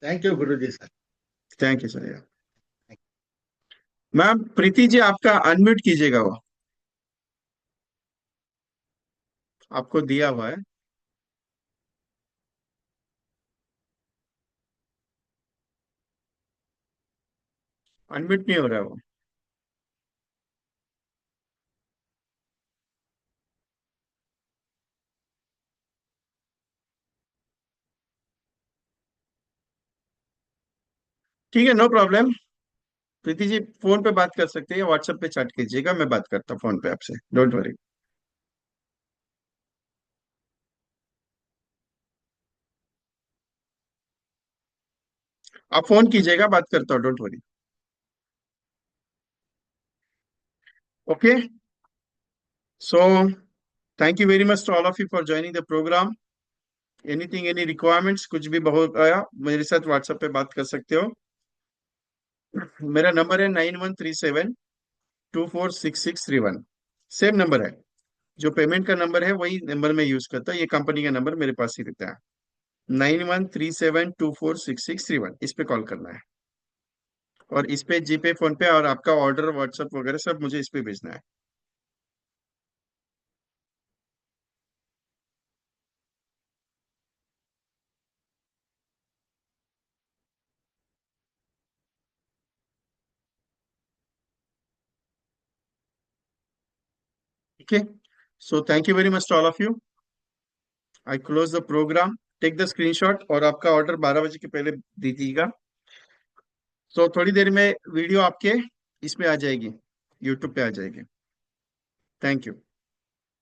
Speaker 7: thank you, Guruji, sir.
Speaker 1: Thank you sir. Ma'am Preeti ji, आपका unmute कीजिएगा, वो आपको दिया हुआ है। Unmute नहीं हो रहा है वो। ठीक है, no problem. Preeti ji phone पे बात कर सकते हैं, व्हाट्सएप पे चैट कीजिएगा, मैं बात करता हूँ फोन पे आपसे, डोंट वरी। आप फोन कीजिएगा, बात करता हूँ, don't worry. Okay, so thank you very much to all of you for joining the program. Anything, any requirements, कुछ भी बहुत आया, मेरे साथ व्हाट्सएप पे बात कर सकते हो। मेरा नंबर है 9137246631। सेम नंबर है, जो पेमेंट का नंबर है वही नंबर मैं यूज करता हूँ, ये कंपनी का नंबर मेरे पास ही रहता है। 9137246631, इस पे कॉल करना है। और इस पे जीपे, फोन पे और आपका ऑर्डर, व्हाट्सएप वगैरह सब मुझे इस पे भेजना है। ठीक है, so thank you very much to all of you. I close the program. Take the screenshot और आपका ऑर्डर 12 बजे के पहले दीजिएगा। तो थोड़ी देर में वीडियो आपके इसमें आ जाएगी, यूट्यूब पे आ जाएगी। Thank you.